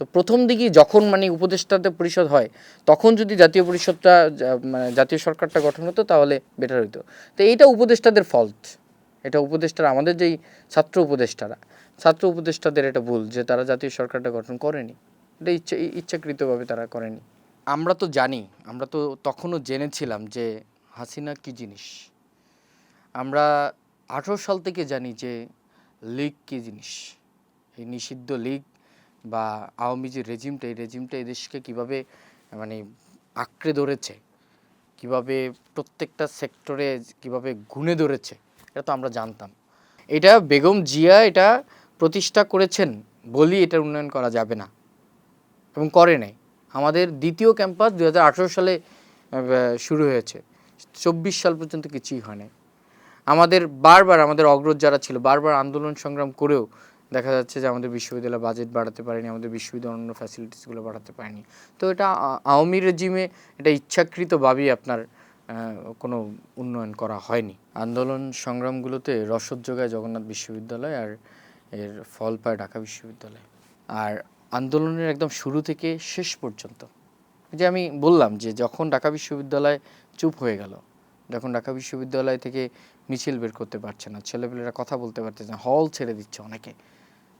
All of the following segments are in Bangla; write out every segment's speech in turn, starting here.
তো প্রথম দিকেই যখন মানে উপদেষ্টাদের পরিষদ হয় তখন যদি জাতীয় পরিষদটা মানে জাতীয় সরকারটা গঠন হতো তাহলে বেটার হতো। তো এইটা উপদেষ্টাদের ফল্ট, এটা উপদেষ্টারা আমাদের যেই ছাত্র উপদেষ্টাদের এটা ভুল যে তারা জাতীয় সরকারটা গঠন করেনি, এটা ইচ্ছাকৃতভাবে তারা করেনি। আমরা তো জানি, আমরা তো তখনও জেনেছিলাম যে হাসিনা কী জিনিস। আমরা 18 সাল থেকে জানি যে লীগ কী জিনিস, এই নিষিদ্ধ লীগ বা আওয়ামী যে রেজিমটা, এই রেজিমটা এই দেশকে কীভাবে মানে আঁকড়ে ধরেছে, কীভাবে প্রত্যেকটা সেক্টরে কীভাবে গুণে ধরেছে, এটা তো আমরা জানতাম। এটা বেগম জিয়া এটা প্রতিষ্ঠা করেছেন বলি এটার উন্নয়ন করা যাবে না, এবং করে নাই। আমাদের দ্বিতীয় ক্যাম্পাস 2018 সালে শুরু হয়েছে, 24 সাল পর্যন্ত কিছুই হয় নাই। আমাদের বারবার আমাদের অগ্রজ যারা ছিল বারবার আন্দোলন সংগ্রাম করেও দেখা যাচ্ছে যে আমাদের বিশ্ববিদ্যালয় বাজেট বাড়াতে পারেনি, আমাদের বিশ্ববিদ্যালয় অন্য ফ্যাসিলিটিসগুলো বাড়াতে পারেনি। তো এটা আওয়ামী রেজিমে এটা ইচ্ছাকৃতভাবেই আপনার কোনো উন্নয়ন করা হয়নি। আন্দোলন সংগ্রামগুলোতে রসদ যোগায় জগন্নাথ বিশ্ববিদ্যালয়, আর এর ফল পায় ঢাকা বিশ্ববিদ্যালয়। আর আন্দোলনের একদম শুরু থেকে শেষ পর্যন্ত, যে আমি বললাম যে যখন ঢাকা বিশ্ববিদ্যালয় চুপ হয়ে গেল, যখন ঢাকা বিশ্ববিদ্যালয় থেকে মিছিল বের করতে পারছে না, ছেলেপেলেরা কথা বলতে পারতেছে না, হল ছেড়ে দিচ্ছে অনেকে,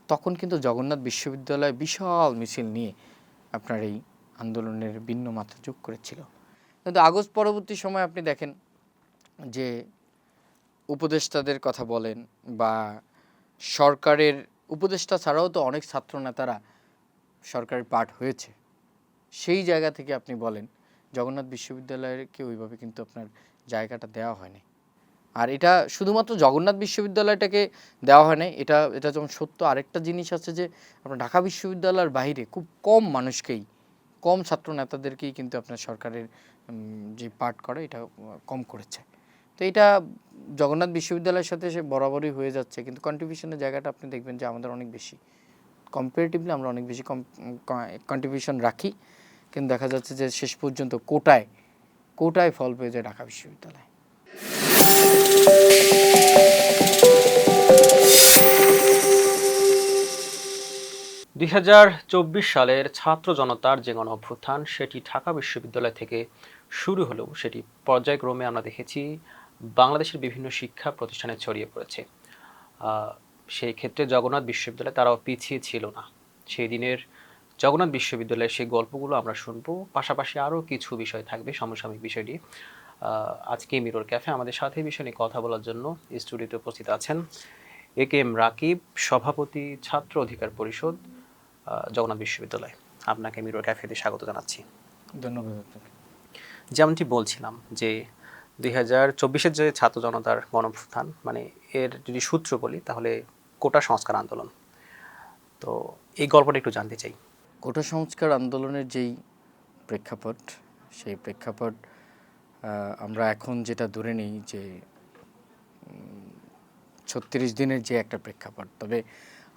তখন কিন্তু জগন্নাথ বিশ্ববিদ্যালয় বিশাল মিছিল নিয়ে আপনার এই আন্দোলনের ভিন্ন মাত্রা যোগ করেছিল। কিন্তু আগস্ট পরবর্তী সময় আপনি দেখেন যে উপদেষ্টাদের কথা বলেন বা সরকারের উপদেষ্টা ছাড়াও তো অনেক ছাত্র নেতারা সরকারের পার্ট হয়েছে, সেই জায়গা থেকে আপনি বলেন জগন্নাথ বিশ্ববিদ্যালয়কে ওইভাবে কিন্তু আপনার জায়গাটা দেওয়া হয়নি। আর এটা শুধুমাত্র জগন্নাথ বিশ্ববিদ্যালয়টাকে দেওয়া হয় নাই, এটা এটা যেমন সত্য, আরেকটা জিনিস আছে যে আপনার ঢাকা বিশ্ববিদ্যালয়ের বাইরে খুব কম মানুষকেই, কম ছাত্র নেতাদেরকেই কিন্তু আপনার সরকারের যে পার্ট করে এটা কম করেছে। তো এটা জগন্নাথ বিশ্ববিদ্যালয়ের সাথে সে বরাবরই হয়ে যাচ্ছে, কিন্তু কন্ট্রিবিউশনের জায়গাটা আপনি দেখবেন যে আমাদের অনেক বেশি, কম্পারেটিভলি আমরা অনেক বেশি কন্ট্রিবিউশন রাখি, কিন্তু দেখা যাচ্ছে যে শেষ পর্যন্ত কোটায় ফল পেয়ে যায় ঢাকা বিশ্ববিদ্যালয়। 2024 সালের ছাত্র জনতার যে গণ অভ্যুত্থান সেটি ঢাকা বিশ্ববিদ্যালয় থেকে শুরু হলেও সেটি পর্যায়ক্রমে আমরা দেখেছি বাংলাদেশের বিভিন্ন শিক্ষা প্রতিষ্ঠানে ছড়িয়ে পড়েছে। সেই ক্ষেত্রে জগন্নাথ বিশ্ববিদ্যালয় তারাও পিছিয়ে ছিল না। সেই দিনের জগন্নাথ বিশ্ববিদ্যালয়ের সেই গল্পগুলো আমরা শুনবো, পাশাপাশি আরও কিছু বিষয় থাকবে সমসাময়িক বিষয়টি। আজকে মিরর ক্যাফে আমাদের সাথে বিষয় নিয়ে কথা বলার জন্য স্টুডিওতে উপস্থিত আছেন এ.কে.এম. রাকিব, সভাপতি, ছাত্র অধিকার পরিষদ, জগন্নাথ বিশ্ববিদ্যালয়। আপনাকে মিরর ক্যাফেতে স্বাগত জানাচ্ছি। ধন্যবাদ আপনাকে। যেমনটি বলছিলাম যে 2024-এর যে ছাত্র জনতার গণঅভ্যুত্থান, মানে এর যদি সূত্র বলি তাহলে কোটা সংস্কার আন্দোলন। তো এই গল্পটা একটু জানতে চাই। কোটা সংস্কার আন্দোলনের যেই প্রেক্ষাপট, সেই প্রেক্ষাপট আমরা এখন যেটা ধরে নিই যে 36 দিনের যে একটা প্রেক্ষাপট, তবে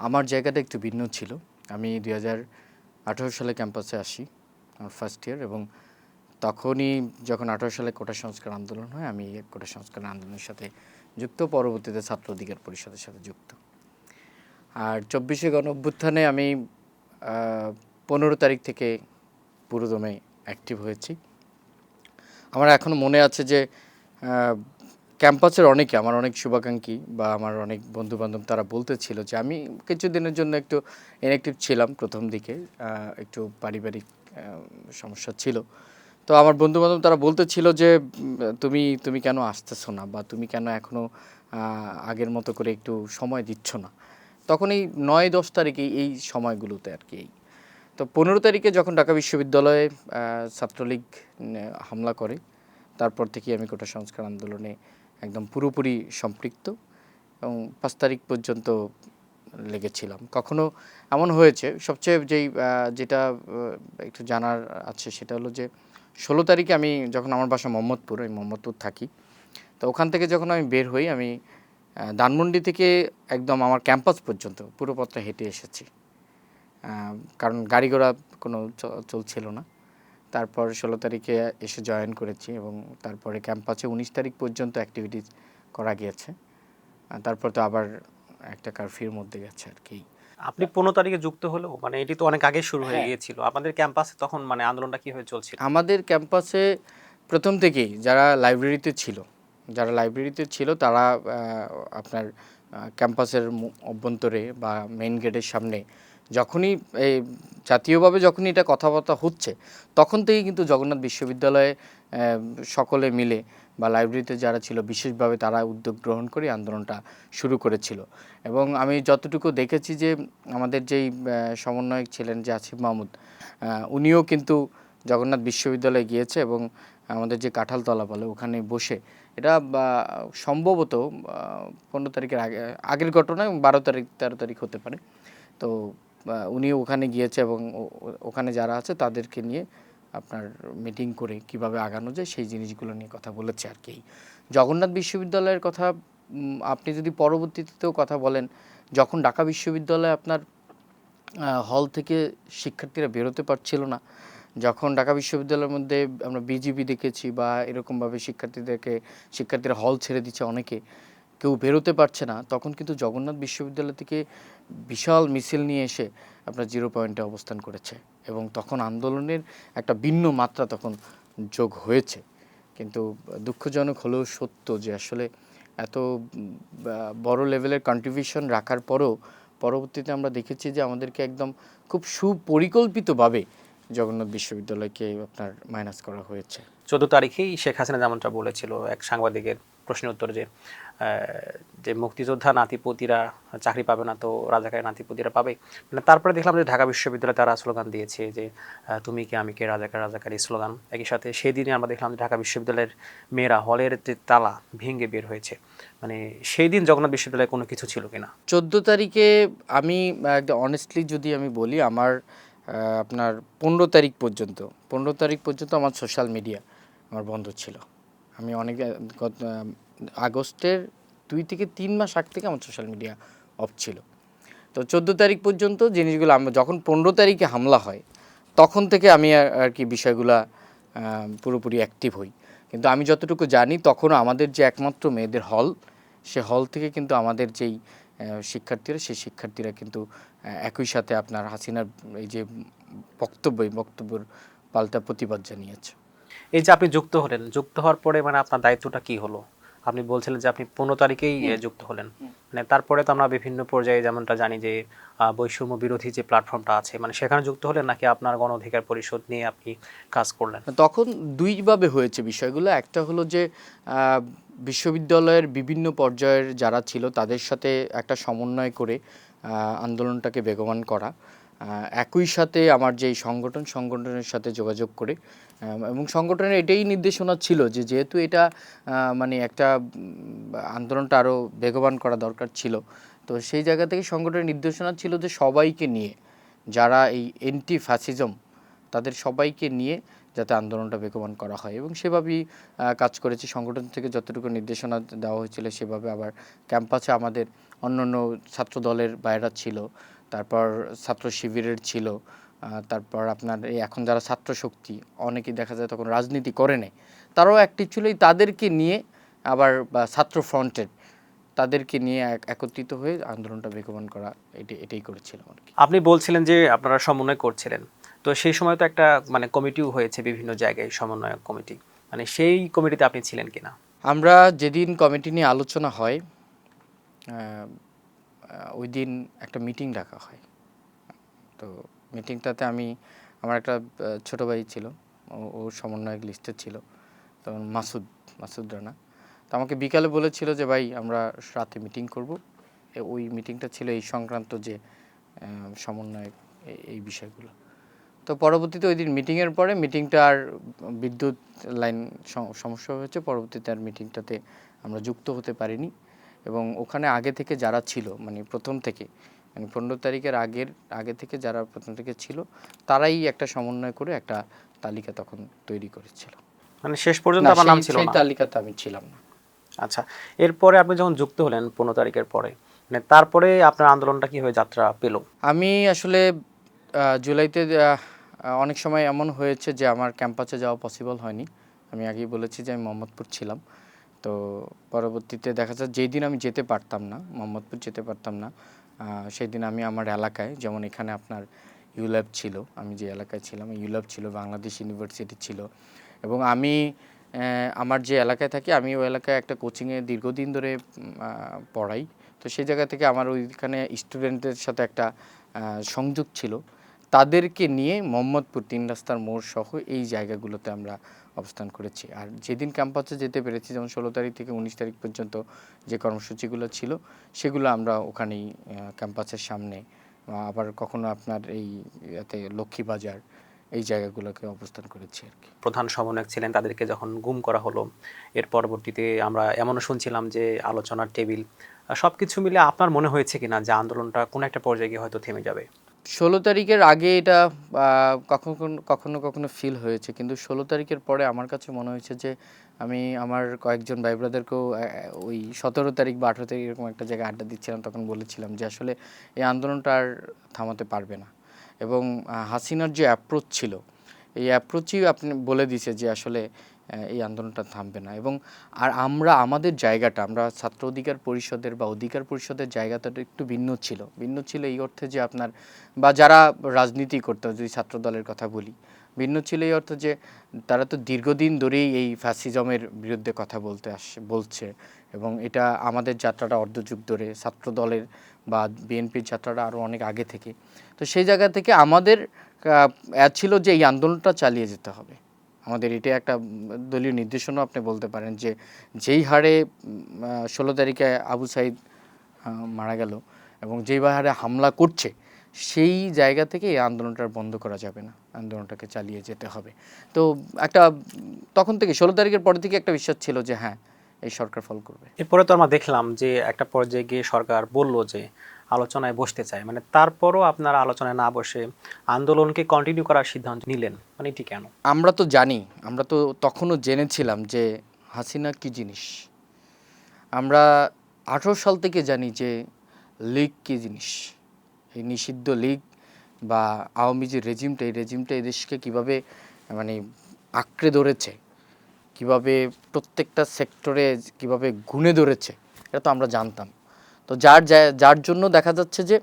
আমার জায়গাটা একটু ভিন্ন ছিল। আমি 2018 সালে ক্যাম্পাসে আসি, আমার ফার্স্ট ইয়ার, এবং তখনই যখন 18 সালে কোটা সংস্কার আন্দোলন হয় আমি কোটা সংস্কার আন্দোলনের সাথে যুক্ত, পরবর্তীতে ছাত্র অধিকার পরিষদের সাথে যুক্ত। আর 24শে গণ অভ্যুত্থানে আমি 15 তারিখ থেকে পুরোদমে অ্যাক্টিভ হয়েছি। আমার এখনও মনে আছে যে ক্যাম্পাসের অনেকে, আমার অনেক শুভাকাঙ্ক্ষী বা আমার অনেক বন্ধুবান্ধব, তারা বলতেছিল যে আমি কিছুদিনের জন্য একটু ইনঅ্যাক্টিভ ছিলাম প্রথম দিকে, একটু পারিবারিক সমস্যা ছিল। তো আমার বন্ধুবান্ধব তারা বলতেছিল যে তুমি কেন আসতেছো না, বা তুমি কেন এখনও আগের মতো করে একটু সময় দিচ্ছ না। তখন এই 9-10 তারিখে এই সময়গুলোতে আর কি। তো 15 তারিখে যখন ঢাকা বিশ্ববিদ্যালয়ে ছাত্রলীগ হামলা করে, তারপর থেকে আমি কোটা সংস্কার আন্দোলনে একদম পুরোপুরি সম্পৃক্ত, এবং 5 তারিখ পর্যন্ত লেগেছিলাম। কখনো এমন হয়েছে, সবচেয়ে যেটা একটু জানার আছে সেটা হলো যে 16 তারিখে আমি যখন, আমার বাসা মোহাম্মদপুর, আমি মোহাম্মদপুর থাকি, তো ওখান থেকে যখন আমি বের হই, আমি ধানমন্ডি থেকে একদম আমার ক্যাম্পাস পর্যন্ত পুরো পথটা হেঁটে এসেছি, কারণ গাড়ি ঘোড়া কোনো চলছিল না। তারপর 16 তারিখে এসে জয়েন করেছি, এবং তারপরে ক্যাম্পাসে 19 তারিখ পর্যন্ত অ্যাক্টিভিটিস করা গিয়েছে। তারপর তো আবার একটা কারফিউর মধ্যে গেছে আর কি। আপনি 15 তারিখে যুক্ত হলেও মানে এটি তো অনেক আগে শুরু হয়ে হ্যাঁ। গিয়েছিল, আপনাদের ক্যাম্পাসে তখন মানে আন্দোলনটা কিভাবে চলছিল? আমাদের ক্যাম্পাসে প্রথম থেকেই যারা লাইব্রেরিতে ছিল তারা আপনার ক্যাম্পাসের অভ্যন্তরে বা মেইন গেটের সামনে যখনই এই জাতীয়ভাবে যখনই এটা কথাবার্তা হচ্ছে তখন থেকেই কিন্তু জগন্নাথ বিশ্ববিদ্যালয়ে সকলে মিলে বা লাইব্রেরিতে যারা ছিল বিশেষভাবে তারা উদ্যোগ গ্রহণ করে আন্দোলনটা শুরু করেছিল। এবং আমি যতটুকু দেখেছি যে আমাদের যেই সমন্বয়ক ছিলেন যে আসিফ মাহমুদ, উনিও কিন্তু জগন্নাথ বিশ্ববিদ্যালয়ে গিয়েছে এবং আমাদের যে কাঁঠালতলা বলে ওখানে বসে এটা সম্ভবত 15 তারিখের আগের ঘটনা, 12 তারিখ 13 তারিখ হতে পারে। তো উনি ওখানে গিয়েছে এবং ওখানে যারা আছে তাদেরকে নিয়ে আপনার মিটিং করে কিভাবে আগানো যায় সেই জিনিসগুলো নিয়ে কথা বলেছে আর কি। জগন্নাথ বিশ্ববিদ্যালয়ের কথা আপনি যদি পরবর্তীতেও কথা বলেন, যখন ঢাকা বিশ্ববিদ্যালয়ে আপনার হল থেকে শিক্ষার্থীরা বেরোতে পারছিল না, যখন ঢাকা বিশ্ববিদ্যালয়ের মধ্যে আমরা বিজিবি দেখেছি বা এরকমভাবে শিক্ষার্থীরা হল ছেড়ে দিচ্ছে, অনেকে কেউ বেরোতে পারছে না, তখন কিন্তু জগন্নাথ বিশ্ববিদ্যালয় থেকে বিশাল মিছিল নিয়ে এসে আপনার 0 পয়েন্টে অবস্থান করেছে এবং তখন আন্দোলনের একটা ভিন্ন মাত্রা তখন যোগ হয়েছে। কিন্তু দুঃখজনক হলেও সত্য যে আসলে এত বড় লেভেলের কন্ট্রিবিউশন রাখার পরও পরবর্তীতে আমরা দেখেছি যে আমাদেরকে একদম খুব সুপরিকল্পিতভাবে জগন্নাথ বিশ্ববিদ্যালয়কে আপনার মাইনাস করা হয়েছে। 14 তারিখেই শেখ হাসিনা যেমনটা বলেছিল এক সাংবাদিকের প্রশ্নের উত্তর যে মুক্তিযোদ্ধা নাতিপতিরা চাকরি পাবে না তো রাজাকারের নাতিপতিরা পাবে, মানে তারপরে দেখলাম যে ঢাকা বিশ্ববিদ্যালয়ে তারা স্লোগান দিয়েছে যে তুমি কে আমি কে রাজাকার রাজাকার এই স্লোগান। একই সাথে সেদিনে আমরা দেখলাম যে ঢাকা বিশ্ববিদ্যালয়ের মেয়েরা হলের যে তালা ভেঙে বের হয়েছে। মানে সেই দিন জগন্নাথ বিশ্ববিদ্যালয়ে কোনো কিছু ছিল কিনা? 14 তারিখে আমি একদম অনেস্টলি যদি আমি বলি, আমার আপনার 15 তারিখ পর্যন্ত আমার সোশ্যাল মিডিয়া আমার বন্ধ ছিল। আমি অনেক আগস্টের 2 থেকে 3 মাস আগ থেকে আমার সোশ্যাল মিডিয়া অফ ছিল। তো 14 তারিখ পর্যন্ত জিনিসগুলো যখন 15 তারিখে হামলা হয় তখন থেকে আমি আর কি বিষয়গুলা পুরোপুরি অ্যাক্টিভ হই। কিন্তু আমি যতটুকু জানি তখনও আমাদের যে একমাত্র মেয়েদের হল, সে হল থেকে কিন্তু আমাদের যেই সেই শিক্ষার্থীরা কিন্তু একই সাথে আপনার হাসিনার এই যে বক্তব্যের পাল্টা প্রতিবাদ জানিয়েছে। এই যে আপনি যুক্ত হলেন, যুক্ত হওয়ার পরে মানে আপনার দায়িত্বটা কি হলো? আপনি বলছিলেন যে আপনি 15 তারিখেই যুক্ত হলেন। মানে তারপরে তো আমরা বিভিন্ন পর্যায়ে যেমনটা জানি যে বৈষম্য বিরোধী যে প্ল্যাটফর্মটা আছে মানে সেখানে যুক্ত হলেন নাকি আপনার গণ অধিকার পরিষদ নিয়ে আপনি কাজ করলেন? তখন দুইভাবে হয়েছে বিষয়গুলো। একটা হলো যে বিশ্ববিদ্যালয়ের বিভিন্ন পর্যায়ের যারা ছিল তাদের সাথে একটা সমন্বয় করে আন্দোলনটাকে বেগবান করা। একই সাথে আমার যেই সংগঠনের সাথে যোগাযোগ করে এবং সংগঠনের এটাই নির্দেশনা ছিল যে যেহেতু এটা মানে একটা আন্দোলনটা আরও বেগবান করা দরকার ছিল, তো সেই জায়গা থেকে সংগঠনের নির্দেশনা ছিল যে সবাইকে নিয়ে, যারা এই এন্টি ফ্যাসিজম তাদের সবাইকে নিয়ে যাতে আন্দোলনটা বেগবান করা হয় এবং সেভাবেই কাজ করেছি। সংগঠন থেকে যতটুকু নির্দেশনা দেওয়া হয়েছিল সেভাবে। আবার ক্যাম্পাসে আমাদের অন্যান্য ছাত্র দলের বাইরা ছিল, তারপর ছাত্র শিবিরের ছিল, তারপর আপনার এই এখন যারা ছাত্র শক্তি অনেকেই দেখা যায় তখন রাজনীতি করে নেয়, তারাও অ্যাক্টিভ ছিল। তাদেরকে নিয়ে আবার ছাত্র ফ্রন্টের তাদেরকে নিয়ে একত্রিত হয়ে আন্দোলনটা বেগবান করা, এটাই করেছিলাম আর কি। আপনি বলছিলেন যে আপনারা সমন্বয় করছিলেন। তো সেই সময় তো একটা মানে কমিটিও হয়েছে বিভিন্ন জায়গায়, সমন্বয়ক কমিটি। মানে সেই কমিটিতে আপনি ছিলেন কিনা? আমরা যেদিন কমিটি নিয়ে আলোচনা হয় ওই দিন একটা মিটিং ডাকা হয়। তো মিটিংটাতে আমার একটা ছোট ভাই ছিল, ওর সমন্বয়ক লিস্টে ছিল, তখন মাসুদ রানা। তো আমাকে বিকালে বলেছিল যে ভাই আমরা রাতে মিটিং করব। ওই মিটিংটা ছিল এই সংক্রান্ত যে সমন্বয়ক এই বিষয়গুলো। তো পরবর্তীতে ওই দিন মিটিংয়ের পরে মিটিংটা আর বিদ্যুৎ লাইন সমস্যা হয়েছে, পরবর্তীতে আর মিটিংটাতে আমরা যুক্ত হতে পারিনি। এবং ওখানে আগে থেকে যারা ছিল মানে প্রথম থেকে মানে 15 তারিখের আগে থেকে যারা প্রথম থেকে ছিল তারাই একটা সমন্বয় করে একটা তালিকা তখন তৈরি করেছিল। মানে শেষ পর্যন্ত না, আমার নাম ছিল সেই না? তালিকাতে আমি ছিলাম না। আচ্ছা, এরপরে আপনি যখন যুক্ত হলেন 15 তারিখের পরে, মানে তারপরে আপনার আন্দোলনটা কিভাবে যাত্রা পেল? আমি আসলে জুলাইতে অনেক সময় এমন হয়েছে যে আমার ক্যাম্পাসে যাওয়া পসিবল হয়নি। আমি আগেই বলেছি যে আমি মোহাম্মদপুর ছিলাম। তো পরবর্তীতে দেখা যায় যেই দিন আমি যেতে পারতাম না, মোহাম্মদপুর যেতে পারতাম না, সেদিন আমি আমার এলাকায়, যেমন এখানে আপনার ইউল্যাব ছিল, আমি যে এলাকায় ছিলাম ইউল্যাব ছিল, বাংলাদেশ ইউনিভার্সিটি ছিল, এবং আমি আমার যে এলাকায় থাকি আমি ওই এলাকায় একটা কোচিংয়ে দীর্ঘদিন ধরে পড়াই। তো সেই জায়গা থেকে আমার ওইখানে স্টুডেন্টদের সাথে একটা সংযোগ ছিল। তাদেরকে নিয়ে মোহাম্মদপুর ৩ রাস্তার মোড় সহ এই জায়গাগুলোতে আমরা অবস্থান করেছি। আর যেদিন ক্যাম্পাসে যেতে পেরেছি, যেমন ১৬ তারিখ থেকে ১৯ তারিখ পর্যন্ত যে কর্মসূচিগুলো ছিল সেগুলো আমরা ওখানেই ক্যাম্পাসের সামনে, আবার কখনো আপনার এই লক্ষ্মীবাজার, এই জায়গাগুলোকে অবস্থান করেছি আর কি। প্রধান সমন্বয়ক ছিলেন, তাদেরকে যখন গুম করা হলো, এর পরবর্তীতে আমরা এমনও শুনছিলাম যে আলোচনার টেবিল, সব কিছু মিলে আপনার মনে হয়েছে কিনা যে আন্দোলনটা কোনো একটা পর্যায়ে গিয়ে হয়তো থেমে যাবে? ১৬ তারিখের আগে এটা কখনো কখনো ফিল হয়েছে, কিন্তু ১৬ তারিখের পরে আমার কাছে মনে হয়েছে যে আমি আমার কয়েকজন ভাই ব্রাদারকেও ওই ১৭ তারিখ বা ১৮ তারিখ এরকম একটা জায়গায় আড্ডা দিচ্ছিলাম, তখন বলেছিলাম যে আসলে এই আন্দোলনটা আর থামাতে পারবে না। এবং হাসিনার যে অ্যাপ্রোচ ছিল, এই অ্যাপ্রোচই আপনি বলে দিয়েছে যে আসলে এই আন্দোলনটা থামবে না। এবং আমরা আমাদের জায়গাটা, আমরা ছাত্র অধিকার পরিষদের বা অধিকার পরিষদের জায়গাটা একটু ভিন্ন ছিল এই অর্থে যে আপনার, বা যারা রাজনীতি করতো, যদি ছাত্র দলের কথা বলি, ভিন্ন ছিল এই অর্থে যে তারা তো দীর্ঘদিন ধরেই এই ফ্যাসিজমের বিরুদ্ধে কথা বলছে, এবং এটা আমাদের যাত্রাটা অর্ধযুগ ধরে, ছাত্র দলের বা বিএনপির যাত্রাটা আরও অনেক আগে থেকে। তো সেই জায়গা থেকে আমাদের ছিল যে এই আন্দোলনটা চালিয়ে যেতে হবে। আমাদের এটা একটা দলীয় নির্দেশনা আপনি বলতে পারেন, যে যেই হারে ১৬ তারিখে আবু সাইদ মারা গেল এবং যেই হারে হামলা করছে, সেই জায়গা থেকে এই আন্দোলনটা বন্ধ করা যাবে না, আন্দোলনটাকে চালিয়ে যেতে হবে। তো একটা তখন থেকে ১৬ তারিখের পর থেকে একটা বিশ্বাস ছিল যে হ্যাঁ, এই সরকার ফল করবে। এরপরে তো আমরা দেখলাম যে একটা পর্যায়ে গিয়ে সরকার বলল যে আলোচনায় বসতে চায়, মানে তারপরও আপনারা আলোচনায় না বসে আন্দোলনকে কন্টিনিউ করার সিদ্ধান্ত নিলেন, মানে এটি কেন? আমরা তো জানি, আমরা তো তখনও জেনেছিলাম যে হাসিনা কী জিনিস। আমরা ১৮ সাল থেকে জানি যে লীগ কী জিনিস। এই নিষিদ্ধ লীগ বা আওয়ামী যে রেজিমটা, এই রেজিমটা এই দেশকে কীভাবে মানে আঁকড়ে ধরেছে, কীভাবে প্রত্যেকটা সেক্টরে কীভাবে গুণে ধরেছে, এটা তো আমরা জানতাম। তো যার জন্য দেখা যাচ্ছে যে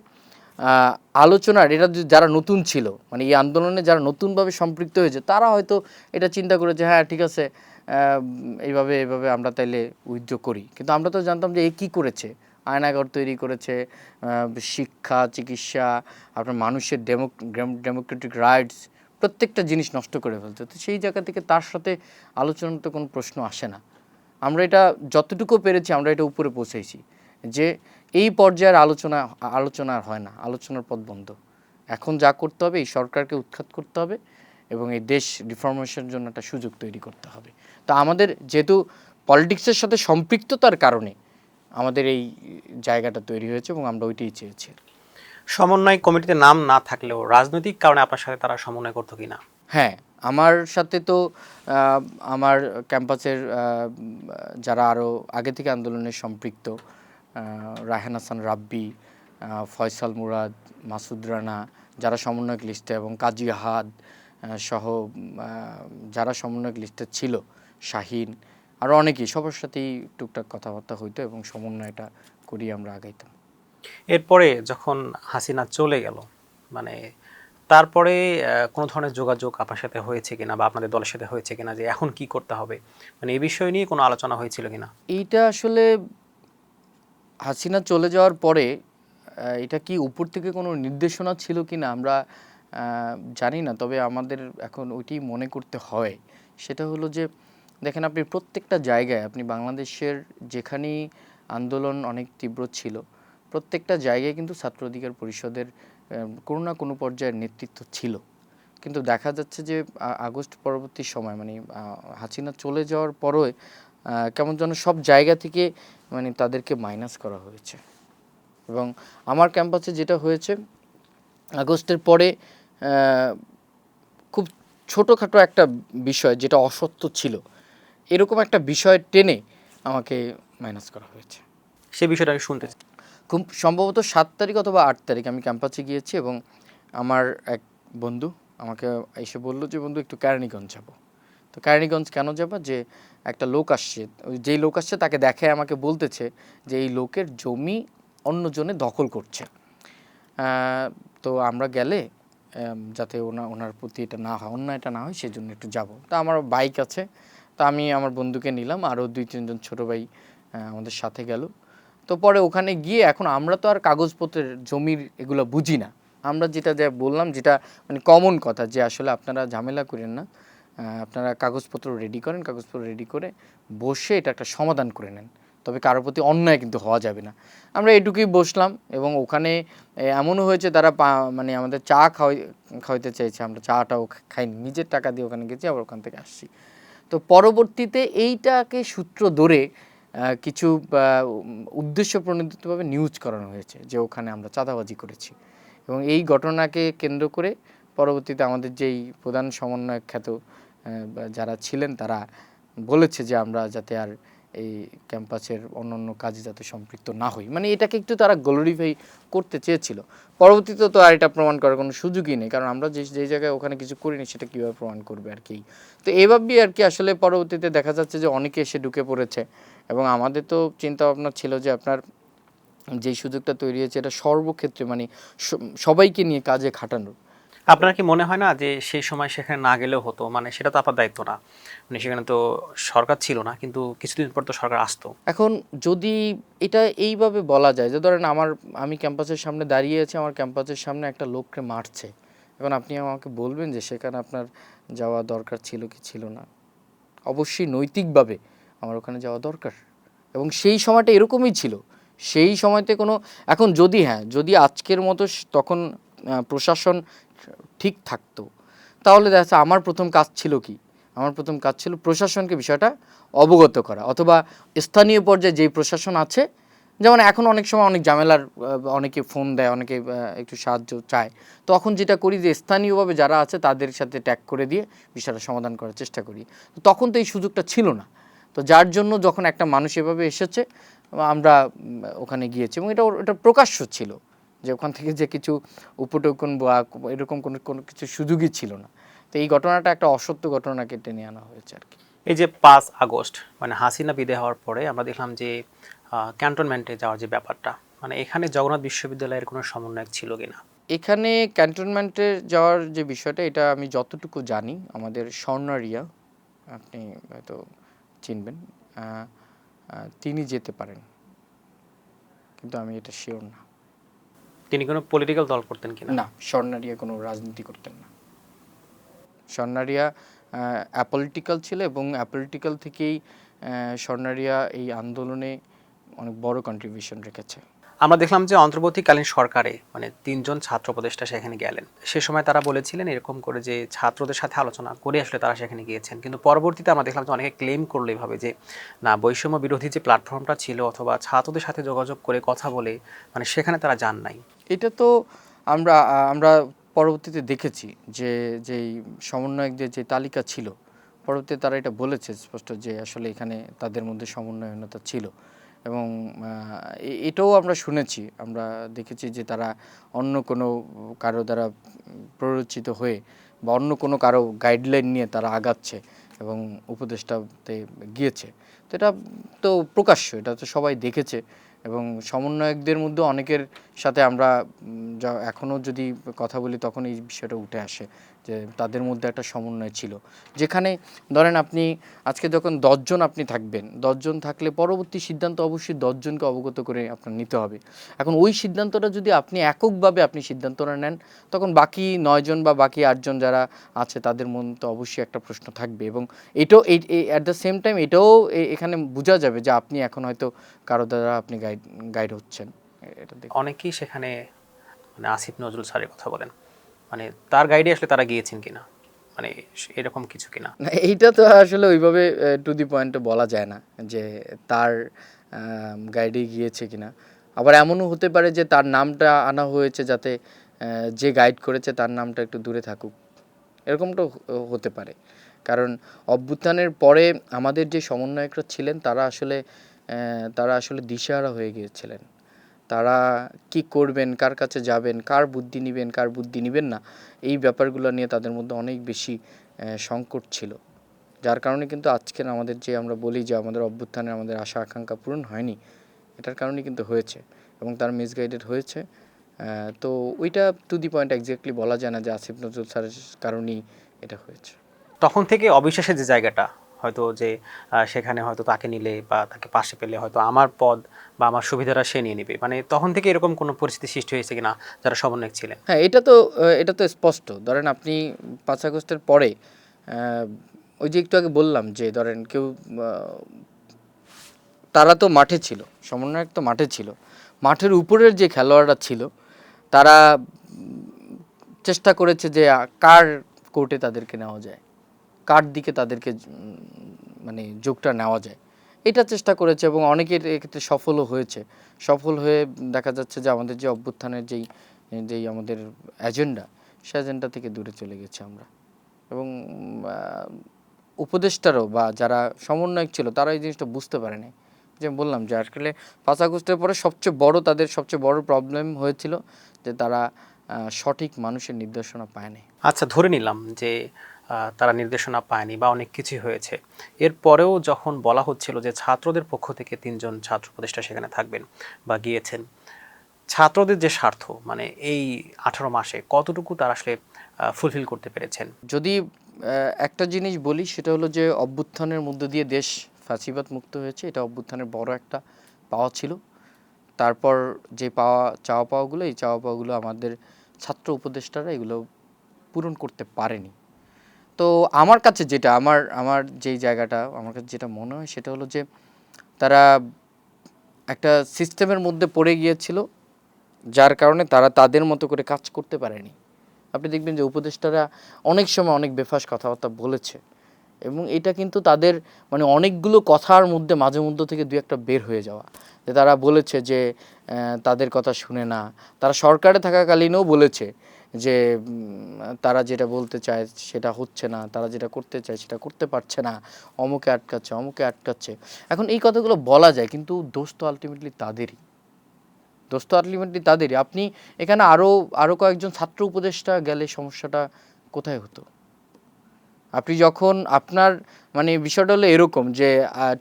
আলোচনার এটা যারা নতুন ছিল, মানে এই আন্দোলনে যারা নতুনভাবে সম্পৃক্ত হয়েছে, তারা হয়তো এটা চিন্তা করেছে হ্যাঁ ঠিক আছে, এইভাবে আমরা তাইলে উইথড্র করি। কিন্তু আমরা তো জানতাম যে এই কী করেছে, আয়নাঘর তৈরি করেছে, শিক্ষা, চিকিৎসা, আপনার মানুষের ডেমোক্রেটিক রাইটস, প্রত্যেকটা জিনিস নষ্ট করে ফেলছে। তো সেই জায়গা থেকে তার সাথে আলোচনার তো কোনো প্রশ্ন আসে না। আমরা এটা যতটুকু পেরেছি আমরা এটা উপরে পৌঁছেছি, যে এই পর্যায়ের আলোচনা আর হয় না, আলোচনার পথ বন্ধ। এখন যা করতে হবে, এই সরকারকে উৎখাত করতে হবে এবং এই দেশ রিফরমেশনের জন্য একটা সুযোগ তৈরি করতে হবে। তো আমাদের যেহেতু পলিটিক্সের সাথে সম্পৃক্ততার কারণে আমাদের এই জায়গাটা তৈরি হয়েছে এবং আমরা ওইটাই চেয়েছি। সমন্বয় কমিটিতে নাম না থাকলেও রাজনৈতিক কারণে আপনার সাথে তারা সমন্বয় করতো কিনা? হ্যাঁ, আমার সাথে তো আমার ক্যাম্পাসের যারা আরও আগে থেকে আন্দোলনে সম্পৃক্ত, রায়হান হাসান রাব্বি, ফয়সাল মুরাদ, মাসুদ রানা, যারা সমন্বয়ক লিস্টে, এবং কাজী আহাদ সহ যারা সমন্বয়ক লিস্টে ছিল, শাহিন, আরও অনেকেই, সবার সাথেই টুকটাক কথাবার্তা হইতো এবং সমন্বয়টা করিয়ে আমরা আগাইতাম। এরপরে যখন হাসিনা চলে গেল, মানে তারপরে কোনো ধরনের যোগাযোগ আপনার সাথে হয়েছে কিনা বা আপনাদের দলের সাথে হয়েছে কিনা যে এখন কি করতে হবে, মানে এই বিষয় নিয়ে কোনো আলোচনা হয়েছিল কিনা? এইটা আসলে হাসিনা চলে যাওয়ার পরে এটা কি উপর থেকে কোনো নির্দেশনা ছিল কি না আমরা জানি না। তবে আমাদের এখন ওইটি মনে করতে হয়, সেটা হলো যে দেখেন, আপনি প্রত্যেকটা জায়গায়, আপনি বাংলাদেশের যেখানেই আন্দোলন অনেক তীব্র ছিল, প্রত্যেকটা জায়গায় কিন্তু ছাত্র অধিকার পরিষদের কোনো না কোনো পর্যায়ের নেতৃত্ব ছিল। কিন্তু দেখা যাচ্ছে যে আগস্ট পরবর্তী সময়, মানে হাসিনা চলে যাওয়ার পরে কেমন যেন সব জায়গা থেকে মানে তাদেরকে মাইনাস করা হয়েছে। এবং আমার ক্যাম্পাসে যেটা হয়েছে, আগস্টের পরে খুব ছোটোখাটো একটা বিষয় যেটা অসত্য ছিল, এরকম একটা বিষয় টেনে আমাকে মাইনাস করা হয়েছে। সে বিষয়টা আমি শুনতে চাই। খুব সম্ভবত ৭ তারিখ অথবা ৮ তারিখ আমি ক্যাম্পাসে গিয়েছি, এবং আমার এক বন্ধু আমাকে এসে বললো যে বন্ধু একটু কেরানীগঞ্জ যাবো। তো কেরানীগঞ্জ কেন যাবো, যে একটা লোক আসছে, যেই লোক আসছে তাকে দেখে আমাকে বলতেছে যে এই লোকের জমি অন্যজনে দখল করছে। তো আমরা গেলে যাতে ওনার প্রতি এটা না হয়, অন্যায়টা না হয়, সেজন্য একটু যাব। তা আমার বাইক আছে, তা আমি আমার বন্ধুকে নিলাম, আরও 2-3 জন ছোটো ভাই আমাদের সাথে গেল। তো পরে ওখানে গিয়ে এখন আমরা তো আর কাগজপত্রের জমির এগুলো বুঝি না। আমরা যেটা যা বললাম, যেটা মানে কমন কথা, যে আসলে আপনারা ঝামেলা করেন না, আপনারা কাগজপত্র রেডি করেন, কাগজপত্র রেডি করে বসে এটা একটা সমাধান করে নেন, তবে কারোর প্রতি অন্যায় কিন্তু হওয়া যাবে না। আমরা এটুকুই বসলাম, এবং ওখানে এমনও হয়েছে তারা মানে আমাদের চা খাওয়াইতে চাইছে, আমরা চাটাও খাইনি, নিজের টাকা দিয়ে ওখানে গেছি, আবার ওখান থেকে আসছি। তো পরবর্তীতে এইটাকে সূত্র ধরে কিছু উদ্দেশ্য প্রণোদিতভাবে নিউজ করানো হয়েছে যে ওখানে আমরা চাঁদাবাজি করেছি, এবং এই ঘটনাকে কেন্দ্র করে পরবর্তীতে আমাদের যেই প্রধান সমন্বয়ক খ্যাত যারা ছিলেন, তারা বলেছে যে আমরা যাতে আর এই ক্যাম্পাসের অন্যান্য কাজে যাতে সম্পৃক্ত না হই, মানে এটাকে একটু তারা গ্লোরিফাই করতে চেয়েছিল। পরবর্তীতে তো আর এটা প্রমাণ করার কোনো সুযোগই নেই, কারণ আমরা যে জায়গায় ওখানে কিছু করিনি সেটা কীভাবে প্রমাণ করবে আর কি। তো এভাবেই আর কি আসলে পরবর্তীতে দেখা যাচ্ছে যে অনেকে এসে ঢুকে পড়েছে, এবং আমাদের তো চিন্তা ভাবনা ছিল যে আপনার যেই সুযোগটা তৈরি হয়েছে এটা সর্বক্ষেত্রে মানে সবাইকে নিয়ে কাজে খাটানোর। আপনার কি মনে হয় না যে সেই সময় সেখানে না গেলেও হতো? মানে সেটা তো আপনার দায়িত্ব না, মানে সেখানে তো সরকার ছিল না, কিন্তু কিছুদিন পর তো সরকার আসতো। এখন যদি এটা এইভাবে বলা যায় যে ধরেন আমি ক্যাম্পাসের সামনে দাঁড়িয়ে আছি, আমার ক্যাম্পাসের সামনে একটা লোককে মারছে, এখন আপনি আমাকে বলবেন যে সেখানে আপনার যাওয়া দরকার ছিল কি ছিল না? অবশ্যই নৈতিকভাবে আমার ওখানে যাওয়া দরকার, এবং সেই সময়টা এরকমই ছিল। সেই সময়তে কোনো, এখন যদি যদি আজকের মতো তখন প্রশাসন ঠিক থাকতো, তাহলে দেখা যাচ্ছে আমার প্রথম কাজ ছিল কি, আমার প্রথম কাজ ছিল প্রশাসনকে বিষয়টা অবগত করা, অথবা স্থানীয় পর্যায়ে যেই প্রশাসন আছে, যেমন এখন অনেক সময় অনেক ঝামেলার অনেকে ফোন দেয়, অনেকে একটু সাহায্য চায়, তখন যেটা করি যে স্থানীয়ভাবে যারা আছে তাদের সাথে ট্যাগ করে দিয়ে বিষয়টা সমাধান করার চেষ্টা করি। তো তখন তো এই সুযোগটা ছিল না, তো যার জন্য যখন একটা মানুষ এভাবে এসেছে, আমরা ওখানে গিয়েছি, এবং এটা প্রকাশ্য ছিল যে ওখান থেকে যে কিছু উপটোকন বা এরকম কোনো কিছু সুযোগই ছিল না। তো এই ঘটনাটা একটা অসত্য ঘটনাকে টেনে আনা হয়েছে আর কি। এই যে 5 আগস্ট মানে হাসিনা বিদায় হওয়ার পরে আমরা দেখলাম যে ক্যান্টনমেন্টে যাওয়ার যে ব্যাপারটা, মানে এখানে জগন্নাথ বিশ্ববিদ্যালয়ের কোনো সমন্বয়ক ছিল কিনা? এখানে ক্যান্টনমেন্টে যাওয়ার যে বিষয়টা, এটা আমি যতটুকু জানি, আমাদের স্বর্ণারিয়া, আপনি হয়তো চিনবেন, তিনি যেতে পারেন, কিন্তু আমি এটা শিওর না। তিনি কোনো পলিটিক্যাল দল করতেন কিনা? না, স্বর্ণারিয়া কোনো রাজনীতি করতেন না। স্বর্ণারিয়া অ্যাপলিটিক্যাল ছিল, এবং অ্যাপলিটিক্যাল থেকেই স্বর্ণারিয়া এই আন্দোলনে অনেক বড় কন্ট্রিবিউশন রেখেছে। আমরা দেখলাম যে অন্তর্বর্তীকালীন সরকারে মানে 3 জন ছাত্র উপদেষ্টা সেখানে গেলেন। সে সময় তারা বলেছিলেন এরকম করে যে ছাত্রদের সাথে আলোচনা করে আসলে তারা সেখানে গিয়েছেন। কিন্তু পরবর্তীতে আমরা দেখলাম যে অনেকে ক্লেম করলো এভাবে যে না, বৈষম্য বিরোধী যে প্ল্যাটফর্মটা ছিল অথবা ছাত্রদের সাথে যোগাযোগ করে কথা বলে মানে সেখানে তারা যান নাই। এটা তো আমরা আমরা পরবর্তীতে দেখেছি যে যেই সমন্বয়কদের যে তালিকা ছিল, পরবর্তীতে তারা এটা বলেছে স্পষ্ট যে আসলে এখানে তাদের মধ্যে সমন্বয়হীনতা ছিল, এবং এটাও আমরা শুনেছি, আমরা দেখেছি যে তারা অন্য কোনো কারো দ্বারা প্ররোচিত হয়ে বা অন্য কোনো কারো গাইডলাইন নিয়ে তারা আগাচ্ছে এবং উপদেষ্টাতে গিয়েছে। তো এটা তো প্রকাশ্য, এটা তো সবাই দেখেছে, এবং সমন্বয়কদের মধ্যে অনেকের সাথে আমরা যা এখনও যদি কথা বলি তখন এই বিষয়টা উঠে আসে যে তাদের মধ্যে একটা সমন্বয় ছিল, যেখানে ধরেন আপনি আজকে যখন 10 জন আপনি থাকবেন, 10 জন থাকলে পরবর্তী সিদ্ধান্ত অবশ্যই 10 জনকে অবগত করে আপনার নিতে হবে। এখন ওই সিদ্ধান্তটা যদি আপনি এককভাবে আপনি সিদ্ধান্তটা নেন, তখন বাকি 9 জন বা বাকি 8 জন যারা আছে তাদের মধ্যে তো অবশ্যই একটা প্রশ্ন থাকবে, এবং এটাও অ্যাট দ্য সেম টাইম এটাও এখানে বোঝা যাবে যে আপনি এখন হয়তো কারো দ্বারা আপনি গাইড হচ্ছেন। এটা অনেকেই সেখানে মানে আসিফ নজরুল স্যারের কথা বলেন, মানে তার গাইডে আসলে তারা গিয়েছেন কিনা, মানে এরকম কিছু কিনা? না, এইটা তো আসলে ওইভাবে টু দি পয়েন্টে বলা যায় না যে তার গাইডে গিয়েছে কিনা। আবার এমনও হতে পারে যে তার নামটা আনা হয়েছে যাতে যে গাইড করেছে তার নামটা একটু দূরে থাকুক, এরকমটাও হতে পারে। কারণ অভ্যুত্থানের পরে আমাদের যে সমন্বয়করা ছিলেন তারা আসলে দিশেহারা হয়ে গিয়েছিলেন। তারা কি করবেন, কার কাছে যাবেন, কার বুদ্ধি নিবেন, কার বুদ্ধি নিবেন না, এই ব্যাপারগুলো নিয়ে তাদের মধ্যে অনেক বেশি সংকট ছিল। যার কারণে কিন্তু আজকের আমাদের যে আমরা বলি যে আমাদের অভ্যুত্থানে আমাদের আশা আকাঙ্ক্ষা পূরণ হয়নি, এটার কারণে কিন্তু হয়েছে, এবং তার মিসগাইডেড হয়েছে, তো ওইটা টু দি পয়েন্ট এক্স্যাক্টলি বলা যায় না যে আসিফ নজরুল স্যারের কারণেই এটা হয়েছে। তখন থেকে অবিশ্বাসের যে জায়গাটা, হয়তো যে সেখানে হয়তো তাকে নিলে বা তাকে পাশে পেলে হয়তো আমার পদ বা আমার সুবিধাটা সে নিয়ে নেবে, মানে তখন থেকে এরকম কোনো পরিস্থিতি সৃষ্টি হয়েছে কিনা যারা সমন্বয়ক ছিলেন? হ্যাঁ, এটা তো স্পষ্ট। ধরেন আপনি 5 আগস্টের পরে ওই যে একটু আগে বললাম যে ধরেন কেউ তারা তো মাঠে ছিল, সমন্বয়ক তো মাঠে ছিল। মাঠের উপরের যে খেলোয়াড়রা ছিল তারা চেষ্টা করেছে যে কার কোর্টে তাদেরকে নেওয়া যায়, কার দিকে তাদেরকে মানে যোগটা নেওয়া যায়, এটা চেষ্টা করেছে এবং অনেকের এক্ষেত্রে সফলও হয়েছে। সফল হয়ে দেখা যাচ্ছে যে আমাদের যে অভ্যুত্থানের যেই যেই আমাদের এজেন্ডা, সে এজেন্ডা থেকে দূরে চলে গেছি আমরা। এবং উপদেষ্টারও বা যারা সমন্বয়ক ছিল তারা এই জিনিসটা বুঝতে পারেনি। যে বললাম যে আসলে 5 আগস্টের পরে তাদের সবচেয়ে বড় প্রবলেম হয়েছিল যে তারা সঠিক মানুষের নির্দেশনা পায়নি। আচ্ছা, ধরে নিলাম যে তারা নির্দেশনা পায়নি বা অনেক কিছুই হয়েছে, এরপরেও যখন বলা হচ্ছিল যে ছাত্রদের পক্ষ থেকে 3জন ছাত্র উপদেষ্টা সেখানে থাকবেন বা গিয়েছেন, ছাত্রদের যে স্বার্থ, মানে এই 18 মাসে কতটুকু তারা আসলে ফুলফিল করতে পেরেছেন? যদি একটা জিনিস বলি সেটা হলো যে অভ্যুত্থানের মধ্য দিয়ে দেশ ফ্যাসিবাদ মুক্ত হয়েছে, এটা অভ্যুত্থানের বড় একটা পাওয়া ছিল। তারপর যে চাওয়া পাওয়াগুলো, এই চাওয়া পাওয়াগুলো আমাদের ছাত্র উপদেষ্টারা এগুলো পূরণ করতে পারেনি। তো আমার কাছে যেটা আমার যেই জায়গাটা আমার কাছে যেটা মনে হয় সেটা হলো যে তারা একটা সিস্টেমের মধ্যে পড়ে গিয়েছিল, যার কারণে তারা তাদের মতো করে কাজ করতে পারেনি। আপনি দেখবেন যে উপদেষ্টারা অনেক সময় অনেক বেফাস কথাবার্তা বলেছে এবং এটা কিন্তু তাদের মানে অনেকগুলো কথার মধ্যে মাঝে মধ্যে থেকে দুই একটা বের হয়ে যাওয়া, যে তারা বলেছে যে তাদের কথা শুনে না। তারা সরকারে থাকাকালীনও বলেছে যে তারা যেটা বলতে চায় সেটা হচ্ছে না, তারা যেটা করতে চায় সেটা করতে পারছে না, অমুকে আটকাচ্ছে অমুকে আটকাচ্ছে। এখন এই কথাগুলো বলা যায় কিন্তু দোষ তো আলটিমেটলি তাদেরই। আপনি এখানে আরও কয়েকজন ছাত্র উপদেষ্টা গেলে সমস্যাটা কোথায় হতো? আপনি যখন আপনার মানে বিষয়টা হলো এরকম যে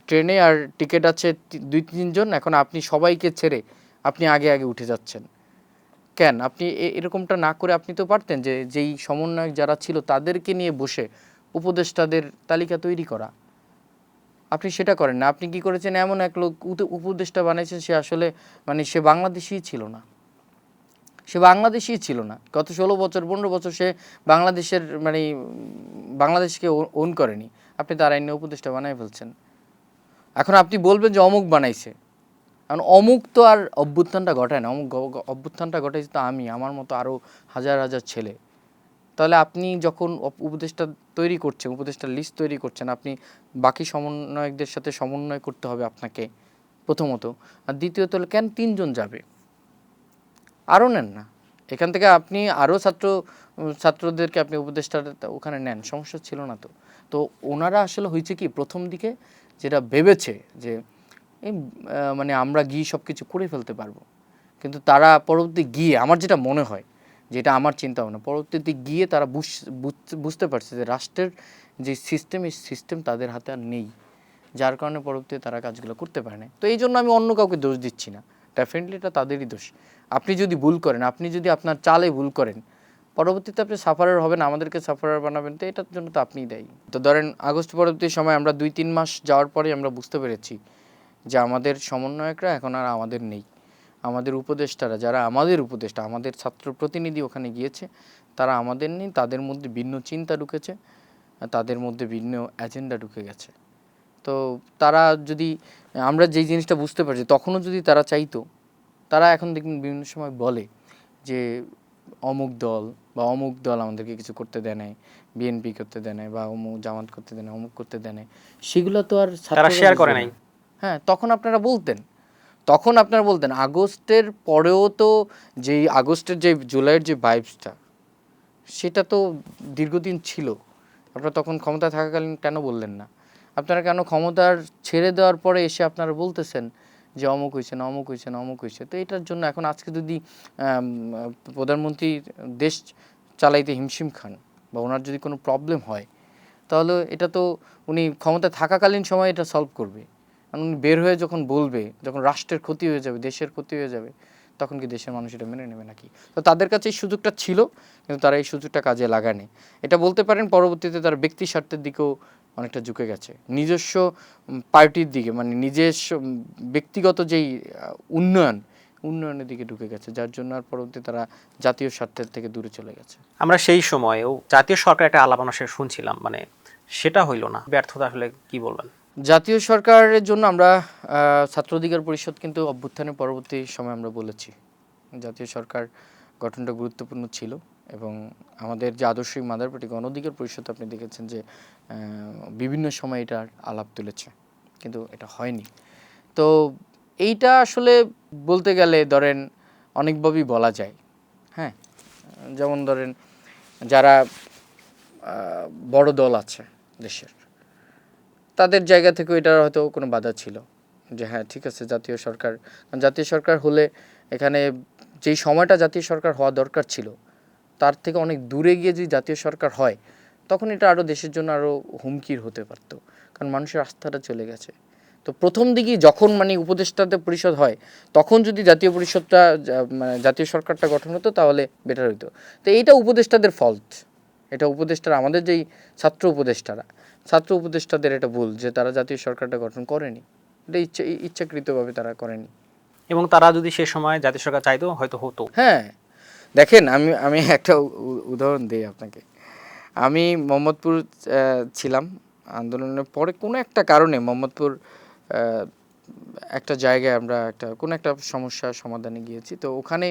ট্রেনে আর টিকিট আছে 2-3 জন, এখন আপনি সবাইকে ছেড়ে আপনি আগে আগে উঠে যাচ্ছেন কেন? আপনি এরকমটা না করে আপনি তো পারতেন যে যেই সমন্বয়ক যারা ছিল তাদেরকে নিয়ে বসে উপদেষ্টাদের তালিকা তৈরি করা। আপনি সেটা করেন না। আপনি কি করেছেন, এমন এক লোক উপদেষ্টা বানিয়েছেন সে আসলে মানে সে বাংলাদেশীই ছিল না। গত 16 বছর 15 বছর সে বাংলাদেশের মানে বাংলাদেশকে ওন করেনি। আপনি তার আইনে উপদেষ্টা বানায় ফেলছেন। এখন আপনি বলবেন যে অমুক বানাইছে। কারণ অমুক তো আর অভ্যুত্থানটা ঘটায় না। অভ্যুত্থানটা ঘটাইছে তো আমি, আমার মতো আরও হাজার হাজার ছেলে। তাহলে আপনি যখন উপদেষ্টা তৈরি করছেন, উপদেষ্টার লিস্ট তৈরি করছেন, আপনি বাকি সমন্বয়কদের সাথে সমন্বয় করতে হবে আপনাকে প্রথমত। আর দ্বিতীয়ত হলো কেন 3 জন যাবে? আরও নেন না। এখান থেকে আপনি আরও ছাত্রদেরকে আপনি উপদেষ্টার ওখানে নেন, সমস্যা ছিল না তো। তো ওনারা আসলে হয়েছে কি প্রথম দিকে যেটা ভেবেছে যে এই মানে আমরা গিয়ে সব কিছু করে ফেলতে পারবো, কিন্তু তারা পরবর্তী গিয়ে আমার যেটা মনে হয়, যেটা আমার চিন্তা ভাবনা, পরবর্তীতে গিয়ে তারা বুঝতে পারছে যে রাষ্ট্রের যে সিস্টেম, এই সিস্টেম তাদের হাতে আর নেই, যার কারণে পরবর্তীতে তারা কাজগুলো করতে পারে না। তো এই জন্য আমি অন্য কাউকে দোষ দিচ্ছি না, ডেফিনেটলি এটা তাদেরই দোষ। আপনি যদি ভুল করেন, আপনি যদি আপনার চালে ভুল করেন, পরবর্তীতে আপনি সাফারার হবেন, আমাদেরকে সাফারার বানাবেন, তো এটার জন্য তো আপনিই দায়ী। তো ধরেন আগস্ট পরবর্তী সময় আমরা 2-3 মাস যাওয়ার পরে আমরা বুঝতে পেরেছি যে আমাদের সমন্বয়করা এখন আর আমাদের নেই। আমাদের উপদেষ্টারা যারা আমাদের উপদেষ্টা, আমাদের ছাত্র প্রতিনিধি ওখানে গিয়েছে, তারা আমাদের নেই। তাদের মধ্যে ভিন্ন চিন্তা ঢুকেছে, তাদের মধ্যে ভিন্ন এজেন্ডা ঢুকে গেছে। তো তারা যদি আমরা যেই জিনিসটা বুঝতে পারছি তখনও যদি তারা চাইতো, তারা এখন দেখবেন বিভিন্ন সময় বলে যে অমুক দল আমাদেরকে কিছু করতে দেয় নাই, বিএনপি করতে দেয় নাই, বা অমুক জামাত করতে দেয় নাই, অমুক করতে দেয় নাই। সেগুলো তো আর তারা ছাত্ররা শেয়ার করে বুঝবে নাই। না। হ্যাঁ, তখন আপনারা বলতেন আগস্টের পরেও তো যেই আগস্টের যে জুলাইয়ের যে ভাইবসটা, সেটা তো দীর্ঘদিন ছিল। আপনারা তখন ক্ষমতায় থাকাকালীন কেন বললেন না? আপনারা কেন ক্ষমতার ছেড়ে দেওয়ার পরে এসে আপনারা বলতেছেন যে অমুক হয়েছে না, অমুক হয়েছে না, অমুক হয়েছে? তো এটার জন্য এখন আজকে যদি প্রধানমন্ত্রী দেশ চালাইতে হিমশিম খান বা ওনার যদি কোনো প্রবলেম হয়, তাহলে এটা তো উনি ক্ষমতায় থাকাকালীন সময় এটা সলভ করবে। কারণ উনি বের হয়ে যখন বলবে, যখন রাষ্ট্রের ক্ষতি হয়ে যাবে, দেশের ক্ষতি হয়ে যাবে, তখন কি দেশের মানুষ এটা মেনে নেবে নাকি? তো তাদের কাছে এই সুযোগটা ছিল, কিন্তু তারা এই সুযোগটা কাজে লাগায়নি। এটা বলতে পারেন পরবর্তীতে তার ব্যক্তি স্বার্থের দিকেও অনেকটা ঝুঁকে গেছে, নিজস্ব পার্টির দিকে, মানে নিজস্ব ব্যক্তিগত যেই উন্নয়নের দিকে ঢুকে গেছে, যার জন্য আর পরবর্তীতে তারা জাতীয় স্বার্থের থেকে দূরে চলে গেছে। আমরা সেই সময়েও জাতীয় সরকার একটা আলাপ আলোচনা শুনছিলাম, মানে সেটা হইল না, ব্যর্থতা আসলে কি বলবেন? জাতীয় সরকারের জন্য আমরা ছাত্র অধিকার পরিষদ কিন্তু অভ্যুত্থানের পরবর্তী সময় আমরা বলেছি জাতীয় সরকার গঠনটা গুরুত্বপূর্ণ ছিল, এবং আমাদের যে আদর্শিক মাদার পার্টি গণ অধিকার পরিষদ আপনি দেখেছেন যে বিভিন্ন সময় এটার আলাপ তুলেছে, কিন্তু এটা হয়নি। তো এইটা আসলে বলতে গেলে ধরেন অনেকভাবেই বলা যায়। হ্যাঁ, যেমন ধরেন যারা বড় দল আছে দেশের, তাদের জায়গা থেকেও এটার হয়তো কোনো বাধা ছিল যে হ্যাঁ ঠিক আছে জাতীয় সরকার হলে এখানে যেই সময়টা জাতীয় সরকার হওয়া দরকার ছিল তার থেকে অনেক দূরে গিয়ে যদি জাতীয় সরকার হয়, তখন এটা আরও দেশের জন্য আরও হুমকির হতে পারতো, কারণ মানুষের আস্থাটা চলে গেছে। তো প্রথম দিকেই যখন মানে উপদেষ্টাদের পরিষদ হয়, তখন যদি জাতীয় পরিষদটা মানে জাতীয় সরকারটা গঠন হতো তাহলে বেটার হতো। তো এইটা উপদেষ্টাদের ফল্ট, এটা উপদেষ্টারা, আমাদের যেই ছাত্র উপদেষ্টাদের এটা ভুল যে তারা জাতীয় সরকারটা গঠন করেনি, এটা ইচ্ছাকৃতভাবে তারা করেনি। এবং তারা যদি সে সময় জাতীয় সরকার চাইতো হয়তো হতো। হ্যাঁ, দেখেন আমি একটা উদাহরণ দিই আপনাকে। আমি মোহাম্মদপুর ছিলাম আন্দোলনের পরে, কোনো একটা কারণে মোহাম্মদপুর একটা জায়গায় আমরা কোনো একটা সমস্যার সমাধানে গিয়েছি। তো ওখানে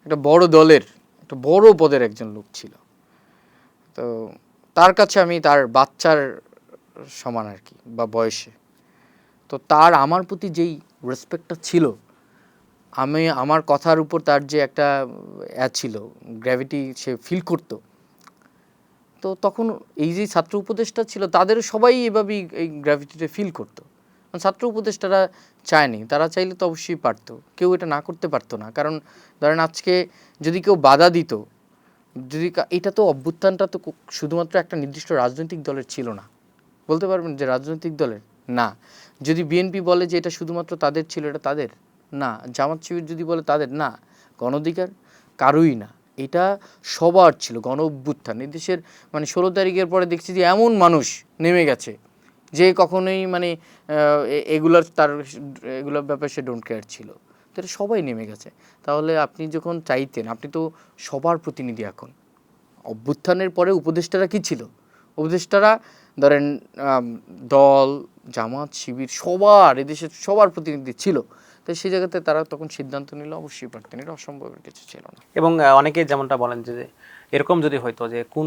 একটা বড় দলের একটা বড় পদের একজন লোক ছিল। তো তার কাছে আমি তার বাচ্চার সমান আর কি, বা বয়সে। তো তার আমার প্রতি যেই রেসপেক্টটা ছিল, আমার কথার উপর তার যে একটা ছিল, গ্র্যাভিটি সে ফিল করতো। তো তখন এই যে ছাত্র উপদেষ্টা ছিল তাদের সবাই এভাবেই এই গ্র্যাভিটিটা ফিল করতো। ছাত্র উপদেষ্টারা চায়নি, তারা চাইলে তো অবশ্যই পারতো, কেউ এটা না করতে পারতো না। কারণ ধরেন আজকে যদি কেউ বাধা দিত, এটা তো অভ্যুত্থানটা তো শুধুমাত্র একটা নির্দিষ্ট রাজনৈতিক দলের ছিল না, বলতে পারবেন যে রাজনৈতিক দলের না। যদি বিএনপি বলে যে এটা শুধুমাত্র তাদের ছিল, এটা তাদের না। জামাত শিবির যদি বলে তাদের না। গণ অধিকার কারোই না, এটা সবার ছিল। গণ অভ্যুত্থান দেশের মানে 16 তারিখের পরে দেখছি যে এমন মানুষ নেমে গেছে যে কখনোই মানে এগুলোর ব্যাপারে সে ডোন্ট কেয়ার ছিল। তো এটা সবাই নেমে গেছে। তাহলে আপনি যখন চাইতেন, আপনি তো সবার প্রতিনিধি এখন। অভ্যুত্থানের পরে উপদেষ্টারা কি ছিল? উপদেষ্টারা ধরেন দল, জামাত, শিবির সবার, এদেশের সবার প্রতিনিধি ছিল। তো সেই জায়গাতে তারা তখন সিদ্ধান্ত নিলে অবশ্যই পারতেন, এটা অসম্ভবের কিছু ছিল না। এবং অনেকে যেমনটা বলেন যে এরকম যদি হইতো যে কোন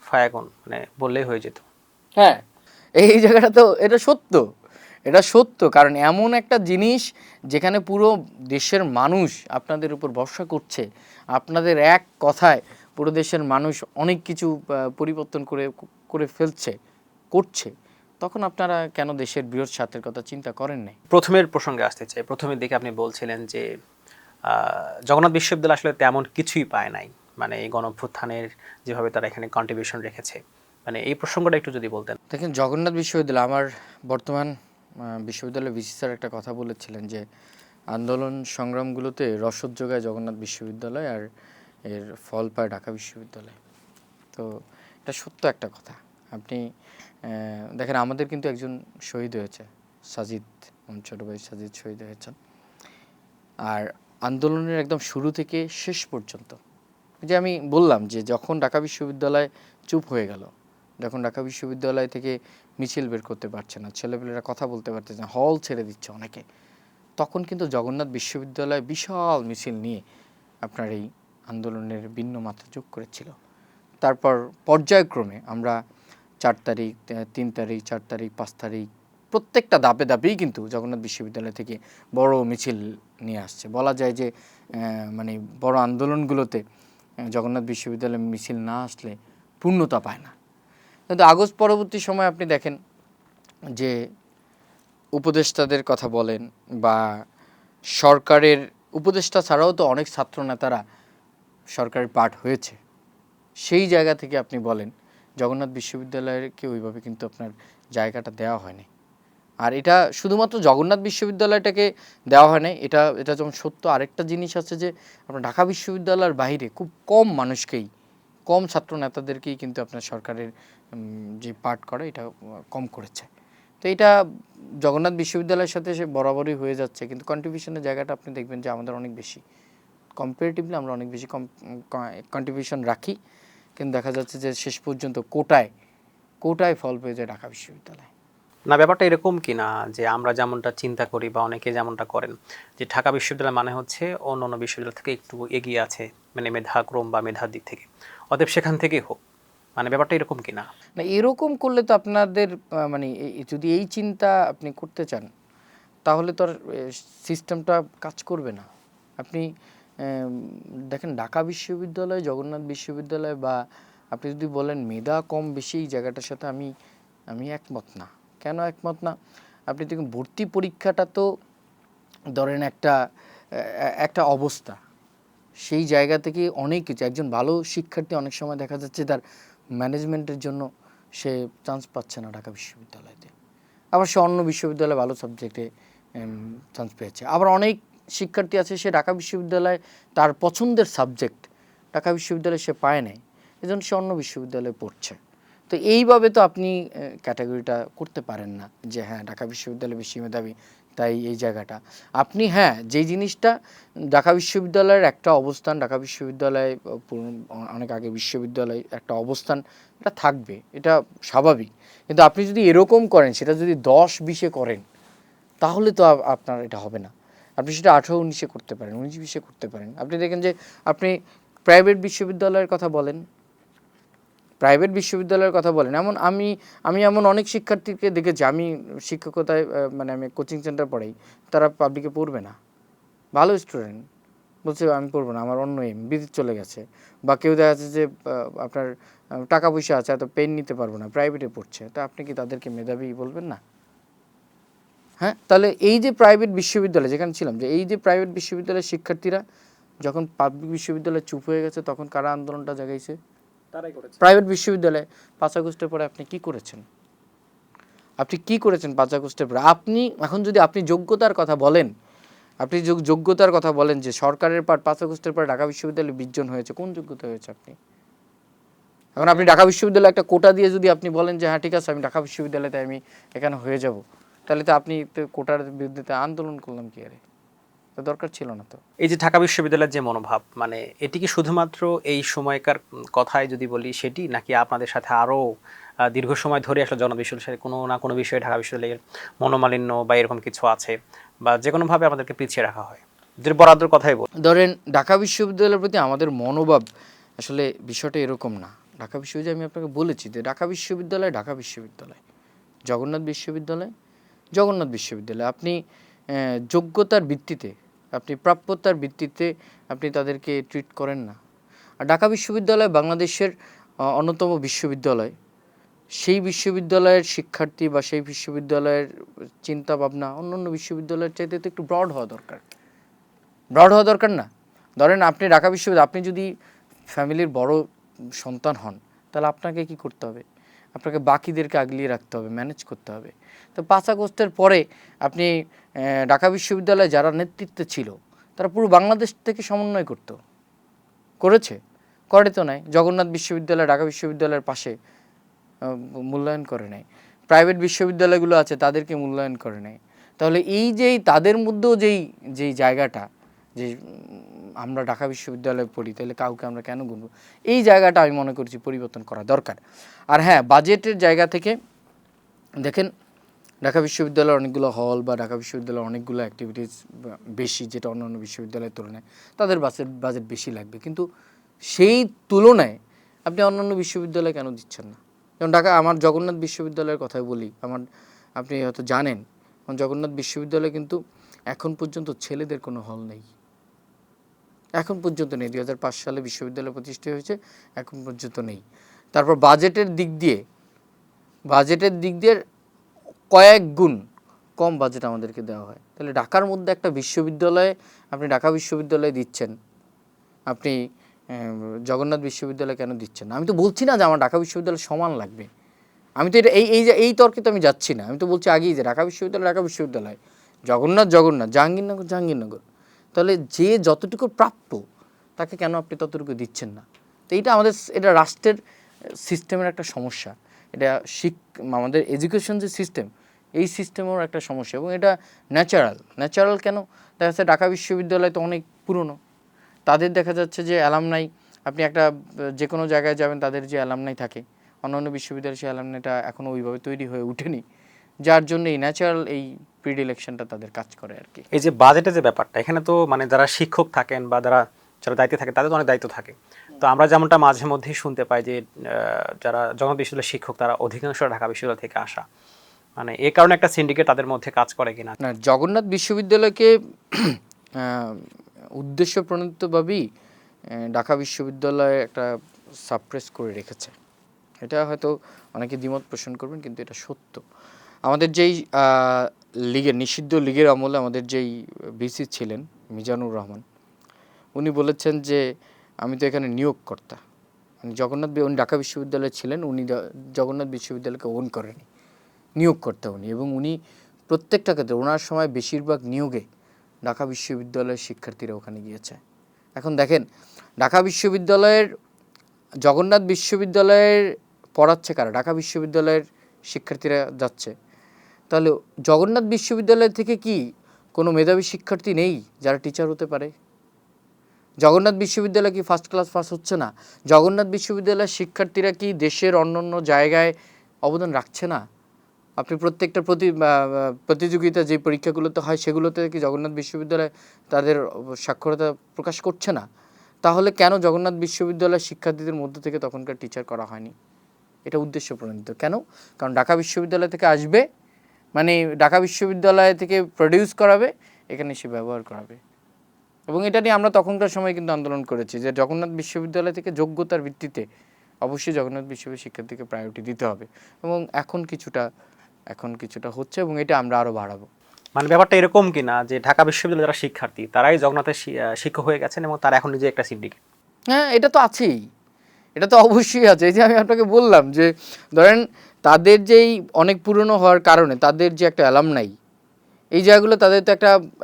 ফায়াকুন মানে বললেই হয়ে যেত। হ্যাঁ, এই জায়গাটা তো এটা সত্য, কারণ এমন একটা জিনিস যেখানে পুরো দেশের মানুষ আপনাদের উপর ভরসা করছে, আপনাদের এক কথায় পুরো দেশের মানুষ অনেক কিছু পরিবর্তন করে করছে, তখন আপনারা কেন দেশের বৃহৎ স্বার্থের কথা চিন্তা করেন নাই? প্রথমের প্রসঙ্গে আসতে চাই। প্রথমের দিকে আপনি বলছিলেন যে জগন্নাথ বিশ্ববিদ্যালয় আসলে তেমন কিছুই পায় নাই, মানে এই গণঅভ্যুত্থানের যেভাবে তারা এখানে কন্ট্রিবিউশন রেখেছে, মানে এই প্রসঙ্গটা একটু যদি বলতেন। দেখেন, জগন্নাথ বিশ্ববিদ্যালয়, আমার বর্তমান বিশ্ববিদ্যালয় ভিসি স্যার একটা কথা বলেছিলেন যে আন্দোলন সংগ্রামগুলোতে রসদ যোগায় জগন্নাথ বিশ্ববিদ্যালয়, আর এর ফল পায় ঢাকা বিশ্ববিদ্যালয়। তো এটা সত্য একটা কথা। আপনি দেখেন, আমাদের কিন্তু একজন শহীদ হয়েছে, সাজিদ, আমার ছোটো ভাই সাজিদ শহীদ হয়েছেন। আর আন্দোলনের একদম শুরু থেকে শেষ পর্যন্ত, যে আমি বললাম যে যখন ঢাকা বিশ্ববিদ্যালয় চুপ হয়ে গেল, যখন ঢাকা বিশ্ববিদ্যালয় থেকে মিছিল বের করতে পারছে না, ছেলেপেলেরা কথা বলতে পারতেছে না, হল ছেড়ে দিচ্ছে অনেকে, তখন কিন্তু জগন্নাথ বিশ্ববিদ্যালয় বিশাল মিছিল নিয়ে আপনার এই আন্দোলনের ভিন্ন মাত্রা যোগ করেছিল। তারপর পর্যায়ক্রমে আমরা 4 তারিখ, 3 তারিখ, 4 তারিখ, 5 তারিখ প্রত্যেকটা ধাপে ধাপেই কিন্তু জগন্নাথ বিশ্ববিদ্যালয় থেকে বড় মিছিল নিয়ে আসছে। বলা যায় যে মানে বড় আন্দোলনগুলোতে জগন্নাথ বিশ্ববিদ্যালয় মিছিল না আসলে পূর্ণতা পায় না। কিন্তু আগস্ট পরবর্তী সময় আপনি দেখেন যে উপদেষ্টাদের কথা বলেন বা সরকারের উপদেষ্টা ছাড়াও তো অনেক ছাত্র নেতারা সরকারের পার্ট হয়েছে। সেই জায়গা থেকে আপনি বলেন জগন্নাথ বিশ্ববিদ্যালয়কে ওইভাবে কিন্তু আপনার জায়গাটা দেওয়া হয়নি। আর এটা শুধুমাত্র জগন্নাথ বিশ্ববিদ্যালয়টাকে দেওয়া হয় নাই, এটা যেমন সত্য। আরেকটা জিনিস আছে যে আপনার ঢাকা বিশ্ববিদ্যালয়ের বাইরে খুব কম মানুষকেই, কম ছাত্র নেতাদেরকেই কিন্তু আপনার সরকারের যে পার্ট করে এটা কম করেছে। তো এটা জগন্নাথ বিশ্ববিদ্যালয়ের সাথে সে বরাবরই হয়ে যাচ্ছে, কিন্তু কন্ট্রিবিউশনের জায়গাটা আপনি দেখবেন যে আমাদের অনেক বেশি, কম্পারেটিভলি আমরা অনেক বেশি কন্ট্রিবিউশন রাখি, কিন্তু দেখা যাচ্ছে যে শেষ পর্যন্ত কোটায় ফল পেয়ে যায় ঢাকা বিশ্ববিদ্যালয়। না, ব্যাপারটা এরকম কি না যে আমরা যেমনটা চিন্তা করি বা অনেকে যেমনটা করেন যে ঢাকা বিশ্ববিদ্যালয় মানে হচ্ছে অন্যান্য বিশ্ববিদ্যালয় থেকে একটু এগিয়ে আছে, মানে মেধাক্রম বা মেধার দিক থেকে, অতএব সেখান থেকেই হোক, মানে ব্যাপারটা এরকম কি না? না, এরকম করলে তো আপনাদের মানে যদি এই চিন্তা আপনি করতে চান তাহলে তো আর সিস্টেমটা কাজ করবে না। আপনি দেখেন ঢাকা বিশ্ববিদ্যালয়, জগন্নাথ বিশ্ববিদ্যালয়, বা আপনি যদি বলেন মেধা কম বেশি, এই জায়গাটার সাথে আমি একমত না। কেন একমত না? আপনি দেখুন ভর্তি পরীক্ষাটা তো ধরেন একটা অবস্থা, সেই জায়গা থেকে অনেক কিছু, একজন ভালো শিক্ষার্থী অনেক সময় দেখা যাচ্ছে তার ম্যানেজমেন্টের জন্য সে চান্স পাচ্ছে না ঢাকা বিশ্ববিদ্যালয়তে, আবার সে অন্য বিশ্ববিদ্যালয়ে ভালো সাবজেক্টে চান্স পেয়েছে। আবার অনেক শিক্ষার্থী আছে সে ঢাকা বিশ্ববিদ্যালয়ে তার পছন্দের সাবজেক্ট ঢাকা বিশ্ববিদ্যালয়ে সে পায় নাই, এজন্য সে অন্য বিশ্ববিদ্যালয়ে পড়ছে। তো এইভাবে তো আপনি ক্যাটাগরিটা করতে পারেন না যে হ্যাঁ ঢাকা বিশ্ববিদ্যালয় বেশি মেধাবী তাই এই জায়গাটা। আপনি হ্যাঁ যেই জিনিসটা ঢাকা বিশ্ববিদ্যালয়ের একটা অবস্থান, ঢাকা বিশ্ববিদ্যালয় অনেক আগে বিশ্ববিদ্যালয় একটা অবস্থান, এটা থাকবে, এটা স্বাভাবিক। কিন্তু আপনি যদি এরকম করেন, সেটা যদি 10-20-এ করেন, তাহলে তো আপনার এটা হবে না। আপনি সেটা 18-19-এ করতে পারেন, 19-20-এ করতে পারেন। আপনি দেখেন যে আপনি প্রাইভেট বিশ্ববিদ্যালয়ের কথা বলেন, প্রাইভেট বিশ্ববিদ্যালয়ের কথা বলেন, এমন আমি এমন অনেক শিক্ষার্থীকে দেখেছি, আমি শিক্ষকতায় মানে আমি কোচিং সেন্টার পড়াই, তারা পাবলিকে পড়বে না, ভালো স্টুডেন্ট, বলছে আমি পড়বো না, আমার অন্য বিদেশ চলে গেছে। বা কেউ দেখা যাচ্ছে যে আপনার টাকা পয়সা আছে, এত পেন নিতে পারবো না, প্রাইভেটে পড়ছে, তো আপনি কি তাদেরকে মেধাবী বলবেন না? হ্যাঁ, তাহলে এই যে প্রাইভেট বিশ্ববিদ্যালয় যেখানে ছিলাম, যে এই যে প্রাইভেট বিশ্ববিদ্যালয়ের শিক্ষার্থীরা যখন পাবলিক বিশ্ববিদ্যালয় চুপ হয়ে গেছে, তখন কারা আন্দোলনটা জাগাইছে? তারাই করেছে। প্রাইভেট বিশ্ববিদ্যালয়ে 5 আগস্টের পরে আপনি কি করেছেন? আপনি কি করেছেন 5 আগস্টের পরে? আপনি এখন যদি আপনি যোগ্যতার কথা বলেন, আপনি যোগ্যতার কথা বলেন যে সরকারের পার 5 আগস্টের পরে ঢাকা বিশ্ববিদ্যালয় 20 জন হয়েছে, কোন যোগ্যতা হয়েছে আপনি? এখন আপনি ঢাকা বিশ্ববিদ্যালয়ে একটা কোটা দিয়ে যদি আপনি বলেন যে হ্যাঁ ঠিক আছে আমি ঢাকা বিশ্ববিদ্যালয়তে আমি এখানে হয়ে যাব, তাহলে তো আপনি তো কোটার বিরুদ্ধে আন্দোলন করলাম কি আরে? তো দরকার ছিল না তো। এই যে ঢাকা বিশ্ববিদ্যালয়ের যে মনোভাব, মানে এটি কি শুধুমাত্র এই সময়কার কথায় যদি বলি সেটি, নাকি আপনাদের সাথে আরও দীর্ঘ সময় ধরে আসলে জগন্নাথ বিশ্ববিদ্যালয়ের সাথে কোনো না কোনো বিষয়ে ঢাকা বিশ্ববিদ্যালয়ের মনোমালিন্য বা এরকম কিছু আছে, বা যে কোনোভাবে আমাদেরকে পিছিয়ে রাখা হয়? যদি বরাদ্দর কথাই বল। ধরেন ঢাকা বিশ্ববিদ্যালয়ের প্রতি আমাদের মনোভাব, আসলে বিষয়টা এরকম না। ঢাকা বিশ্ববিদ্যালয় আমি আপনাকে বলেছি যে ঢাকা বিশ্ববিদ্যালয় ঢাকা বিশ্ববিদ্যালয়, জগন্নাথ বিশ্ববিদ্যালয় জগন্নাথ বিশ্ববিদ্যালয়। আপনি যোগ্যতার ভিত্তিতে, আপনি প্রাপ্যতার ভিত্তিতে আপনি তাদেরকে ট্রিট করেন না। আর ঢাকা বিশ্ববিদ্যালয় বাংলাদেশের অন্যতম বিশ্ববিদ্যালয়, সেই বিশ্ববিদ্যালয়ের শিক্ষার্থী বা সেই বিশ্ববিদ্যালয়ের চিন্তা ভাবনা অন্য বিশ্ববিদ্যালয়ের চাইতে তো একটু ব্রড হওয়া দরকার না? ধরেন আপনি ঢাকা বিশ্ববিদ্যালয়, আপনি যদি ফ্যামিলির বড় সন্তান হন, তাহলে আপনাকে কি করতে হবে? আপনাকে বাকিদেরকে আগলিয়ে রাখতে হবে, ম্যানেজ করতে হবে। তো 5 আগস্টের পরে আপনি ঢাকা বিশ্ববিদ্যালয়ে যারা নেতৃত্বে ছিল, তারা পুরো বাংলাদেশ থেকে সমন্বয় করেছে? করে তো নাই। জগন্নাথ বিশ্ববিদ্যালয় ঢাকা বিশ্ববিদ্যালয়ের পাশে মূল্যায়ন করে নাই। প্রাইভেট বিশ্ববিদ্যালয়গুলো আছে তাদেরকে মূল্যায়ন করে নাই। তাহলে এই যেই তাদের মধ্যেও যেই জায়গাটা, যে আমরা ঢাকা বিশ্ববিদ্যালয়ে পড়ি, তাহলে কাউকে আমরা কেন গুনবো? এই জায়গাটা আমি মনে করছি পরিবর্তন করা দরকার। আর হ্যাঁ, বাজেটের জায়গা থেকে দেখেন, ঢাকা বিশ্ববিদ্যালয়ের অনেকগুলো হল বা ঢাকা বিশ্ববিদ্যালয়ের অনেকগুলো অ্যাক্টিভিটিস বেশি, যেটা অন্যান্য বিশ্ববিদ্যালয়ের তুলনায় তাদের বাজেট বেশি লাগবে, কিন্তু সেই তুলনায় আপনি অন্যান্য বিশ্ববিদ্যালয়ে কেন দিচ্ছেন না? যেমন আমার জগন্নাথ বিশ্ববিদ্যালয়ের কথাই বলি, আপনি হয়তো জানেন, জগন্নাথ বিশ্ববিদ্যালয়ে কিন্তু এখন পর্যন্ত ছেলেদের কোনো হল নেই, এখন পর্যন্ত নেই। 2005 সালে বিশ্ববিদ্যালয় প্রতিষ্ঠা হয়েছে, এখন পর্যন্ত নেই। তারপর বাজেটের দিক দিয়ে কয়েক গুণ কম বাজেট আমাদেরকে দেওয়া হয়। তাহলে ঢাকার মধ্যে একটা বিশ্ববিদ্যালয়ে আপনি ঢাকা বিশ্ববিদ্যালয়ে দিচ্ছেন, আপনি জগন্নাথ বিশ্ববিদ্যালয় কেন দিচ্ছেন না? আমি তো বলছি না যে আমার ঢাকা বিশ্ববিদ্যালয় সমান লাগবে, আমি তো এটা এই তর্কে তো আমি যাচ্ছি না, আমি তো বলছি আগেই যে ঢাকা বিশ্ববিদ্যালয়, জগন্নাথ, জাহাঙ্গীরনগর, তাহলে যে যতটুকু প্রাপ্য তাকে কেন আপনি ততটুকু দিচ্ছেন না? তো এটা রাষ্ট্রের সিস্টেমের একটা সমস্যা, এটা আমাদের এডুকেশন যে সিস্টেম, এই সিস্টেমের একটা সমস্যা, এবং এটা ন্যাচারাল কেন? দেখা যাচ্ছে ঢাকা বিশ্ববিদ্যালয় তো অনেক পুরনো, তাদের দেখা যাচ্ছে যে অ্যালামনাই, আপনি একটা যে কোনো জায়গায় যাবেন তাদের যে অ্যালামনাই থাকে, অন্যান্য বিশ্ববিদ্যালয়ের সেই অ্যালামনাইটা এখনও ওইভাবে তৈরি হয়ে ওঠেনি, যার জন্য এই ন্যাচারাল এই প্রিডিলেকশনটা তাদের কাজ করে আর কি। এই যে বাজেটের যে ব্যাপারটা, এখানে তো মানে যারা শিক্ষক থাকেন বা যারা দায়িত্বে থাকে তাদের তো অনেক দায়িত্ব থাকে। তো আমরা যেমনটা মাঝে মধ্যেই শুনতে পাই যে যারা জগন্নাথ বিশ্ববিদ্যালয়ের শিক্ষক তারা অধিকাংশ ঢাকা বিশ্ববিদ্যালয় থেকে আসা, মানে এই কারণে একটা সিন্ডিকেট তাদের মধ্যে কাজ করে কিনা। না, জগন্নাথ বিশ্ববিদ্যালয়কে উদ্দেশ্য প্রণোদিতভাবেই ঢাকা বিশ্ববিদ্যালয় একটা সাপ্রেস করে রেখেছে, এটা হয়তো অনেকে দ্বিমত পোষণ করবেন, কিন্তু এটা সত্য। আমাদের যেই নিষিদ্ধ লীগের আমলে আমাদের যেই ভিসি ছিলেন মিজানুর রহমান, উনি বলেছেন যে আমি তো এখানে নিয়োগকর্তা, উনি ঢাকা বিশ্ববিদ্যালয়ে ছিলেন, উনি জগন্নাথ বিশ্ববিদ্যালয়কে ওন করেনি, নিয়োগকর্তা উনি, এবং উনি প্রত্যেকটা ক্ষেত্রে ওনার সময় বেশিরভাগ নিয়োগে ঢাকা বিশ্ববিদ্যালয়ের শিক্ষার্থীরা ওখানে গিয়েছে। এখন দেখেন, জগন্নাথ বিশ্ববিদ্যালয়ের পড়াচ্ছে কারা? ঢাকা বিশ্ববিদ্যালয়ের শিক্ষার্থীরা যাচ্ছে, তাহলে জগন্নাথ বিশ্ববিদ্যালয় থেকে কি কোনো মেধাবী শিক্ষার্থী নেই যারা টিচার হতে পারে? জগন্নাথ বিশ্ববিদ্যালয় কি ফার্স্ট ক্লাস পাস হচ্ছে না? জগন্নাথ বিশ্ববিদ্যালয়ের শিক্ষার্থীরা কি দেশের অন্যান্য জায়গায় অবদান রাখছে না? আপনি প্রত্যেকটা প্রতিযোগিতা যে পরীক্ষাগুলোতে হয় সেগুলোতে কি জগন্নাথ বিশ্ববিদ্যালয় তাদের সাক্ষরতা প্রকাশ করছে না? তাহলে কেন জগন্নাথ বিশ্ববিদ্যালয়ের শিক্ষার্থীদের মধ্য থেকে তখনকার টিচার করা হয়নি? এটা উদ্দেশ্য প্রণোদিত কেন? কারণ ঢাকা বিশ্ববিদ্যালয় থেকে আসবে, মানে ঢাকা বিশ্ববিদ্যালয় থেকে প্রডিউস করাবে, এখানে সে ব্যবহার করাবে। এবং এটা নিয়ে আমরা তখনকার সময় কিন্তু আন্দোলন করেছি যে জগন্নাথ বিশ্ববিদ্যালয় থেকে যোগ্যতার ভিত্তিতে অবশ্যই জগন্নাথ বিশ্ববিদ্যালয়ের শিক্ষার্থীকে প্রায়োরিটি দিতে হবে, এবং এখন কিছুটা হচ্ছে, এবং এটা আমরা আরও বাড়াবো। মানে ব্যাপারটা এরকম কিনা যে ঢাকা বিশ্ববিদ্যালয়ের যারা শিক্ষার্থী তারাই জগন্নাথের শিক্ষক হয়ে গেছেন এবং তারা এখন নিজে একটা সিন্ডিকেট? হ্যাঁ, এটা তো আছেই, এটা তো অবশ্যই আছে। এই যে আমি আপনাকে বললাম যে ধরেন তাদের যেই অনেক পুরনো হওয়ার কারণে তাদের যে একটা অ্যালামনাই, এই জায়গাগুলো তাদের তো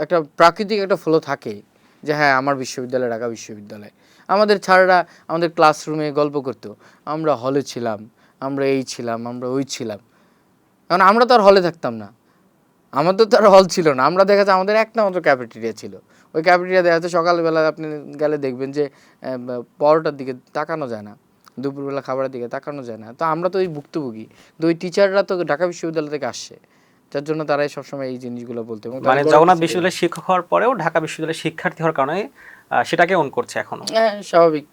একটা প্রাকৃতিক একটা ফ্লো থাকে যে হ্যাঁ আমার বিশ্ববিদ্যালয় ঢাকা বিশ্ববিদ্যালয়। আমাদের ছাড়ারা আমাদের ক্লাসরুমে গল্প করতো, আমরা হলে ছিলাম, আমরা এই ছিলাম, আমরা ওই ছিলাম। কারণ আমরা তো আর হলে থাকতাম না, আমাদের তো আর হল ছিল না, আমরা দেখা যাচ্ছে আমাদের একটা মাত্র ক্যাফেটেরিয়া ছিল। ওই ক্যাফেটেরিয়া দেখা যাচ্ছে সকালবেলা আপনি গেলে দেখবেন যে পরোটার দিকে তাকানো যায় না, দুপুরবেলা খাবারের দিকে তাকানো যায় না। তো আমরা তো ওই ভুক্তভোগী, তো ওই টিচাররা তো ঢাকা বিশ্ববিদ্যালয় থেকে আসছে, যার জন্য তারাই সবসময় এই জিনিসগুলো বলতে। মানে জগন্নাথ বিশ্ববিদ্যালয়ের শিক্ষক হওয়ার পরেও ঢাকা বিশ্ববিদ্যালয়ের শিক্ষার্থী হওয়ার কারণে সেটাকে অন করছে এখনো। হ্যাঁ, স্বাভাবিক,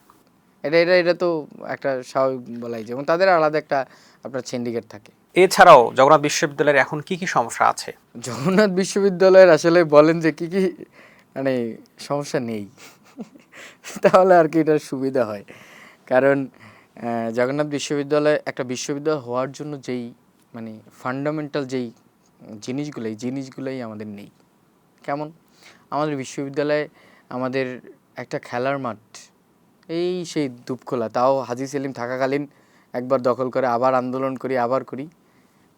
এটা তো একটা স্বাভাবিক বলাই যায়, এবং তাদের আলাদা একটা আপনার সিন্ডিকেট থাকে। এছাড়াও জগন্নাথ বিশ্ববিদ্যালয়ের এখন কি কি সমস্যা আছে? জগন্নাথ বিশ্ববিদ্যালয়ের আসলে বলেন যে কি কি মানে সমস্যা নেই তাহলে আর কি এটার সুবিধা হয়। কারণ জগন্নাথ বিশ্ববিদ্যালয় একটা বিশ্ববিদ্যালয় হওয়ার জন্য যেই মানে ফান্ডামেন্টাল যেই এই জিনিসগুলোই আমাদের নেই। কেমন? আমাদের বিশ্ববিদ্যালয়ে আমাদের একটা খেলার মাঠ, সেই দুপখোলা, তাও হাজী সেলিম থাকাকালীন একবার দখল করে আবার আন্দোলন করি, আবার করি,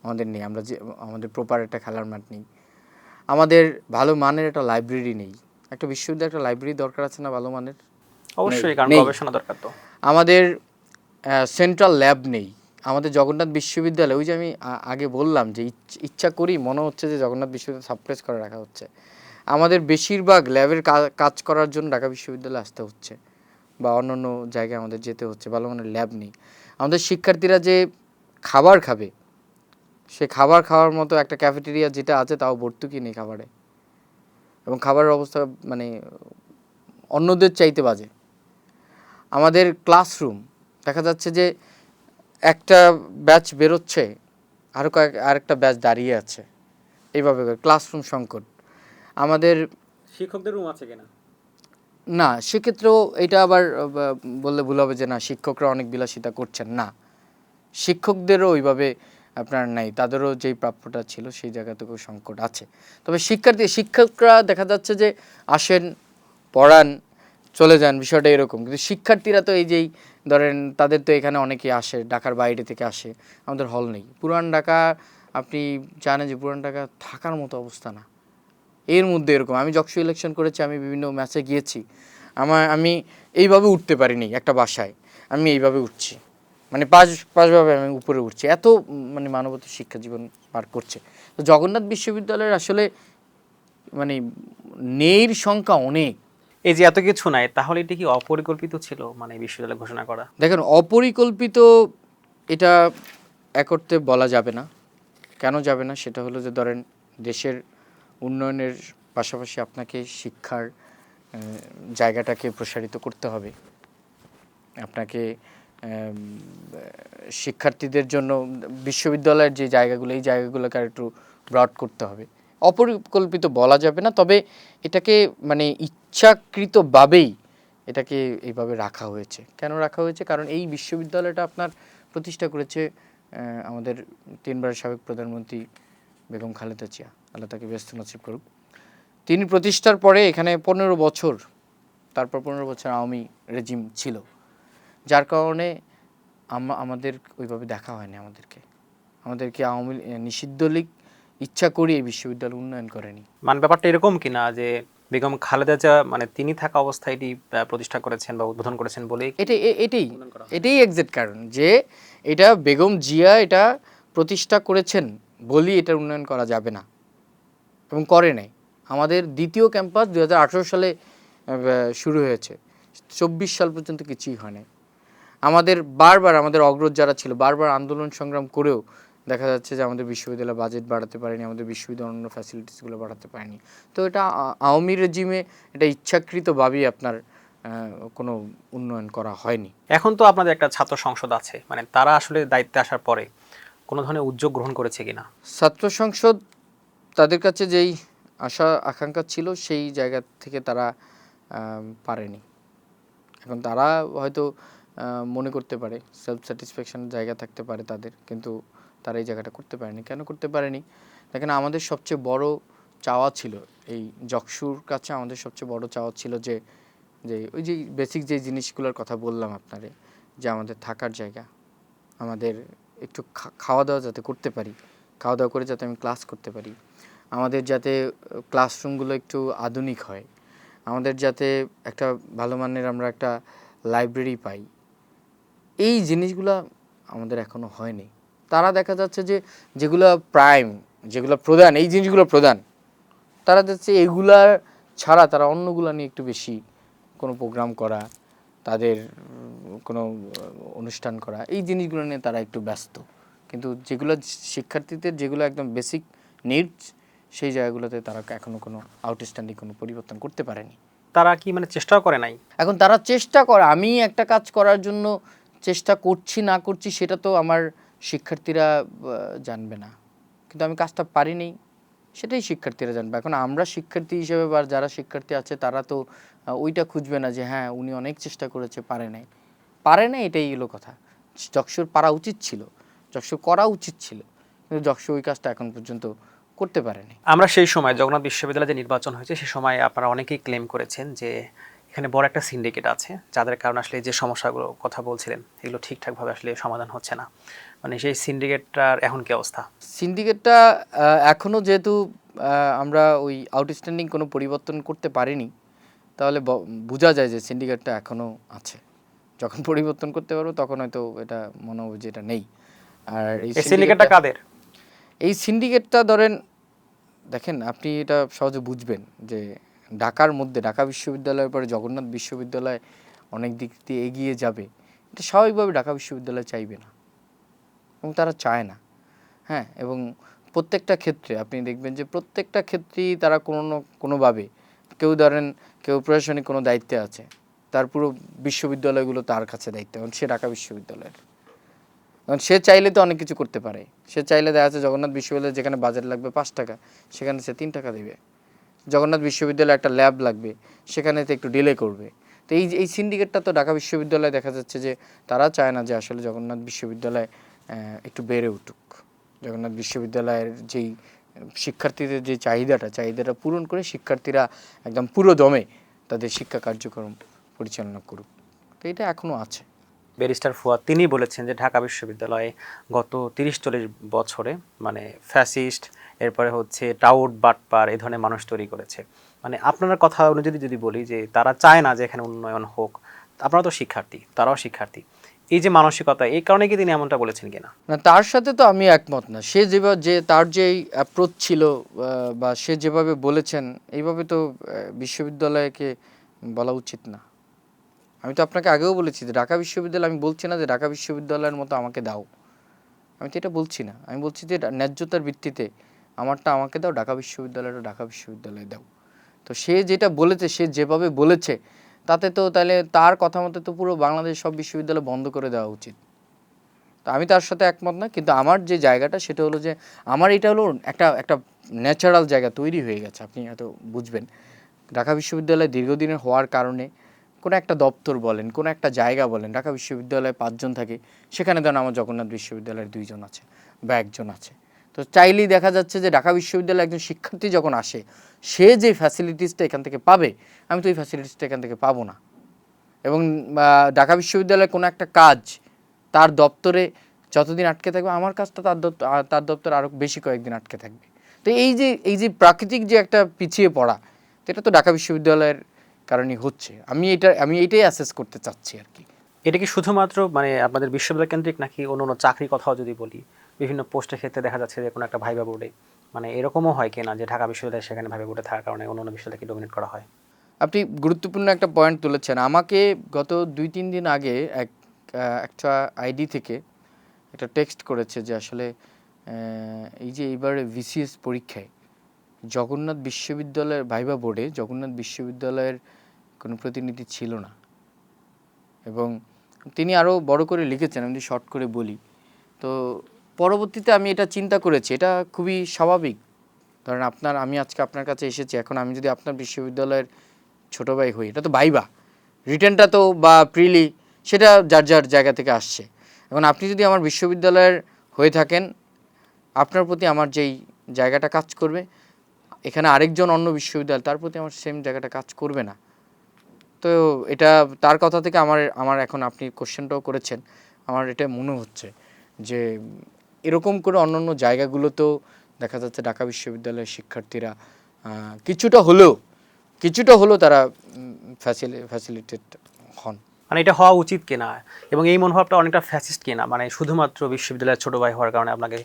আমাদের নেই। আমাদের প্রপার একটা খেলার মাঠ নেই, আমাদের ভালো মানের একটা লাইব্রেরি নেই। একটা বিশ্ববিদ্যালয়ে একটা লাইব্রেরি দরকার আছে না ভালো মানের? অবশ্যই, কারণ গবেষণা দরকার। তো আমাদের সেন্ট্রাল ল্যাব নেই। আমাদের জগন্নাথ বিশ্ববিদ্যালয়, ওই যে আমি আগে বললাম যে ইচ্ছা করি মনে হচ্ছে যে জগন্নাথ বিশ্ববিদ্যালয় সাপ্রেস করে রাখা হচ্ছে। আমাদের বেশিরভাগ ল্যাবের কাজ করার জন্য ঢাকা বিশ্ববিদ্যালয়ে আসতে হচ্ছে বা অন্যান্য জায়গায় আমাদের যেতে হচ্ছে, ভালো মানের ল্যাব নেই। আমাদের শিক্ষার্থীরা যে খাবার খাবে, সে খাবার খাওয়ার মতো একটা ক্যাফেটেরিয়া যেটা আছে তাও ভর্তুকি নেই খাবারে, এবং খাবারের অবস্থা মানে অন্যদের চাইতে বাজে। আমাদের ক্লাসরুম দেখা যাচ্ছে যে একটা ব্যাচ বেরোচ্ছে, আরেকটা ব্যাচ দাঁড়িয়ে আছে, এইভাবে ক্লাসরুম সংকট। আমাদের শিক্ষকদের রুম আছে কিনা? না, সেক্ষেত্রেও এটা আবার বললে ভুল হবে যে না শিক্ষকরা অনেক বিলাসিতা করছেন না, শিক্ষকদেরও ওইভাবে আপনার নাই, তাদেরও যেই প্রাপ্যটা ছিল সেই জায়গা থেকেও সংকট আছে। তবে শিক্ষকরা দেখা যাচ্ছে যে আসেন, পড়ান, চলে যান, বিষয়টা এরকম। কিন্তু শিক্ষার্থীরা তো এই যেই ধরেন তাদের তো এখানে অনেকেই আসে, ঢাকার বাইরে থেকে আসে, আমাদের হল নেই। পুরান ঢাকা আপনি জানেন যে পুরান ঢাকা থাকার মতো অবস্থা না। এর মধ্যে এরকম আমি যখন ইলেকশন করেছি, আমি বিভিন্ন ম্যাচে গিয়েছি, আমি এইভাবে উঠতে পারিনি একটা বাসায়, আমি এইভাবে উঠছি, মানে পাঁচভাবে আমি উপরে উঠছি, এত মানে মানবত শিক্ষা জীবন পার করছে। তো জগন্নাথ বিশ্ববিদ্যালয়ের আসলে মানে নেইর সংখ্যা অনেক। এই যে এত কিছু নাই, তাহলে এটা কি অপরিকল্পিত ছিল মানে বিশ্ববিদ্যালয় ঘোষণা করা? দেখেন, অপরিকল্পিত এটা এক অর্থে বলা যাবে না। কেন যাবে না? সেটা হলো যে ধরেন দেশের উন্নয়নের পাশাপাশি আপনাকে শিক্ষার জায়গাটাকে প্রসারিত করতে হবে। আপনাকে শিক্ষার্থীদের জন্য বিশ্ববিদ্যালয়ের যে জায়গাগুলো, এই জায়গাগুলোকে আর একটু ব্রড করতে হবে। অপরিকল্পিত বলা যাবে না, তবে এটাকে মানে ইচ্ছাকৃতভাবেই এটাকে এইভাবে রাখা হয়েছে। কেন রাখা হয়েছে? কারণ এই বিশ্ববিদ্যালয়টা আপনার প্রতিষ্ঠা করেছে আমাদের 3 বারের সাবেক প্রধানমন্ত্রী বেগম খালেদা জিয়া, আল্লাহ তাকে ব্যস্ত নসিব করুক। তিনি প্রতিষ্ঠার পরে এখানে 15 বছর, তারপর 15 বছর আওয়ামী রেজিম ছিল, যার কারণে আমাদের ওইভাবে দেখা হয়নি। আমাদেরকে আওয়ামী নিষিদ্ধ লীগ ইচ্ছা করি এই বিশ্ববিদ্যালয় উন্নয়ন করেনি। মানে ব্যাপারটা এরকম কিনা যে বেগম খালেদা জিয়া মানে তিনি থাকা অবস্থায় এটি প্রতিষ্ঠা করেছেন বা উদ্বোধন করেছেন বলেই এটাই এক্সাক্ট কারণ যে এটা বেগম জিয়া এটা প্রতিষ্ঠা করেছেন বলি এটার উন্নয়ন করা যাবে না, এবং করে নাই। আমাদের দ্বিতীয় ক্যাম্পাস 2018 সালে শুরু হয়েছে, 24 সাল পর্যন্ত কিছুই হয় নাই। আমাদের আমাদের অগ্রজ যারা ছিল বারবার আন্দোলন সংগ্রাম করেও দেখা যাচ্ছে যে আমাদের বিশ্ববিদ্যালয় বাজেট বাড়াতে পারেনি, আমাদের বিশ্ববিদ্যালয় অন্য ফ্যাসিলিটিসগুলো বাড়াতে পারেনি। তো এটা আওয়ামী রেজিমে এটা ইচ্ছাকৃতভাবেই আপনার কোনো উন্নয়ন করা হয়নি। এখন তো আপনাদের একটা ছাত্র সংসদ আছে, মানে তারা আসলে দায়িত্বে আসার পরে কোনো ধরনের উদ্যোগ গ্রহণ করেছে কিনা? ছাত্র সংসদ তাদের কাছে যেই আশা আকাঙ্ক্ষা ছিল সেই জায়গা থেকে তারা পারেনি। এখন তারা হয়তো মনে করতে পারে সেলফ স্যাটিসফ্যাকশনের জায়গা থাকতে পারে তাদের, কিন্তু তারা এই জায়গাটা করতে পারেনি। কেন করতে পারেনি? দেখেন, আমাদের সবচেয়ে বড় চাওয়া ছিল এই যকসুর কাছে, আমাদের সবচেয়ে বড় চাওয়া ছিল যে যে ওই যে বেসিক যে জিনিসগুলোর কথা বললাম আপনারে, যে আমাদের থাকার জায়গা, আমাদের একটু খাওয়া দাওয়া যাতে করতে পারি, খাওয়া দাওয়া করে যাতে আমি ক্লাস করতে পারি, আমাদের যাতে ক্লাসরুমগুলো একটু আধুনিক হয়, আমাদের যাতে একটা ভালো মানের আমরা একটা লাইব্রেরি পাই, এই জিনিসগুলো আমাদের এখনো হয়নি। তারা দেখা যাচ্ছে যে যেগুলো প্রাইম, যেগুলো প্রধান, এই জিনিসগুলো প্রধান, তারা যাচ্ছে এগুলার ছাড়া তারা অন্যগুলো নিয়ে একটু বেশি কোনো প্রোগ্রাম করা, তাদের কোনো অনুষ্ঠান করা, এই জিনিসগুলো নিয়ে তারা একটু ব্যস্ত। কিন্তু যেগুলো শিক্ষার্থীদের যেগুলো একদম বেসিক নিডস, সেই জায়গাগুলোতে তারা এখনো কোনো আউটস্ট্যান্ডিং কোনো পরিবর্তন করতে পারেনি। তারা কি মানে চেষ্টাও করে নাই? এখন তারা চেষ্টা করে, আমি একটা কাজ করার জন্য চেষ্টা করছি না করছি সেটা তো আমার শিক্ষার্থীরা জানবে না, কিন্তু আমি কাজটা পারিনি সেটাই শিক্ষার্থীরা জানবে। এখন আমরা শিক্ষার্থী হিসেবে বা যারা শিক্ষার্থী আছে তারা তো ওইটা খুঁজবে না যে হ্যাঁ উনি অনেক চেষ্টা করেছে, পারে নাই, এটাই হলো কথা। যকসুর পারা উচিত ছিল, যকসুর করা উচিত ছিল, কিন্তু যকসু ওই কাজটা এখন পর্যন্ত করতে পারেনি। আমরা সেই সময় জগন্নাথ বিশ্ববিদ্যালয়ে যে নির্বাচন হয়েছে সে সময় আপনারা অনেকেই ক্লেম করেছেন যে এখানে বড় একটা সিন্ডিকেট আছে, যাদের কারণে আসলে যে সমস্যাগুলো কথা বলছিলেন এগুলো ঠিকঠাকভাবে আসলে সমাধান হচ্ছে না। মানে সেই সিন্ডিকেটটার এখন কি অবস্থা? সিন্ডিকেটটা এখনও যেহেতু আমরা ওই আউটস্ট্যান্ডিং কোনো পরিবর্তন করতে পারিনি, তাহলে বোঝা যায় যে সিন্ডিকেটটা এখনও আছে। যখন পরিবর্তন করতে পারবো তখন হয়তো এটা মনে হবে যে এটা নেই। আর এই সিন্ডিকেটটা কাদের? এই সিন্ডিকেটটা ধরেন, দেখেন আপনি এটা সহজে বুঝবেন যে ঢাকার মধ্যে ঢাকা বিশ্ববিদ্যালয়ের পরে জগন্নাথ বিশ্ববিদ্যালয় অনেক দিক দিয়ে এগিয়ে যাবে, এটা স্বাভাবিকভাবে ঢাকা বিশ্ববিদ্যালয় চাইবে না এবং তারা চায় না। হ্যাঁ, এবং প্রত্যেকটা ক্ষেত্রে আপনি দেখবেন যে প্রত্যেকটা ক্ষেত্রেই তারা কোনো না কোনোভাবে, কেউ ধরেন কেউ প্রশাসনিক কোনো দায়িত্বে আছে, তার পুরো বিশ্ববিদ্যালয়গুলো তার কাছে দায়িত্ব, কারণ সে ঢাকা বিশ্ববিদ্যালয়ের, কারণ সে চাইলে তো অনেক কিছু করতে পারে। সে চাইলে দেখা যাচ্ছে জগন্নাথ বিশ্ববিদ্যালয়ে যেখানে বাজেট লাগবে 5 টাকা, সেখানে সে 3 টাকা দেবে। জগন্নাথ বিশ্ববিদ্যালয়ে একটা ল্যাব লাগবে, সেখানে তো একটু ডিলে করবে। তো এই সিন্ডিকেটটা তো ঢাকা বিশ্ববিদ্যালয়ে দেখা যাচ্ছে যে তারা চায় না যে আসলে জগন্নাথ বিশ্ববিদ্যালয় একটু বেড়ে উঠুক। জগন্নাথ বিশ্ববিদ্যালয়ের যেই শিক্ষার্থীদের যে চাহিদাটা পূরণ করে শিক্ষার্থীরা একদম পুরো দমে তাদের শিক্ষা কার্যক্রম পরিচালনা করুক। তো এটা এখনও আছে। ব্যারিস্টার ফুয়াদ তিনি বলেছেন যে ঢাকা বিশ্ববিদ্যালয়ে গত 30-40 বছরে মানে ফ্যাসিস্ট, এরপরে হচ্ছে টাউট বাটপার এই ধরনের মানুষ তৈরি করেছে। মানে আপনার কথা অনুযায়ী যদি বলি যে তারা চায় না যে এখানে উন্নয়ন হোক, আপনারা তো শিক্ষার্থী, তারাও শিক্ষার্থী, এই যে মানসিকতা, এই কারণে কি তিনি এমনটা বলেছেন কিনা? না, তার সাথে তো আমি একমত না। সে যেভাবে তার যেই অ্যাপ্রোচ ছিল বা সে যেভাবে বলেছেন, এইভাবে তো বিশ্ববিদ্যালয়কে বলা উচিত না। আমি তো আপনাকে আগেও বলেছি যে ঢাকা বিশ্ববিদ্যালয়, আমি বলছি না যে ঢাকা বিশ্ববিদ্যালয়ের মতো আমাকে দাও, আমি তো এটা বলছি না। আমি বলছি যে ন্যায্যতার ভিত্তিতে আমারটা আমাকে দাও, ঢাকা বিশ্ববিদ্যালয়টা ঢাকা বিশ্ববিদ্যালয়ে দাও। তো সে যেটা বলেছে, সে যেভাবে বলেছে, তাতে তো তাহলে তার কথা মতো তো পুরো বাংলাদেশ সব বিশ্ববিদ্যালয় বন্ধ করে দেওয়া উচিত। তো আমি তার সাথে একমত না, কিন্তু আমার যে জায়গাটা সেটা হলো যে আমার এটা হলো একটা একটা ন্যাচারাল জায়গা তৈরি হয়ে গেছে। আপনি হয়তো বুঝবেন, ঢাকা বিশ্ববিদ্যালয় দীর্ঘদিনের হওয়ার কারণে কোনো একটা দপ্তর বলেন, কোনো একটা জায়গা বলেন, ঢাকা বিশ্ববিদ্যালয়ে 5 জন থাকে, সেখানে ধরেন আমার জগন্নাথ বিশ্ববিদ্যালয়ের 2 জন আছে বা 1 জন আছে। তো চাইলেই দেখা যাচ্ছে যে ঢাকা বিশ্ববিদ্যালয়ে একজন শিক্ষার্থী যখন আসে, সে যে ফ্যাসিলিটিসটা এখান থেকে পাবে, আমি তো এই ফ্যাসিলিটিসটা এখান থেকে পাবো না। এবং ঢাকা বিশ্ববিদ্যালয়ের কোনো একটা কাজ তার দপ্তরে যতদিন আটকে থাকবে, আমার কাজটা তার দপ্তরে আরও বেশি কয়েকদিন আটকে থাকবে। তো এই যে প্রাকৃতিক যে একটা পিছিয়ে পড়া, এটা তো ঢাকা বিশ্ববিদ্যালয়ের কারণেই হচ্ছে। আমি এটাই অ্যাসেস করতে চাচ্ছি আর কি। এটা কি শুধুমাত্র মানে আপনাদের বিশ্ববিদ্যালয় কেন্দ্রিক, নাকি অন্য অন্য চাকরির কথাও যদি বলি, বিভিন্ন পোস্টের ক্ষেত্রে দেখা যাচ্ছে যে কোনো একটা ভাইবা বোর্ডে মানে এরকমও হয় কিনা যে ঢাকা বিশ্ববিদ্যালয় সেখানে ভাইবা বোর্ডে থাকার কারণে অন্য অন্য বিশ্ববিদ্যালয়কে ডমিনেট করা হয়? আপনি গুরুত্বপূর্ণ একটা পয়েন্ট তুলেছেন। আমাকে গত 2-3 দিন আগে একটা আইডি থেকে একটা টেক্সট করেছে যে আসলে এই যে এইবারে বিসিএস পরীক্ষায় জগন্নাথ বিশ্ববিদ্যালয়ের ভাইবা বোর্ডে জগন্নাথ বিশ্ববিদ্যালয়ের কোনো প্রতিনিধি ছিল না। এবং তিনি আরও বড় করে লিখেছেন, আমি যদি শর্ট করে বলি। তো পরবর্তীতে আমি এটা চিন্তা করেছি, এটা খুবই স্বাভাবিক। ধরেন আমি আজকে আপনার কাছে এসেছি, এখন আমি যদি আপনার বিশ্ববিদ্যালয়ের ছোটো ভাই হই, এটা তো ভাইবা, রিটেনটা তো বা প্রিলি সেটা যার যার জায়গা থেকে আসছে। এখন আপনি যদি আমার বিশ্ববিদ্যালয়ের হয়ে থাকেন, আপনার প্রতি আমার যেই জায়গাটা কাজ করবে, এখানে আরেকজন অন্য বিশ্ববিদ্যালয়, তার প্রতি আমার সেম জায়গাটা কাজ করবে না। তো এটা তার কথা থেকে আমার এখন আপনি কোশ্চেনটাও করেছেন, আমার এটা মনে হচ্ছে যে এরকম করে অন্যান্য জায়গাগুলোতেও দেখা যাচ্ছে ঢাকা বিশ্ববিদ্যালয়ের শিক্ষার্থীরা কিছুটা হলেও তারা ফ্যাসিলিটেড হন। মানে এটা হওয়া উচিত কিনা, এবং এই মনোভাবটা অনেকটা ফ্যাসিস্ট কিনা, মানে শুধুমাত্র বিশ্ববিদ্যালয়ের ছোট ভাই হওয়ার কারণে আপনাকে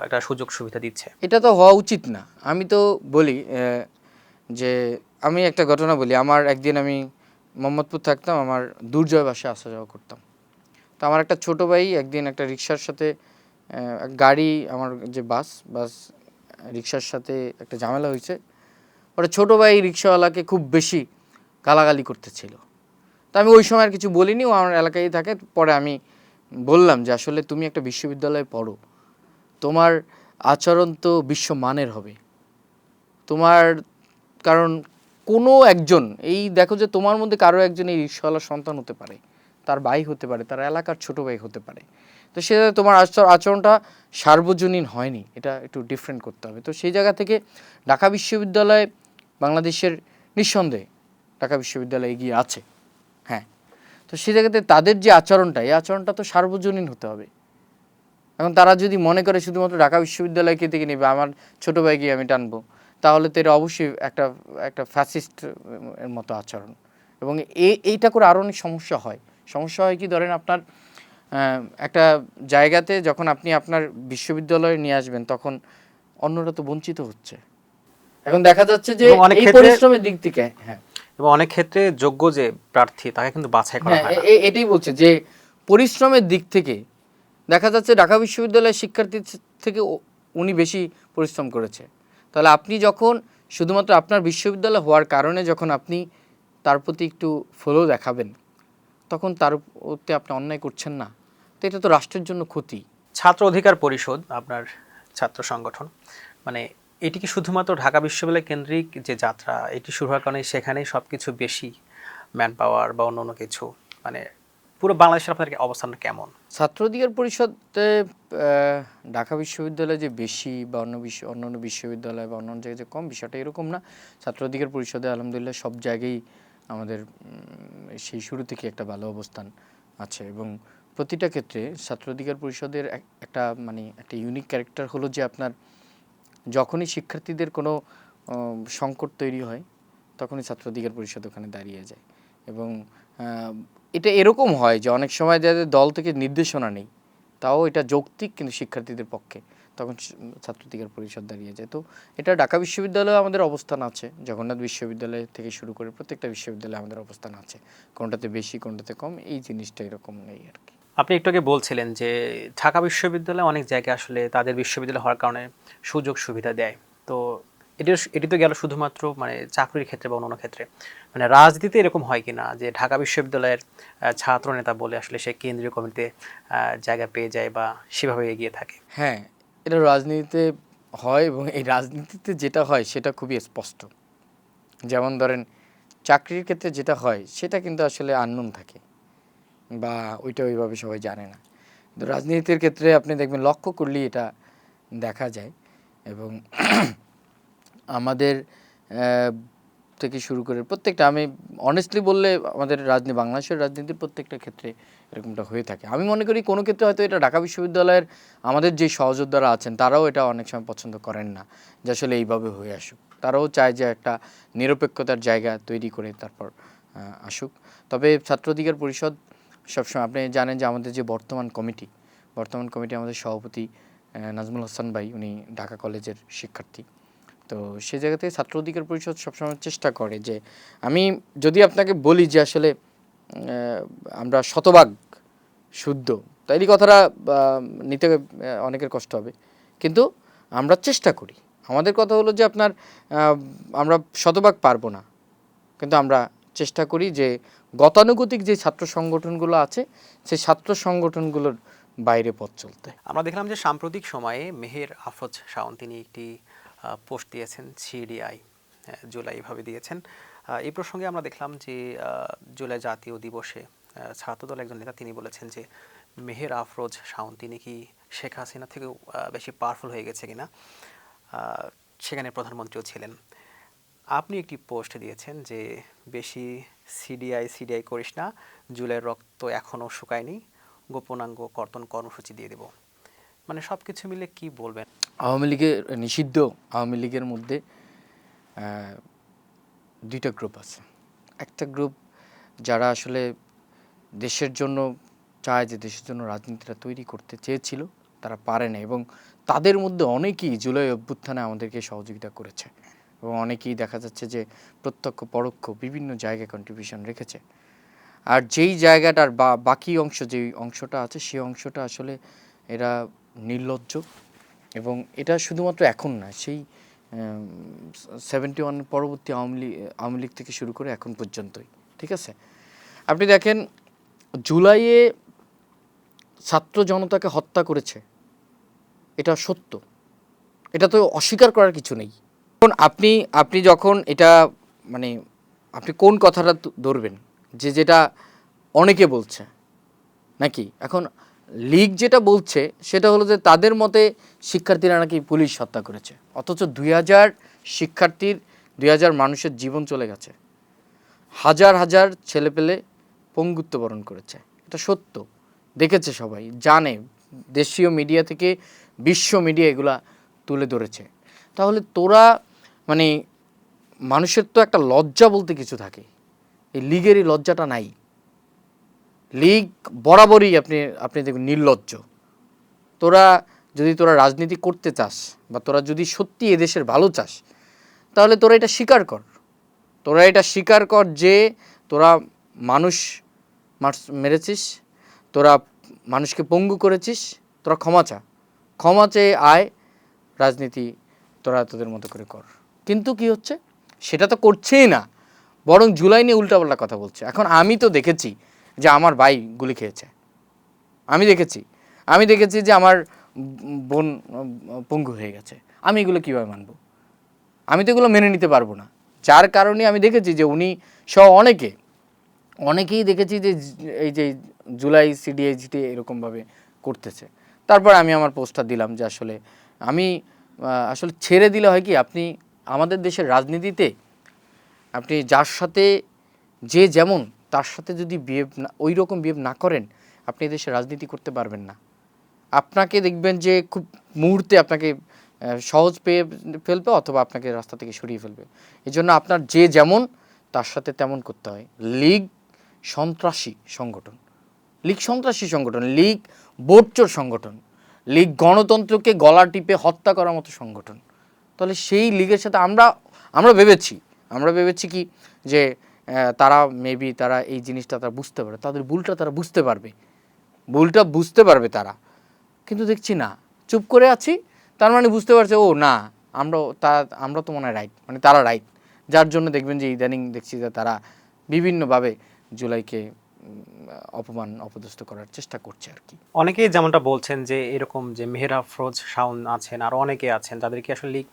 একটা সুযোগ সুবিধা দিচ্ছে? এটা তো হওয়া উচিত না। আমি তো বলি যে আমি একটা ঘটনা বলি। আমার একদিন আমি মোহাম্মদপুর থাকতাম, আমার দুর্জয় বাসায় আসা যাওয়া করতাম। তো আমার একটা ছোট ভাই একদিন একটা রিক্সার সাথে গাড়ি, আমার যে বাস রিক্সার সাথে একটা ঝামেলা হয়েছে। ওটা ছোট ভাই রিক্সাওয়ালাকে খুব বেশি গালাগালি করতেছিল। তো আমি ওই সময় আর কিছু বলিনি, ও আমার এলাকায় থাকে। পরে আমি বললাম যে আসলে তুমি একটা বিশ্ববিদ্যালয়ে পড়ো, তোমার আচরণ তো বিশ্বমানের হবে। তোমার কারণ কোনো একজন, এই দেখো যে তোমার মধ্যে কারো একজন এই রিক্সাওয়ালার সন্তান হতে পারে, তার ভাই হতে পারে, তার এলাকার ছোট ভাই হতে পারে। তো সে তোমার আচরণটা সার্বজনীন হয়নি, এটা একটু ডিফারেন্ট করতে হবে। তো সেই জায়গা থেকে ঢাকা বিশ্ববিদ্যালয় বাংলাদেশের নিঃসন্দেহে ঢাকা বিশ্ববিদ্যালয় এগিয়ে আছে, হ্যাঁ। তো সেই জায়গাতে তাদের যে আচরণটা, এই আচরণটা তো সার্বজনীন হতে হবে। এখন তারা যদি মনে করে শুধুমাত্র ঢাকা বিশ্ববিদ্যালয়কে থেকে নেবে, আমার ছোটো ভাইকে আমি টানবো, তাহলে তো এটা অবশ্যই একটা ফ্যাসিস্ট এর মতো আচরণ। এবং এইটা করে আরও অনেক সমস্যা হয় কি, ধরেন আপনার একটা জায়গাতে যখন আপনি আপনার বিশ্ববিদ্যালয়ে নিয়ে আসবেন, তখন অন্যরা তো বঞ্চিত হচ্ছে। এখন দেখা যাচ্ছে যে এবং অনেক এই ক্ষেত্রে পরিশ্রমের দিক থেকে, হ্যাঁ, এবং অনেক ক্ষেত্রে যোগ্য যে প্রার্থী তাকে কিন্তু বাছাই করা হ্যাঁ, হয় না। এটাই বলছে যে পরিশ্রমের দিক থেকে দেখা যাচ্ছে ঢাকা বিশ্ববিদ্যালয়ের শিক্ষার্থী থেকে উনি বেশি পরিশ্রম করেছে। তাহলে আপনি যখন শুধুমাত্র আপনার বিশ্ববিদ্যালয় হওয়ার কারণে যখন আপনি তার প্রতি একটু ফলো দেখাবেন, তখন তার প্রতি আপনি অন্যায় করছেন না। তো এটা তো রাষ্ট্রের জন্য ক্ষতি। ছাত্র অধিকার পরিষদ, আপনার ছাত্র সংগঠন, মানে এটি কি শুধুমাত্র ঢাকা বিশ্ববিদ্যালয় কেন্দ্রিক যে যাত্রা, এটি শুরু হওয়ার কারণে সেখানেই সব কিছু বেশি ম্যান পাওয়ার বা অন্য অন্য কিছু, মানে পুরো বাংলাদেশের আপনার অবস্থানটা কেমন? ছাত্র অধিকার পরিষদে ঢাকা বিশ্ববিদ্যালয়ে যে বেশি বা অন্যান্য বিশ্ববিদ্যালয় বা অন্যান্য জায়গায় যে কম, বিষয়টা এরকম না। ছাত্র অধিকার পরিষদে আলহামদুলিল্লাহ সব জায়গায় আমাদের সেই শুরু থেকে একটা ভালো অবস্থান আছে এবং প্রতিটা ক্ষেত্রে ছাত্র অধিকার পরিষদের একটা ইউনিক ক্যারেক্টার হলো যে আপনার যখনই শিক্ষার্থীদের কোনো সংকট তৈরি হয় তখনই ছাত্র অধিকার পরিষদ ওখানে দাঁড়িয়ে যায় এবং এটা এরকম হয় যে অনেক সময় যাদের দল থেকে নির্দেশনা নেই তাও এটা যৌক্তিক কিন্তু শিক্ষার্থীদের পক্ষে তখন ছাত্র অধিকার পরিষদ দাঁড়িয়ে যায়। তো এটা ঢাকা বিশ্ববিদ্যালয়ে আমাদের অবস্থান আছে, জগন্নাথ বিশ্ববিদ্যালয় থেকে শুরু করে প্রত্যেকটা বিশ্ববিদ্যালয়ে আমাদের অবস্থান আছে, কোনটাতে বেশি কোনটাতে কম, এই জিনিসটা এরকম নেই আর কি। আপনি একটু আগে বলছিলেন যে ঢাকা বিশ্ববিদ্যালয়ে অনেক জায়গায় আসলে তাদের বিশ্ববিদ্যালয় হওয়ার কারণে সুযোগ সুবিধা দেয়। তো এটি তো গেল শুধুমাত্র মানে চাকরির ক্ষেত্রে বা অন্যান্য ক্ষেত্রে, মানে রাজনীতিতে এরকম হয় কিনা যে ঢাকা বিশ্ববিদ্যালয়ের ছাত্র নেতা বলে আসলে সে কেন্দ্রীয় কমিটিতে জায়গা পেয়ে যায় বা সেভাবে এগিয়ে থাকে? হ্যাঁ, এটা রাজনীতিতে হয় এবং এই রাজনীতিতে যেটা হয় সেটা খুবই স্পষ্ট। যেমন ধরেন চাকরির ক্ষেত্রে যেটা হয় সেটা কিন্তু আসলে আননোন থাকে বা ওইটা ওইভাবে সবাই জানে না। কিন্তু রাজনীতির ক্ষেত্রে আপনি দেখবেন লক্ষ্য করলেই এটা দেখা যায় এবং আমাদের থেকে শুরু করে প্রত্যেকটা, আমি অনেস্টলি বললে আমাদের বাংলাদেশের রাজনীতির প্রত্যেকটা ক্ষেত্রে এরকমটা হয়ে থাকে। আমি মনে করি কোনো ক্ষেত্রে হয়তো এটা ঢাকা বিশ্ববিদ্যালয়ের আমাদের যে সহযোদ্ধারা আছেন তারাও এটা অনেক সময় পছন্দ করেন না যে আসলে এইভাবে হয়ে আসুক। তারাও চায় যে একটা নিরপেক্ষতার জায়গা তৈরি করে তারপর আসুক। তবে ছাত্র অধিকার পরিষদ সবসময়, আপনি জানেন যে আমাদের যে বর্তমান কমিটি আমাদের সভাপতি নাজমুল হাসান ভাই, উনি ঢাকা কলেজের শিক্ষার্থী। তো সেই জায়গা থেকে ছাত্র অধিকার পরিষদ সবসময় চেষ্টা করে যে, আমি যদি আপনাকে বলি যে আসলে আমরা শতভাগ শুদ্ধ, তাই এই কথাটা নিতে অনেকের কষ্ট হবে, কিন্তু আমরা চেষ্টা করি। আমাদের কথা হলো যে আপনার আমরা শতভাগ পারবো না, কিন্তু আমরা চেষ্টা করি যে গতানুগতিক যে ছাত্র সংগঠনগুলো আছে সেই ছাত্র সংগঠনগুলোর বাইরে পথ চলতে। আমরা দেখলাম যে সাম্প্রতিক সময়ে মেহের আফরোজ শাওন তিনি একটি পোস্ট দিয়েছেন সিডিআই জুলাই এভাবে দিয়েছেন। এই প্রসঙ্গে আমরা দেখলাম যে জুলাই জাতীয় দিবসে ছাত্রদল একজন নেতা তিনি বলেছেন যে মেহের আফরোজ শাওন তিনি কি শেখ হাসিনা থেকেও বেশি পাওয়ারফুল হয়ে গেছে কিনা, সেখানে প্রধানমন্ত্রীও ছিলেন। আপনি একটি পোস্ট দিয়েছেন যে বেশি সিডিআই করিস না, জুলাইয়ের রক্ত এখনও শুকায়নি, গোপনাঙ্গ কর্তন কর্মসূচি দিয়ে দেব। মানে সব কিছু মিলে কি বলবেন? আওয়ামী লীগের নিষিদ্ধ আওয়ামী লীগের মধ্যে দুইটা গ্রুপ আছে। একটা গ্রুপ যারা আসলে দেশের জন্য চায়, যে দেশের জন্য রাজনীতিটা তৈরি করতে চেয়েছিল, তারা পারে না এবং তাদের মধ্যে অনেকেই জুলাই অভ্যুত্থানে আমাদেরকে সহযোগিতা করেছে এবং অনেকেই দেখা যাচ্ছে যে প্রত্যক্ষ পরোক্ষ বিভিন্ন জায়গায় কন্ট্রিবিউশন রেখেছে। আর যেই জায়গাটার বাকি অংশ, যেই অংশটা আছে সেই অংশটা আসলে এরা নির্লজ্জ এবং এটা শুধুমাত্র এখন না, সেই 71 পরবর্তী আওয়ামী লীগ থেকে শুরু করে এখন পর্যন্তই। ঠিক আছে, আপনি দেখেন জুলাইয়ে ছাত্র জনতাকে হত্যা করেছে, এটা সত্য, এটা তো অস্বীকার করার কিছু নেই। এখন আপনি যখন এটা মানে আপনি কোন কথাটা ধরবেন, যেটা অনেকে বলছে নাকি, এখন লীগ যেটা বলছে সেটা হলো যে তাদের মতে শিক্ষার্থীরা নাকি পুলিশ হত্যা করেছে, অথচ 2000 শিক্ষার্থীর 2000 মানুষের জীবন চলে গেছে, হাজার হাজার ছেলেপেলে পঙ্গুত্ব বরণ করেছে, এটা সত্য, দেখেছে সবাই জানে, দেশীয় মিডিয়া থেকে বিশ্ব মিডিয়া এগুলা তুলে ধরেছে। তাহলে তোরা মানে মানুষের তো একটা লজ্জা বলতে কিছু থাকে, এই লীগের এই লজ্জাটা নাই। লীগ বরাবরই আপনি দেখবেন নির্লজ্জ। তোরা রাজনীতি করতে চাস বা তোরা যদি সত্যি এদেশের ভালো চাস তাহলে তোরা এটা স্বীকার কর যে তোরা মানুষ মেরেছিস, তোরা মানুষকে পঙ্গু করেছিস, তোরা ক্ষমা চেয়ে আয়, রাজনীতি তোরা তোদের মতো করে কর। কিন্তু কি হচ্ছে, সেটা তো করছেই না, বরং জুলাই নিয়ে উল্টাপাল্টা কথা বলছে। এখন আমি তো দেখেছি যে আমার ভাই গুলি খেয়েছে, আমি দেখেছি যে আমার বোন পঙ্গু হয়ে গেছে, আমি এগুলো কীভাবে মানব? আমি তো এগুলো মেনে নিতে পারবো না। যার কারণে আমি দেখেছি যে উনি সহ অনেকেই দেখেছি যে এই যে জুলাই সিডিআই এরকমভাবে করতেছে। তারপর আমি আমার পোস্টটা দিলাম যে আসলে ছেড়ে দিলে হয় কি, আপনি আমাদের দেশের রাজনীতিতে আপনি যার সাথে যে যেমন তার সাথে যদি ওই রকম বিহেভ না করেন, আপনি এদেশে রাজনীতি করতে পারবেন না। আপনাকে দেখবেন যে খুব মুহূর্তে আপনাকে সহজ পেয়ে ফেলবে, অথবা আপনাকে রাস্তা থেকে সরিয়ে ফেলবে। এই জন্য আপনার যে যেমন তার সাথে তেমন করতে হয়। লীগ সন্ত্রাসী সংগঠন, লীগ সন্ত্রাসী সংগঠন, লীগ বোটচোর সংগঠন, লীগ গণতন্ত্রকে গলা টিপে হত্যা করার মতো সংগঠন। তাহলে সেই লীগের সাথে আমরা ভেবেছি কি যে তারা মেবি তারা এই জিনিসটা তারা বুঝতে পারে, তাদের ভুলটা তারা বুঝতে পারবে তারা, কিন্তু দেখছি না, চুপ করে আছি। তার মানে বুঝতে পারছে ও না, আমরা তো মনে হয় রাইট, মানে তারা রাইট। যার জন্য দেখবেন যে ইদানিং দেখছি যে তারা বিভিন্নভাবে জুলাইকে অপদস্থ করার চেষ্টা করছে আর কি। অনেকেই যেমনটা বলছেন যে এরকম যে মেহের আফরোজ শাওন আছেন, আরও অনেকে আছেন যাদেরকে আসলে লীগ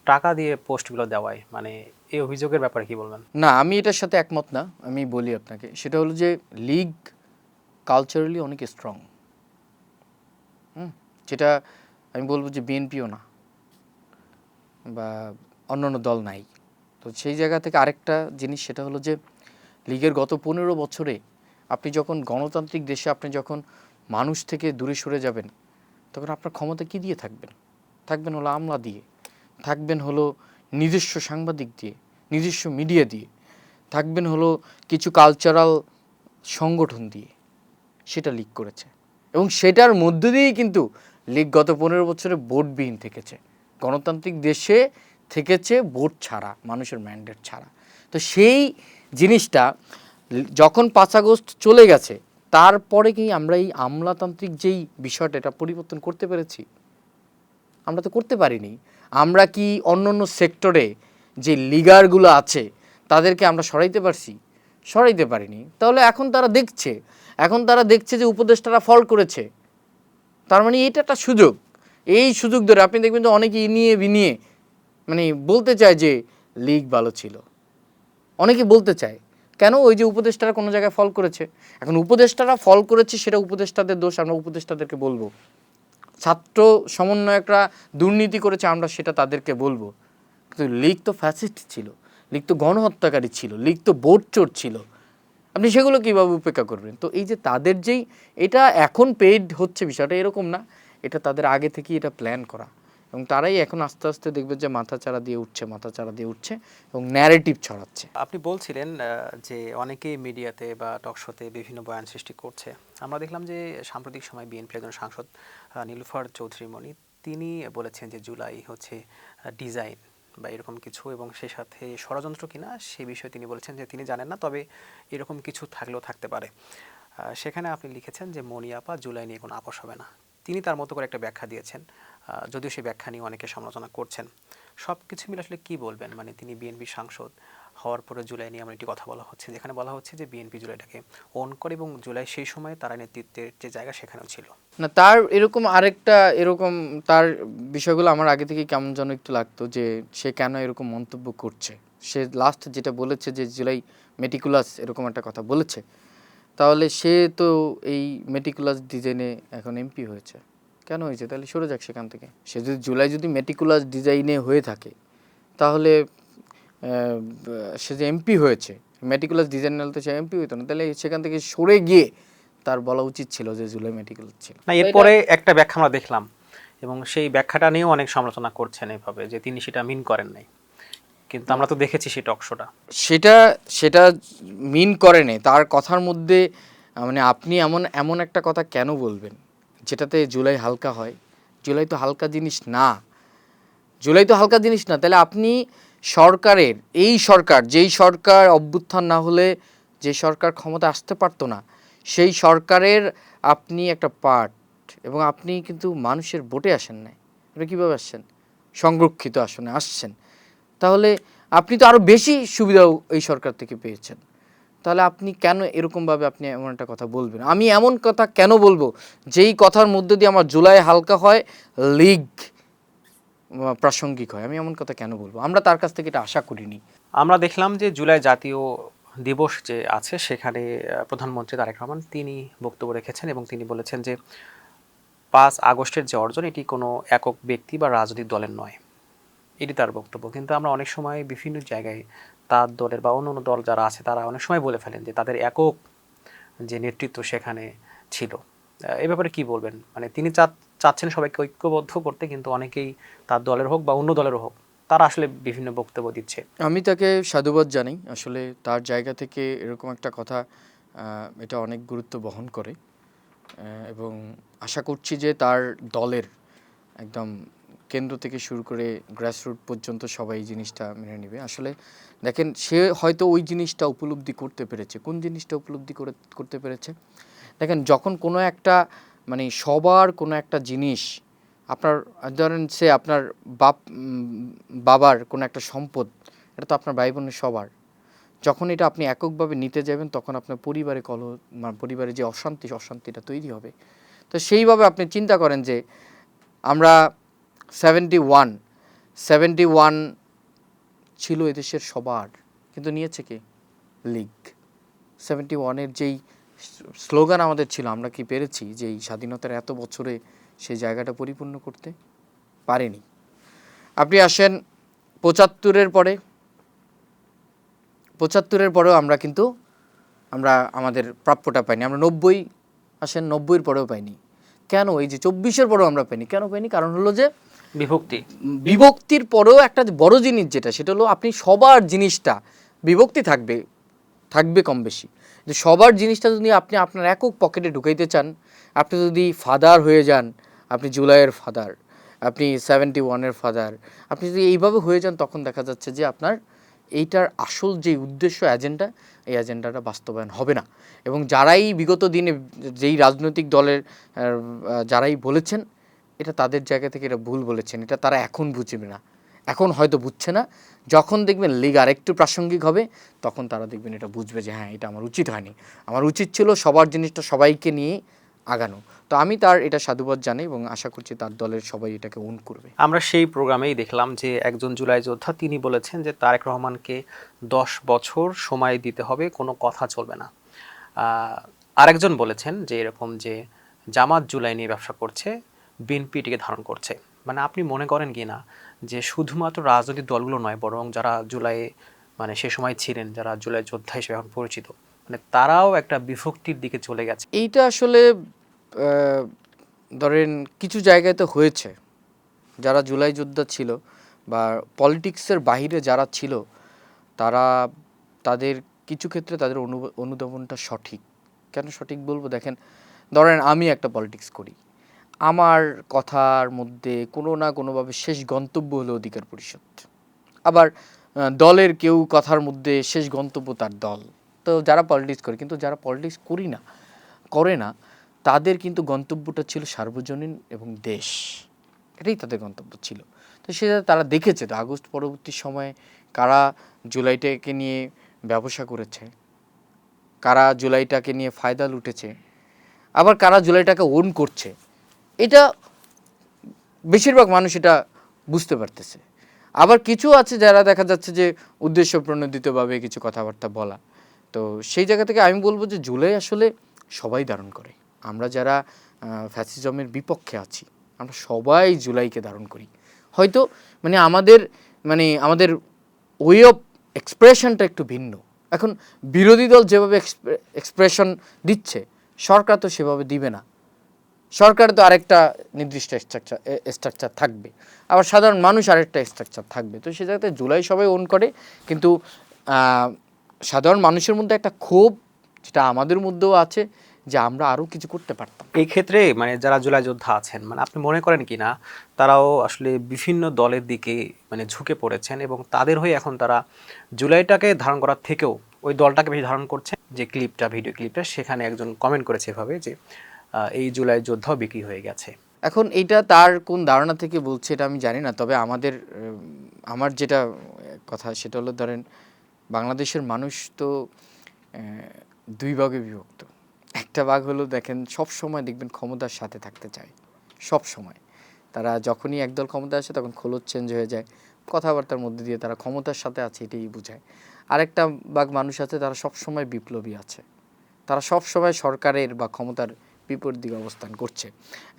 টাকা দিয়ে পোস্টগুলো দেওয়ায়, মানে এই অভিযোগের ব্যাপারে কি বলবেন? না, আমি এটার সাথে একমত না। আমি বলি আপনাকে, সেটা হলো যে লীগ কালচারালি অনেক স্ট্রং, যেটা আমি বলবো যে বিএনপিও না, বা অন্যান্য দল নাই। তো সেই জায়গা থেকে আরেকটা জিনিস, সেটা হলো যে লীগের গত 15 বছরে আপনি যখন গণতান্ত্রিক দেশে আপনি যখন মানুষ থেকে দূরে সরে যাবেন, তখন আপনার ক্ষমতা কী দিয়ে থাকবেন হলো আমলা দিয়ে, থাকবেন হলো নিজস্ব সাংবাদিক দিয়ে, নিজস্ব মিডিয়া দিয়ে, থাকবেন হলো কিছু কালচারাল সংগঠন দিয়ে। সেটা লীগ করেছে, এবং সেটার মধ্য দিয়েই কিন্তু লীগ গত 15 বছরে ভোটবিহীন থেকেছে, গণতান্ত্রিক দেশে থেকেছে ভোট ছাড়া, মানুষের ম্যান্ডেট ছাড়া। তো সেই জিনিসটা যখন 5 আগস্ট চলে গেছে, তারপরে কি আমরা এই আমলাতান্ত্রিক যেই বিষয়টা, এটা পরিবর্তন করতে পেরেছি? আমরা তো করতে পারিনি। আমরা কি অন্য সেক্টরে যে লিগারগুলো আছে তাদেরকে আমরা সরাইতে পারিনি। তাহলে এখন তারা দেখছে যে উপদেষ্টারা ফল করেছে। তার মানে এটা একটা সুযোগ। এই সুযোগ ধরে আপনি দেখবেন যে অনেকে ইনিয়ে বিনিয়ে মানে বলতে চায় যে লীগ ভালো ছিল, অনেকে বলতে চায়। কেন? ওই যে উপদেষ্টারা কোনো জায়গায় ফল করেছে। এখন উপদেষ্টারা ফল করেছে, সেটা উপদেষ্টাদের দোষ, আমরা উপদেষ্টাদেরকে বলবো। ছাত্র সমন্বয়করা দুর্নীতি করেছে, আমরা সেটা তাদেরকে বলবো। কিন্তু লীগ তো ফ্যাসিস্ট ছিল, লীগ তো গণহত্যাকারী ছিল, লীগ তো ভোট চোর ছিল। আপনি সেগুলো কীভাবে উপেক্ষা করবেন? তো এই যে তাদের যেই এটা এখন পেইড হচ্ছে, বিষয়টা এরকম না, এটা তাদের আগে থেকেই এটা প্ল্যান করা, এবং তারাই এখন আস্তে আস্তে দেখবেন যে মাথাচাড়া দিয়ে উঠছে এবং ন্যারেটিভ ছড়াচ্ছে। আপনি বলছিলেন যে অনেকেই মিডিয়াতে বা টকশোতে বিভিন্ন বয়ান সৃষ্টি করছে। আমরা দেখলাম যে সাম্প্রতিক সময় বিএনপির একজন সাংসদ নীলুফার চৌধুরী মনি, তিনি বলেছেন যে জুলাই হচ্ছে ডিজাইন বা এরকম কিছু, এবং সেই সাথে ষড়যন্ত্র কিনা সে বিষয়ে তিনি বলেছেন যে তিনি জানেন না, তবে এরকম কিছু থাকলেও থাকতে পারে। সেখানে আপনি লিখেছেন যে মনি আপা, জুলাই নিয়ে কোনো আপোষ হবে না। তিনি তার মতো করে একটা ব্যাখ্যা দিয়েছেন, যদিও সেই ব্যাখ্যা নিয়ে অনেকে সমালোচনা করছেন। সব কিছু মিলে আসলে কী বলবেন? মানে তিনি বিএনপি সাংসদ হওয়ার পরে জুলাই নিয়ে এমন একটি কথা বলা হচ্ছে, যেখানে বলা হচ্ছে যে বিএনপি জুলাইটাকে অন করে, এবং জুলাই সেই সময় তারা নেতৃত্বের যে জায়গা সেখানেও ছিল না। তার এরকম তার বিষয়গুলো আমার আগে থেকে কেমন যেন একটু লাগতো, যে সে কেন এরকম মন্তব্য করছে। সে লাস্ট যেটা বলেছে যে জুলাই মেটিকুলাস, এরকম একটা কথা বলেছে, তাহলে সে তো এই মেটিকুলাস ডিজাইনে এখন এমপি হয়েছে। কেন হয়েছে? তাহলে সরে যাক সেখান থেকে। সে যদি মেটিকুলাস ডিজাইনে হয়ে থাকে, তাহলে সে যে এমপি হয়েছে, মেটিকুলাস ডিজাইন নাহলে তো সে এমপি হইতো না। তাহলে সেখান থেকে সরে গিয়ে তার বলা উচিত ছিল যে জুলাই মেটিকুলাস ছিল না। এরপরে একটা ব্যাখ্যা আমরা দেখলাম, এবং সেই ব্যাখ্যাটা নিয়েও অনেক সমালোচনা করছেন এভাবে, যে তিনি সেটা মিন করেন নাই, কিন্তু আমরা তো দেখেছি সেই টকশোটা। সেটা মিন করে নেই তার কথার মধ্যে। মানে আপনি এমন একটা কথা কেন বলবেন যেটাতে জুলাই হালকা হয়? জুলাই তো হালকা জিনিস না। তাহলে আপনি সরকারের, যেই সরকার অভ্যুত্থান না হলে যে সরকার ক্ষমতা আসতে পারতো না, সেই সরকারের আপনি একটা পার্ট, এবং আপনি কিন্তু মানুষের ভোটে আসেন নাই। আপনি কীভাবে আসছেন? সংরক্ষিত আসনে আসছেন। তাহলে আপনি তো আরও বেশি সুবিধাও এই সরকার থেকে পেয়েছেন। তাহলে আপনি কেন এরকমভাবে আপনি এমন একটা কথা বলবেন? আমি এমন কথা কেন বলবো যেই কথার মধ্যে দিয়ে আমার জুলাই হালকা হয়, লীগ প্রাসঙ্গিক হয়? আমি এমন কথা কেন বলবো? আমরা তার কাছ থেকে এটা আশা করিনি। আমরা দেখলাম যে জুলাই জাতীয় দিবস যে আছে, সেখানে প্রধানমন্ত্রী তারেক রহমান তিনি বক্তব্য রেখেছেন, এবং তিনি বলেছেন যে 5 আগস্টের যে অর্জন, এটি কোনো একক ব্যক্তি বা রাজনৈতিক দলের নয়, এটি তার বক্তব্য। কিন্তু আমরা অনেক সময় বিভিন্ন জায়গায় তার দলের বা অন্য অন্য দল যারা আছে তারা অনেক সময় বলে ফেলেন যে তাদের একক যে নেতৃত্ব সেখানে ছিল। এই ব্যাপারে কি বলবেন? মানে তিনি চাচ্ছেন সবাইকে ঐক্যবদ্ধ করতে, কিন্তু অনেকেই তার দলের হোক বা অন্য দলেরও হোক তারা আসলে বিভিন্ন বক্তব্য দিচ্ছে। আমি তাকে সাধুবাদ জানাই, আসলে তার জায়গা থেকে এরকম একটা কথা এটা অনেক গুরুত্ব বহন করে, এবং আশা করছি যে তার দলের একদম কেন্দ্র থেকে শুরু করে গ্রাসরুট পর্যন্ত সবাই এই জিনিসটা মেনে নেবে। আসলে দেখেন, সে হয়তো ওই জিনিসটা উপলব্ধি করতে পেরেছে। কোন জিনিসটা উপলব্ধি করতে পেরেছে? দেখেন, যখন কোনো একটা মানে সবার কোনো একটা জিনিস আপনার, ধরেন সে আপনার বাবার কোনো একটা সম্পদ, এটা তো আপনার ভাই বোনের সবার। যখন এটা আপনি এককভাবে নিতে যাবেন, তখন আপনার পরিবারে পরিবারে যে অশান্তিটা তৈরি হবে। তো সেইভাবে আপনি চিন্তা করেন যে আমরা 71 ছিল এদেশের সবার, কিন্তু নিয়েছে কে? লীগ। 71-এর যেই স্লোগান আমাদের ছিল, আমরা কি পেরেছি যে এই স্বাধীনতার এত বছরে সেই জায়গাটা পরিপূর্ণ করতে? পারেনি। আপনি আসেন 75-এর পরেও আমরা আমাদের প্রাপ্যটা পাইনি। আমরা 90-এর পরেও পাইনি। কেন? এই যে 24-এর পরেও আমরা পাইনি। কেন পাইনি? কারণ হলো যে বিভক্তির পরেও একটা বড় জিনিস যেটা, সেটা হলো আপনি সবার জিনিসটা, বিভক্তি থাকবে কম বেশি, যে সবার জিনিসটা যদি আপনি আপনার একক পকেটে ঢুকাইতে চান, আপনি যদি ফাদার হয়ে যান, আপনি জুলাইয়ের ফাদার, আপনি 71-এর ফাদার, আপনি যদি এইভাবে হয়ে যান, তখন দেখা যাচ্ছে যে আপনার এইটার আসল যে উদ্দেশ্য, এই এজেন্ডাটা বাস্তবায়ন হবে না। এবং যারাই বিগত দিনে যেই রাজনৈতিক দলের যারাই বলেছেন, এটা তাদের জায়গা থেকে এটা ভুল বলেছেন। এটা তারা এখন বুঝবে না, এখন হয়তো বুঝছে না। যখন দেখবেন লীগ আরেকটু প্রাসঙ্গিক হবে, তখন তারা দেখবেন এটা বুঝবে যে হ্যাঁ, এটা আমার উচিত হয়নি, আমার উচিত ছিল সবার জিনিসটা সবাইকে নিয়ে আগানো। তো আমি তার এটা সাধুবাদ জানাই এবং আশা করছি তার দলের সবাই এটাকে ওন করবে। আমরা সেই প্রোগ্রামেই দেখলাম যে একজন জুলাই যোদ্ধা তিনি বলেছেন যে তারেক রহমানকে 10 বছর সময় দিতে হবে, কোনো কথা চলবে না। আরেকজন বলেছেন যে এরকম যে জামাত জুলাই নিয়ে ব্যবসা করছে, বিএনপি এটিকে ধারণ করছে। মানে আপনি মনে করেন কি না যে শুধুমাত্র রাজনৈতিক দলগুলো নয়, বরং যারা জুলাই মানে সে সময় ছিলেন, যারা জুলাই যোদ্ধা হিসেবে এখন পরিচিত, মানে তারাও একটা বিভক্তির দিকে চলে গেছে? এইটা আসলে ধরেন কিছু জায়গায় তো হয়েছে, যারা জুলাই যোদ্ধা ছিল বা পলিটিক্সের বাইরে যারা ছিল, তারা তাদের কিছু ক্ষেত্রে তাদের অনুধাবনটা সঠিক। কেন সঠিক বলবো? দেখেন, ধরেন আমি একটা পলিটিক্স করি, আমার কথার মধ্যে কোনো না কোনোভাবে শেষ গন্তব্য হলো অধিকার পরিষদ। আবার দলের কেউ কথার মধ্যে শেষ গন্তব্য তার দল। তো যারা পলিটিক্স করে, কিন্তু যারা পলিটিক্স করে না, তাদের কিন্তু গন্তব্যটা ছিল সার্বজনীন এবং দেশ, এটাই তাদের গন্তব্য ছিল। তো সেটা তারা দেখেছে তো আগস্ট পরবর্তী সময়ে কারা জুলাইটাকে নিয়ে ব্যবসা করেছে, কারা জুলাইটাকে নিয়ে ফায়দা লুটেছে, আবার কারা জুলাইটাকে ওন করছে। এটা বেশিরভাগ মানুষ এটা বুঝতে পারতেছে। আবার কিছু আছে যারা দেখা যাচ্ছে যে উদ্দেশ্য প্রণোদিতভাবে কিছু কথাবার্তা বলা। তো সেই জায়গা থেকে আমি বলবো যে জুলাই আসলে সবাই ধারণ করে। আমরা যারা ফ্যাসিজমের বিপক্ষে আছি, আমরা সবাই জুলাইকে ধারণ করি। হয়তো আমাদের ওয়ে অফ এক্সপ্রেশনটা একটু ভিন্ন। এখন বিরোধী দল যেভাবে এক্সপ্রেশন দিচ্ছে, সরকার তো সেভাবে দিবে না। সরকার তো আরেকটা নির্দিষ্ট স্ট্রাকচার থাকবে, আবার সাধারণ মানুষ আরেকটা স্ট্রাকচার থাকবে। তো সে জায়গাতে জুলাই সবাই ওন করে, কিন্তু সাধারণ মানুষের মধ্যে একটা ক্ষোভ, যেটা আমাদের মধ্যেও আছে, যে আমরা আরও কিছু করতে পারতাম। এই ক্ষেত্রে মানে যারা জুলাই যোদ্ধা আছেন, মানে আপনি মনে করেন কি না তারাও আসলে বিভিন্ন দলের দিকে মানে ঝুঁকে পড়েছেন, এবং তাদের হয়ে এখন তারা জুলাইটাকে ধারণ করার থেকেও ওই দলটাকে বেশি ধারণ করছে? যে ভিডিও ক্লিপটা, সেখানে একজন কমেন্ট করেছে এভাবে যে এই জুলাই যোদ্ধাও বিক্রি হয়ে গেছে। এখন এইটা তার কোন ধারণা থেকে বলছে এটা আমি জানি না, তবে আমার যেটা কথা সেটা হলো, ধরেন বাংলাদেশের মানুষ তো দুই ভাগে বিভক্ত। একটা ভাগ হলো, দেখেন সব সময় দেখবেন ক্ষমতার সাথে থাকতে চায়, সব সময় তারা যখনই একদল ক্ষমতা আসে তখন খোলস চেঞ্জ হয়ে যায়, কথাবার্তার মধ্যে দিয়ে তারা ক্ষমতার সাথে আছে এটাই বোঝায়। আরেকটা ভাগ মানুষ আছে, তারা সব সময় বিপ্লবী আছে, তারা সব সময় সরকারের বা ক্ষমতার বিপরীত দিকে অবস্থান করছে।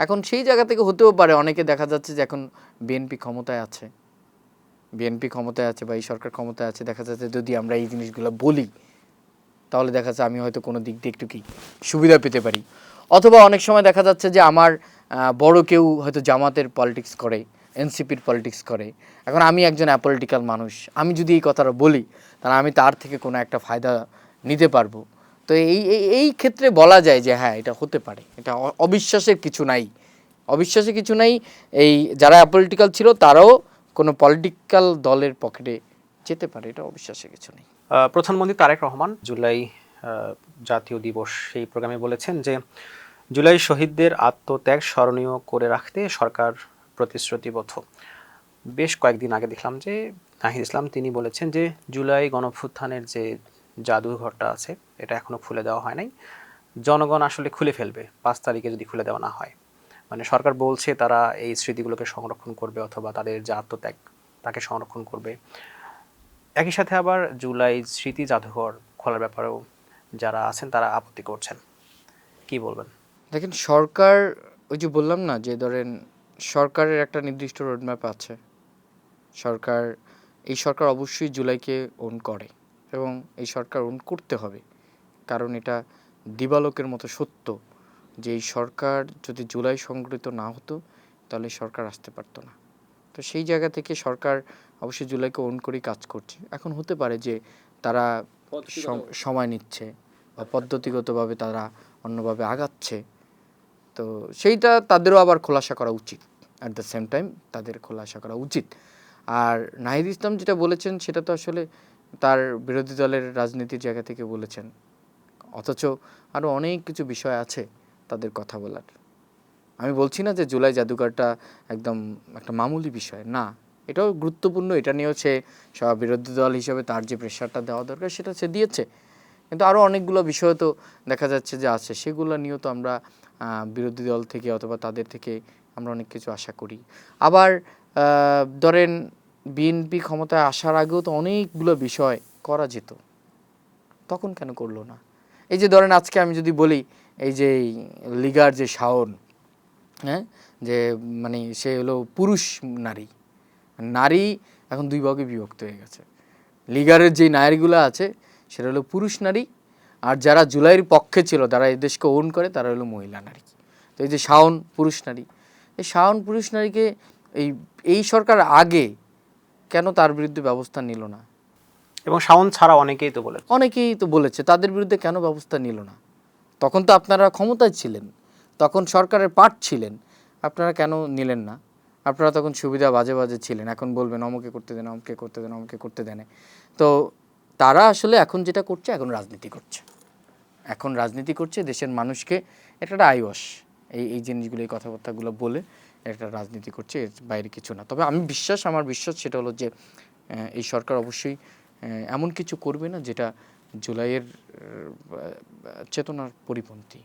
এখন সেই জায়গা থেকে হতেও পারে অনেকে দেখা যাচ্ছে যে এখন বিএনপি ক্ষমতায় আছে, বিএনপি ক্ষমতায় আছে বা এই সরকার ক্ষমতায় আছে, দেখা যাচ্ছে যদি আমরা এই জিনিসগুলো বলি তাহলে দেখা যাচ্ছে আমি হয়তো কোনো দিক দিয়ে একটু কি সুবিধা পেতে পারি। অথবা অনেক সময় দেখা যাচ্ছে যে আমার বড় কেউ হয়তো জামাতের পলিটিক্স করে, এনসিপির পলিটিক্স করে, এখন আমি একজন অ্যাপলিটিক্যাল মানুষ, আমি যদি এই কথাটা বলি তাহলে আমি তার থেকে কোনো একটা ফায়দা নিতে পারবো। তো এই ক্ষেত্রে বলা যায় যে হ্যাঁ এটা হতে পারে, এটা অবিশ্বাসের কিছু নাই, অবিশ্বাসের কিছু নাই। এই যারা অ্যাপলিটিক্যাল ছিল তারাও কোনো পলিটিক্যাল দলের পকেটে যেতে পারে, এটা অবিশ্বাসের কিছু নেই। প্রধানমন্ত্রী তারেক রহমান জুলাই জাতীয় দিবস সেই প্রোগ্রামে বলেছেন যে জুলাই শহীদদের আত্মত্যাগ স্মরণীয় করে রাখতে সরকার প্রতিশ্রুতিবদ্ধ। বেশ কয়েকদিন আগে দেখলাম যে নাহিদ ইসলাম তিনি বলেছেন যে জুলাই গণঅভ্যুত্থানের যে জাদুঘরটা আছে এটা এখনো খুলে দেওয়া হয় নাই, জনগণ আসলে খুলে ফেলবে 5 তারিখে যদি খুলে দেওয়া না হয়। মানে সরকার বলছে তারা এই স্মৃতিগুলোকে সংরক্ষণ করবে অথবা তাদের যে আত্মত্যাগ তাকে সংরক্ষণ করবে। একই সাথে আবার জুলাই স্মৃতি জাদুঘর খোলার ব্যাপারেও যারা আছেন তারা আপত্তি করছেন, কি বলবেন? দেখেন সরকার, ওই যে বললাম না যে ধরেন সরকারের একটা নির্দিষ্ট রোডম্যাপ আছে, সরকার, এই সরকার অবশ্যই জুলাইকে ওন করে এবং এই সরকার ওন করতে হবে, কারণ এটা দিবালোকের মতো সত্য যে এই সরকার যদি জুলাই সংগঠিত না হতো তাহলে সরকার আসতে পারতো না। তো সেই জায়গা থেকে সরকার অবশ্যই জুলাইকে ওন করেই কাজ করছে। এখন হতে পারে যে তারা সময় নিচ্ছে বা পদ্ধতিগতভাবে তারা অন্যভাবে আগাচ্ছে, তো সেইটা তাদেরও আবার খোলাসা করা উচিত, অ্যাট দ্য সেম টাইম তাদের খোলাসা করা উচিত। আর নাহিদ ইসলাম যেটা বলেছেন সেটা তো আসলে তার বিরোধী দলের রাজনীতির জায়গা থেকে বলেছেন, অথচ আরও অনেক কিছু বিষয় আছে তাদের কথা বলার। আমি বলছি না যে জুলাই জাদুঘরটা একদম একটা মামুলি বিষয় না, এটাও গুরুত্বপূর্ণ, এটা নিয়েও সে বিরোধী দল হিসেবে তার যে প্রেশারটা দেওয়া দরকার সেটা সে দিয়েছে, কিন্তু আরও অনেকগুলো বিষয় তো দেখা যাচ্ছে যে আছে, সেগুলো নিয়েও তো আমরা বিরোধী দল থেকে অথবা তাদের থেকে আমরা অনেক কিছু আশা করি। আবার ধরেন বিএনপি ক্ষমতায় আসার আগেও তো অনেকগুলো বিষয় করা যেত, তখন কেন করলো না? এই যে ধরেন আজকে আমি যদি বলি এই যে লিগার যে শাওন, হ্যাঁ, যে মানে সে হলো পুরুষ নারী, নারী এখন দুই ভাগে বিভক্ত হয়ে গেছে। লিগারের যে নারীগুলো আছে সেটা হলো পুরুষ নারী, আর যারা জুলাইয়ের পক্ষে ছিল তারা এই দেশকে ওন করে তারা হলো মহিলা নারী। তো এই যে শাওন পুরুষ নারী, এই শাওন পুরুষ নারীকে এই সরকার আগে কেন তার বিরুদ্ধে ব্যবস্থা নিল না? এবং শাওন ছাড়া অনেকেই তো বলেছে তাদের বিরুদ্ধে কেন ব্যবস্থা নিল না? তখন তো আপনারা ক্ষমতায় ছিলেন, তখন সরকারের পার্ট ছিলেন, আপনারা কেন নিলেন না? আপনারা তখন সুবিধা বাজে বাজে ছিলেন, এখন বলবেন অমুকে করতে দেন, অমুকে করতে দেন, অমুকে করতে দেন। তো তারা আসলে এখন যেটা করছে, এখন রাজনীতি করছে, এখন রাজনীতি করছে দেশের মানুষকে, এটা একটা আইওয়াশ, এই জিনিসগুলো, এই কথাবার্তাগুলো বলে একটা রাজনীতি করছে, এর বাইরে কিছু না। তবে আমার বিশ্বাস সেটা হলো যে এই সরকার অবশ্যই এমন কিছু করবে না যেটা জুলাইয়ের চেতনার পরিপন্থী।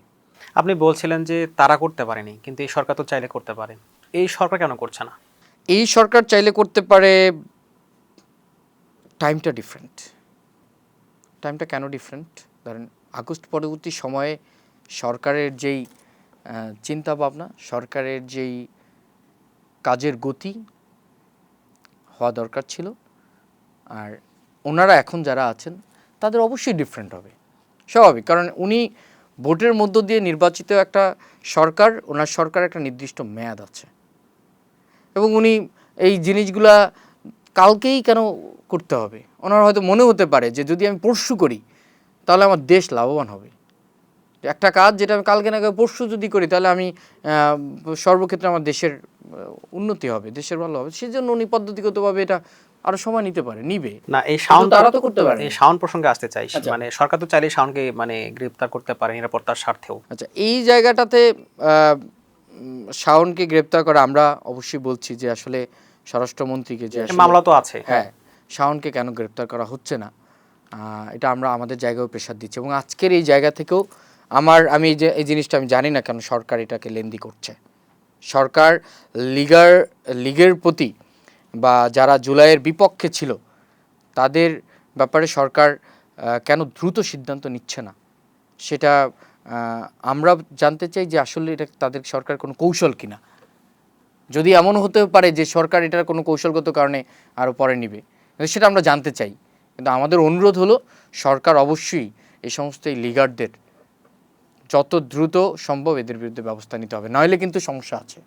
আপনি বলছিলেন যে তারা করতে পারেনি, কিন্তু এই সরকার তো চাইলে করতে পারে, এই সরকার কেন করছে না? এই সরকার চাইলে করতে পারে, টাইমটা ডিফারেন্ট। টাইমটা কেন ডিফারেন্ট? ধরেন আগস্ট পরবর্তী সময়ে সরকারের যেই চিন্তা ভাবনা, সরকারের যেই কাজের গতি হওয়া দরকার ছিল, আর ওনারা এখন যারা আছেন তাদের অবশ্যই ডিফারেন্ট হবে, স্বাভাবিক, কারণ উনি ভোটের মধ্য দিয়ে নির্বাচিত একটা সরকার, ওনার সরকার একটা নির্দিষ্ট মেয়াদ আছে এবং উনি এই জিনিসগুলা কালকেই কেন করতে হবে? ওনার হয়তো মনে হতে পারে যে যদি আমি পরশু করি তাহলে আমার দেশ লাভবান হবে, একটা কাজ যেটা আমি কালকে না পরশু যদি করি তাহলে আমি সর্বক্ষেত্রে আমার দেশের উন্নতি হবে, দেশের ভালো হবে, সেজন্য উনি পদ্ধতিগতভাবে এটা আরো সময় নিতে পারে, নিবে না। এই শাওন তারা তো করতে পারে। এই শাওন প্রসঙ্গে আসতে চাই, মানে সরকার তো চাইলে শাওনকে মানে গ্রেফতার করতে পারে নিরাপত্তার স্বার্থেও। আচ্ছা, এই জায়গাটাতে শাওনকে গ্রেপ্তার করা, আমরা অবশ্যই বলছি যে আসলে স্বরাষ্ট্রমন্ত্রীকে যে মামলা তো আছে, হ্যাঁ, শাওনকে কেন গ্রেপ্তার করা হচ্ছে না, এটা আমরা আমাদের জায়গায় প্রেশার দিচ্ছি এবং আজকের এই জায়গা থেকেও আমি এই জিনিসটা আমি জানি না কেন সরকার এটাকে লেন্দি করছে। সরকার লিগের প্রতি বা যারা জুলাইয়ের বিপক্ষে ছিল তাদের ব্যাপারে সরকার কেন দ্রুত সিদ্ধান্ত নিচ্ছে না, সেটা আমরা জানতে চাই যে আসলে এটা তাদের সরকার কোনো কৌশল কিনা, যদি এমন হতে পারে যে সরকার এটার কোনো কৌশলগত কারণে আরও পরে নিবে, সেটা আমরা জানতে চাই। কিন্তু আমাদের অনুরোধ হলো সরকার অবশ্যই এই সমস্ত লিগারদের যত দ্রুত সম্ভব এদের বিরুদ্ধে ব্যবস্থা নিতে হবে, নইলে কিন্তু সমস্যা আছে।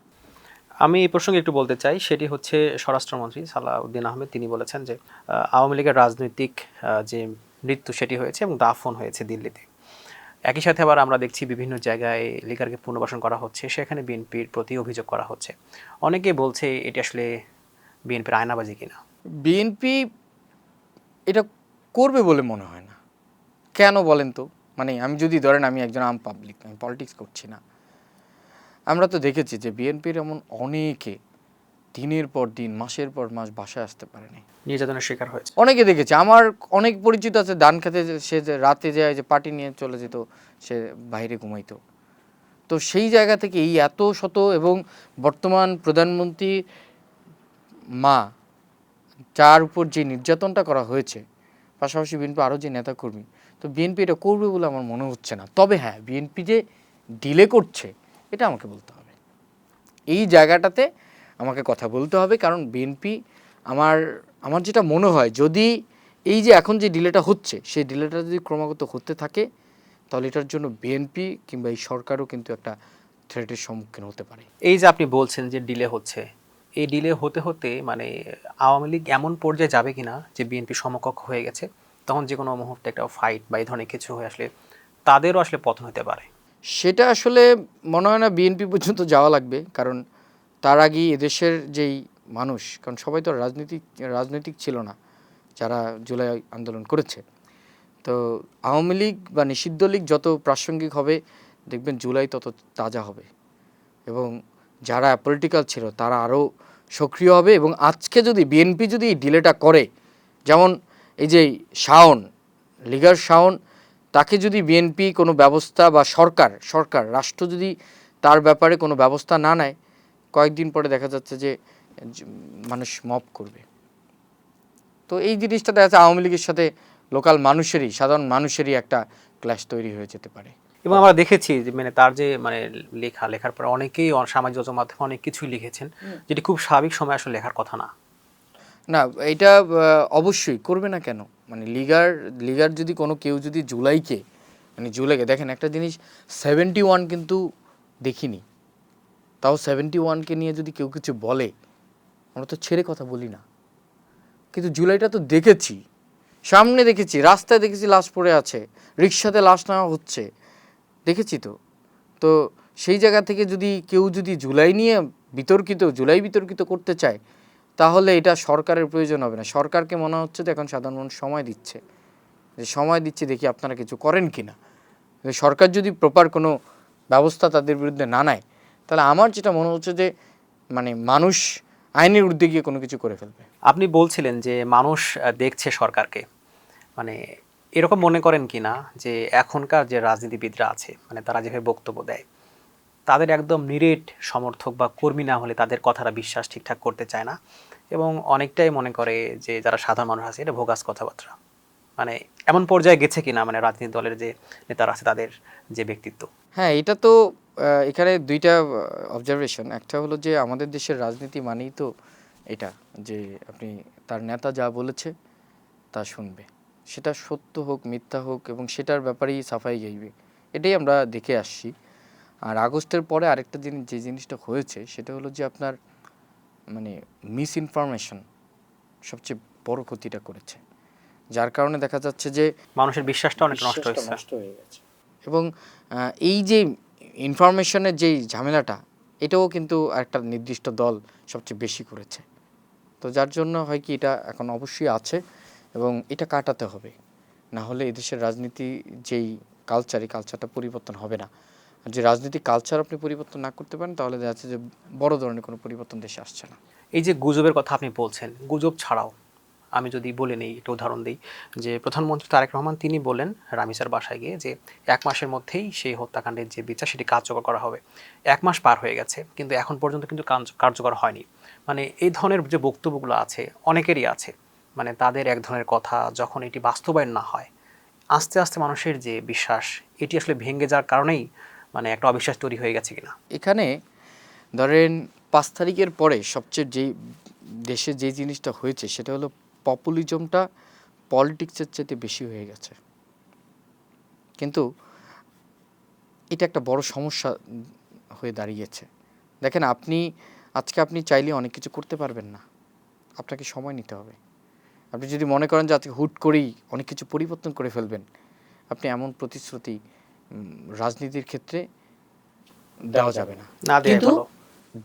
আমি এই প্রসঙ্গে একটু বলতে চাই, সেটি হচ্ছে স্বরাষ্ট্রমন্ত্রী সালাউদ্দিন আহমেদ তিনি বলেছেন যে আওয়ামী লীগের রাজনৈতিক যে মৃত্যু সেটি হয়েছে এবং দাফন হয়েছে দিল্লিতে। একই সাথে আবার আমরা দেখছি বিভিন্ন জায়গায় লিগারকে পুনর্বাসন করা হচ্ছে, সেখানে বিএনপির প্রতি অভিযোগ করা হচ্ছে। অনেকে বলছে এটি আসলে বিএনপির আয়নাবাজি কিনা। বিএনপি এটা করবে বলে মনে হয় না। কেন বলেন তো? মানে আমি যদি ধরেন আমি একজন আম পাবলিক, আমি পলিটিক্স করছি না, আমরা তো দেখেছি যে বিএনপির এমন অনেকে দিনের পর দিন মাসের পর মাস বাসায় আসতে পারেনি, নির্যাতনের শিকার হয়েছে। অনেকে দেখেছি। আমার অনেক পরিচিত আছে ধান খেতে সে যে রাতে যায় যে পার্টি নিয়ে চলে যেত, সে বাইরে ঘুমাইতো। তো সেই জায়গা থেকে এই এত শত এবং বর্তমান প্রধানমন্ত্রী মা যার উপর যে নির্যাতনটা করা হয়েছে, পাশাপাশি বিএনপি আরও যে নেতাকর্মী, তো বিএনপি এটা করবে বলে আমার মনে হচ্ছে না। তবে হ্যাঁ, বিএনপি যে ডিলে করছে এটা আমাকে বলতে হবে, এই জায়গাটাতে আমাকে কথা বলতে হবে। কারণ বিএনপি আমার যেটা মনে হয়, যদি এই যে এখন যে ডিলেটা হচ্ছে সেই ডিলেটা যদি ক্রমাগত হতে থাকে, তাহলে এটার জন্য বিএনপি কিংবা এই সরকারও কিন্তু একটা থ্রেটের সম্মুখীন হতে পারে। এই যে আপনি বলছেন যে ডিলে হচ্ছে, এই ডিলে হতে হতে মানে আওয়ামী লীগ এমন পর্যায়ে যাবে কিনা যে বিএনপি সমকক্ষ হয়ে গেছে, তখন যে কোনো মুহূর্তে একটা ফাইট বা এই ধরনের কিছু হয়ে আসলে তাদেরও আসলে পতন হতে পারে। সেটা আসলে মনে হয় না বিএনপি পর্যন্ত যাওয়া লাগবে। কারণ তার আগেই এদেশের যেই মানুষ, কারণ সবাই তো রাজনৈতিক ছিল না যারা জুলাই আন্দোলন করেছে। তো আওয়ামী লীগ বা নিষিদ্ধ লীগ যত প্রাসঙ্গিক হবে, দেখবেন জুলাই তত তাজা হবে এবং যারা পলিটিক্যাল ছিল তারা আরও সক্রিয় হবে। এবং আজকে যদি বিএনপি যদি এই ডিলেটা করে, যেমন এই যে শাওন, লিগার শাওন, তাকে যদি বিএনপি কোনো ব্যবস্থা বা সরকার রাষ্ট্র যদি তার ব্যাপারে কোনো ব্যবস্থা না নেয়, কয়েকদিন পরে দেখা যাচ্ছে যে মানুষ মব করবে। তো এই জিনিসটা দেখা যাচ্ছে আওয়ামী লীগের সাথে লোকাল মানুষেরই, সাধারণ মানুষেরই একটা ক্ল্যাশ তৈরি হয়ে যেতে পারে। এবং আমরা দেখেছি যে মানে তার যে মানে লেখার পর অনেকেই সামাজিক যোগাযোগ মাধ্যমে অনেক কিছুই লিখেছেন, যেটি খুব স্বাভাবিক সময় আসলে লেখার কথা না। না, এটা অবশ্যই করবে না কেন? মানে লিগার যদি কোনো কেউ যদি জুলাইকে দেখেন, একটা জিনিস 71 কিন্তু দেখিনি, তাও 71কে নিয়ে যদি কেউ কিছু বলে আমরা তো ছেড়ে কথা বলি না। কিন্তু জুলাইটা তো দেখেছি, সামনে দেখেছি, রাস্তায় দেখেছি লাশ পড়ে আছে, রিক্সাতে লাশ নেওয়া হচ্ছে, দেখেছি। তো সেই জায়গা থেকে যদি কেউ যদি জুলাই বিতর্কিত করতে চায়, তাহলে এটা সরকারের প্রয়োজন হবে না। সরকারকে মনে হচ্ছে যে এখন সাধারণ মানুষ সময় দিচ্ছে, দেখি আপনারা কিছু করেন কি না। সরকার যদি প্রপার কোনো ব্যবস্থা তাদের বিরুদ্ধে না নেয়, তাহলে আমার যেটা মনে হচ্ছে যে মানে মানুষ আইনের ঊর্ধ্বে গিয়ে কোনো কিছু করে ফেলবে। আপনি বলছিলেন যে মানুষ দেখছে সরকারকে, মানে এরকম মনে করেন কি না যে এখনকার যে রাজনীতিবিদরা আছে, মানে তারা যেভাবে বক্তব্য দেয়, তাদের একদম নিরেট সমর্থক বা কর্মী না হলে তাদের কথাটা বিশ্বাস ঠিকঠাক করতে চায় না, এবং অনেকটাই মনে করে যে যারা সাধারণ মানুষ আছে এটা ভোগাস কথাবার্তা। মানে এমন পর্যায়ে গেছে কিনা মানে রাজনীতি দলের যে নেতারা আছে তাদের যে ব্যক্তিত্ব। হ্যাঁ, এটা তো এখানে দুইটা অবজারভেশন। একটা হলো যে আমাদের দেশের রাজনীতি মানেই তো এটা, যে আপনি তার নেতা যা বলেছে তা শুনবে, সেটা সত্য হোক মিথ্যা হোক, এবং সেটার ব্যাপারেই সাফাই গাইবে। এটাই আমরা দেখে আসছি। আর আগস্টের পরে আরেকটা যে জিনিসটা হয়েছে সেটা হলো যে আপনার মানে মিস ইনফরমেশন সবচেয়ে বড় ক্ষতিটা করেছে, যার কারণে দেখা যাচ্ছে যে মানুষের বিশ্বাসটা অনেক নষ্ট হয়ে গেছে। এবং এই যে ইনফরমেশনের যেই ঝামেলাটা, এটাও কিন্তু একটা নির্দিষ্ট দল সবচেয়ে বেশি করেছে। তো যার জন্য হয় কি, এটা এখন অবশ্যই আছে এবং এটা কাটাতে হবে, না হলে এদেশের রাজনীতি যেই কালচারটা পরিবর্তন হবে না। আর যে রাজনৈতিক কালচার আপনি পরিবর্তন না করতে পারেন, তাহলে দেখা যাচ্ছে যে বড় ধরনের কোনো পরিবর্তন দেশে আসছে না। এই যে গুজবের কথা আপনি বলছেন, গুজব ছাড়াও আমি যদি বলে নেই, একটা উদাহরণ দিই, যে প্রধানমন্ত্রী তারেক রহমান তিনি বলেন রামিসার বাসায় গিয়ে যে 1 মাসের মধ্যেই সেই হত্যাকাণ্ডের যে বিচার সেটি কার্যকর করা হবে। 1 মাস পার হয়ে গেছে কিন্তু এখন পর্যন্ত কিন্তু কার্যকর হয়নি। মানে এই ধরনের যে বক্তব্যগুলো আছে অনেকেরই আছে, মানে তাদের এক ধরনের কথা যখন এটি বাস্তবায়ন না হয়, আস্তে আস্তে মানুষের যে বিশ্বাস এটি আসলে ভেঙে যাওয়ার কারণেই মানে একটা অবিশ্বাস তৈরি হয়ে গেছে কিনা। এখানে ধরেন 5 তারিখের পরে সবচেয়ে যেই দেশে যে জিনিসটা হয়েছে সেটা হলো পপুলিজমটা পলিটিক্সের চাইতে বেশি হয়ে গেছে। কিন্তু এটা একটা বড় সমস্যা হয়ে দাঁড়িয়েছে। দেখেন আজকে আপনি চাইলে অনেক কিছু করতে পারবেন না, আপনাকে সময় নিতে হবে। আপনি যদি মনে করেন যে আজকে হুট করেই অনেক কিছু পরিবর্তন করে ফেলবেন, আপনি এমন প্রতিশ্রুতি রাজনীতির ক্ষেত্রে দেওয়া যাবে না। না দিয়ে কিন্তু ভালো।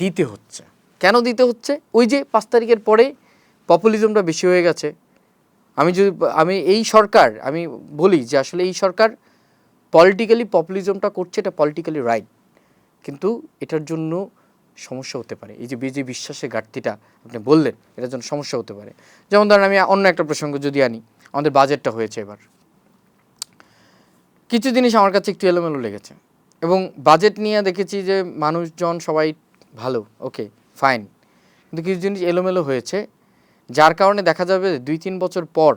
দিতে হচ্ছে। কেন দিতে হচ্ছে? ওই যে 5 তারিখের পরে পপুলিজমটা বেশি হয়ে গেছে। আমি এই সরকার আমি বলি যে আসলে এই সরকার পলিটিক্যালি পপুলিজমটা করছে, এটা পলিটিক্যালি রাইট, কিন্তু এটার জন্য সমস্যা হতে পারে। এই যে বিশ্বাসের ঘাটতিটা আপনি বললেন, এটার জন্য সমস্যা হতে পারে। যেমন ধরেন আমি অন্য একটা প্রসঙ্গ যদি আনি, আমাদের বাজেটটা হয়েছে এবার, কিছু জিনিস আমার কাছে একটু এলোমেলো লেগেছে এবং বাজেট নিয়ে দেখেছি যে মানুষজন সবাই ভালো, ওকে ফাইন, কিন্তু কিছু জিনিস এলোমেলো হয়েছে, যার কারণে দেখা যাবে 2-3 বছর পর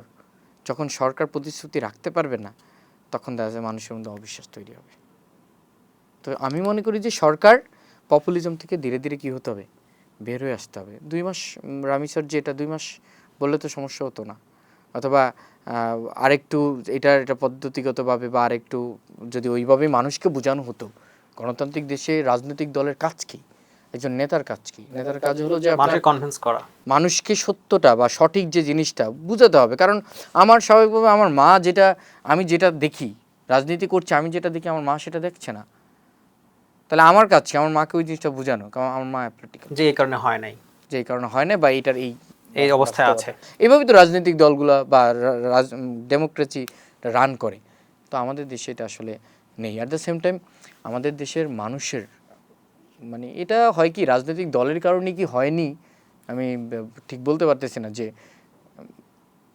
যখন সরকার প্রতিশ্রুতি রাখতে পারবে না, তখন দেখা যায় মানুষের মধ্যে অবিশ্বাস তৈরি হবে। তো আমি মনে করি যে সরকার পপুলিজম থেকে ধীরে ধীরে কী হতে হবে, বের হয়ে আসতে হবে। 2 মাস রামি স্যার যে এটা 2 মাস বললে তো সমস্যা হতো না, অথবা আরেকটু এটা পদ্ধতিগতভাবে বা আরেকটু যদি ওইভাবে মানুষকে বোঝানো হতো। গণতান্ত্রিক দেশে রাজনৈতিক দলের কাজ কী, একজন নেতার কাজ কী? নেতার কাজ হলো যে মানুষকে কনভিন্স করা। মানুষকে সত্যটা বা সঠিক যে জিনিসটা বুঝাতে হবে। কারণ আমার স্বাভাবিকভাবে আমার মা আমি যেটা দেখি রাজনীতি করছে, আমি যেটা দেখি আমার মা সেটা দেখছে না। তাহলে আমার কাছে আমার মাকে ওই জিনিসটা বোঝানো, কারণ আমার মা পলিটিক্যাল, যে এই কারণে হয় নাই, যে এই কারণে হয় না বা এটার এই অবস্থায় আছে। এইভাবেই তো রাজনৈতিক দলগুলা বা ডেমোক্রেসি রান করে। তো আমাদের দেশে এটা আসলে নেই। অ্যাট দ্য সেম টাইম আমাদের দেশের মানুষের মানে এটা হয় কি রাজনৈতিক দলের কারণে কি হয়নি আমি ঠিক বলতে পারতেছি না, যে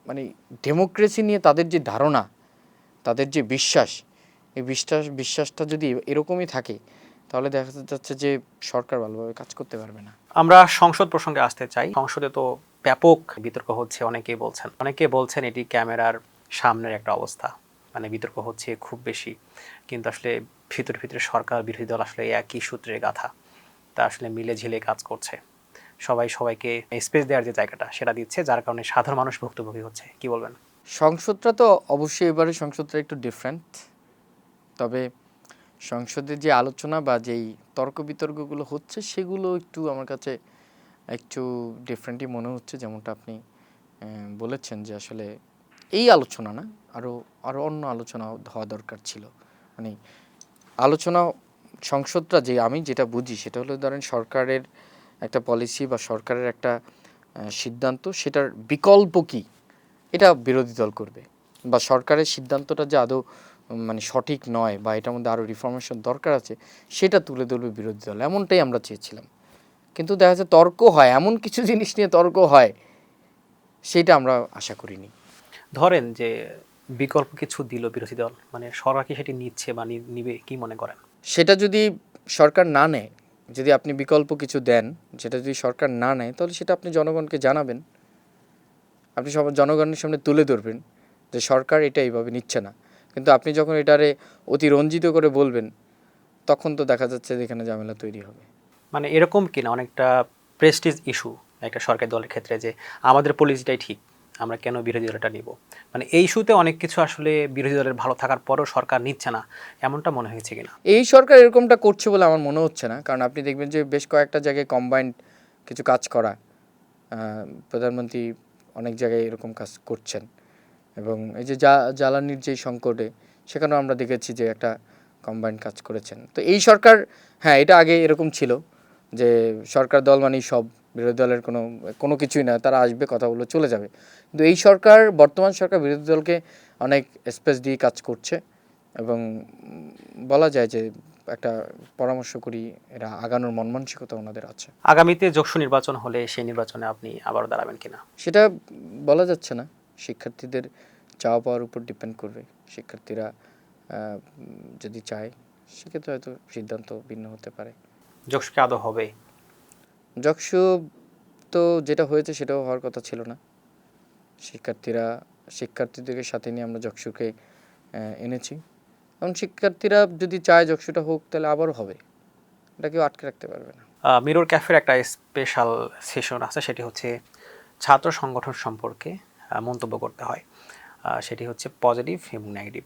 মানে ডেমোক্রেসি নিয়ে তাদের যে ধারণা, তাদের যে বিশ্বাস, এই বিশ্বাসটা যদি এরকমই থাকে, তাহলে দেখা যাচ্ছে যে সরকার ভালোভাবে কাজ করতে পারবে না। আমরা সংসদ প্রসঙ্গে আসতে চাই। সংসদে তো ব্যাপক বিতর্ক হচ্ছে, অনেকে বলছেন এটি ক্যামেরার সামনের একটা অবস্থা, মানে বিতর্ক হচ্ছে খুব বেশি, কিন্তু আসলে ভিতরে সরকার বিরোধী দল আসলে একই সূত্রে গাঁথা, তা আসলে মিলে ঝিলে কাজ করছে, সবাই সবাইকে স্পেস দেওয়ার যে জায়গাটা সেটা দিচ্ছে, যার কারণে সাধারণ মানুষ ভুক্তভোগী হচ্ছে। কি বলবেন? সংসদটা তো অবশ্যই এবারে সংসদটা একটু ডিফারেন্ট, তবে সংসদের যে আলোচনা বা যেই তর্ক বিতর্কগুলো হচ্ছে সেগুলো একটু আমার কাছে একটু ডিফারেন্টই মনে হচ্ছে। যেমনটা আপনি বলেছেন যে আসলে এই আলোচনা না, আরও অন্য আলোচনা হওয়া দরকার ছিল। মানে আলোচনা সংসদটা যে আমি যেটা বুঝি সেটা হলো ধরেন সরকারের একটা পলিসি বা সরকারের একটা সিদ্ধান্ত, সেটার বিকল্প কী এটা বিরোধী দল করবে, বা সরকারের সিদ্ধান্তটা যে আদৌ মানে সঠিক নয় বা এটার মধ্যে আরও রিফরমেশন দরকার আছে সেটা তুলে ধরবে বিরোধী দল, এমনটাই আমরা চেয়েছিলাম। কিন্তু দেখা যাচ্ছে তর্ক হয়, এমন কিছু জিনিস নিয়ে তর্ক হয় সেটা আমরা আশা করিনি। ধরেন যে বিকল্প কিছু দিল বিরোধী দল, মানে সরকার কি সেটি নিচ্ছে বা নিবে, কি মনে করেন? সেটা যদি সরকার না নেয়, যদি আপনি বিকল্প কিছু দেন, যেটা যদি সরকার না নেয়, তাহলে সেটা আপনি জনগণকে জানাবেন, আপনি সব জনগণের সামনে তুলে ধরবেন যে সরকার এটা এইভাবে নিচ্ছে না। কিন্তু আপনি যখন এটারে অতিরঞ্জিত করে বলবেন, তখন তো দেখা যাচ্ছে যে এখানে ঝামেলা তৈরি হবে। মানে এরকম কিনা অনেকটা প্রেস্টিজ ইস্যু একটা সরকারি দলের ক্ষেত্রে, যে আমাদের পলিসিটাই ঠিক, আমরা কেন বিরোধী দলটা নিব, মানে এই ইস্যুতে অনেক কিছু আসলে বিরোধী দলের ভালো থাকার পরেও সরকার নিচ্ছে না, এমনটা মনে হয়েছে কিনা? এই সরকার এরকমটা করছে বলে আমার মনে হচ্ছে না, কারণ আপনি দেখবেন যে বেশ কয়েকটা জায়গায় কম্বাইন্ড কিছু কাজ করা, প্রধানমন্ত্রী অনেক জায়গায় এরকম কাজ করছেন, এবং এই যে জ্বালানির যে সংকটে সেখানেও আমরা দেখেছি যে একটা কম্বাইন্ড কাজ করেছেন। তো এই সরকার, হ্যাঁ এটা আগে এরকম ছিল যে সরকার দল মানেই সব, বিরোধী দলের কোনো কিছুই না, তারা আসবে কথা বলে চলে যাবে। কিন্তু এই সরকার, বর্তমান সরকার বিরোধী দলকে অনেক স্পেস দিয়ে কাজ করছে, এবং বলা যায় যে একটা পরামর্শ করি, এরা আগানোর মন মানসিকতা ওনাদের আছে। আগামীতে যৌথ নির্বাচন হলে সেই নির্বাচনে আপনি আবারও দাঁড়াবেন কিনা? সেটা বলা যাচ্ছে না, শিক্ষার্থীদের চাওয়া পাওয়ার উপর ডিপেন্ড করবে। শিক্ষার্থীরা যদি চায় সেক্ষেত্রে হয়তো সিদ্ধান্ত ভিন্ন হতে পারে। যৌথ কি আদৌ হবে? যকসু তো যেটা হয়েছে সেটাও হওয়ার কথা ছিল না। শিক্ষার্থীদেরকে সাথে নিয়ে আমরা যকসুকে এনেছি, এবং শিক্ষার্থীরা যদি চায় যকসুটা হোক তাহলে আবারও হবে, এটা কেউ আটকে রাখতে পারবে না। মিরর ক্যাফের একটা স্পেশাল সেশন আছে, সেটি হচ্ছে ছাত্র সংগঠন সম্পর্কে মন্তব্য করতে হয়। সেটি হচ্ছে পজিটিভ এবং নেগেটিভ।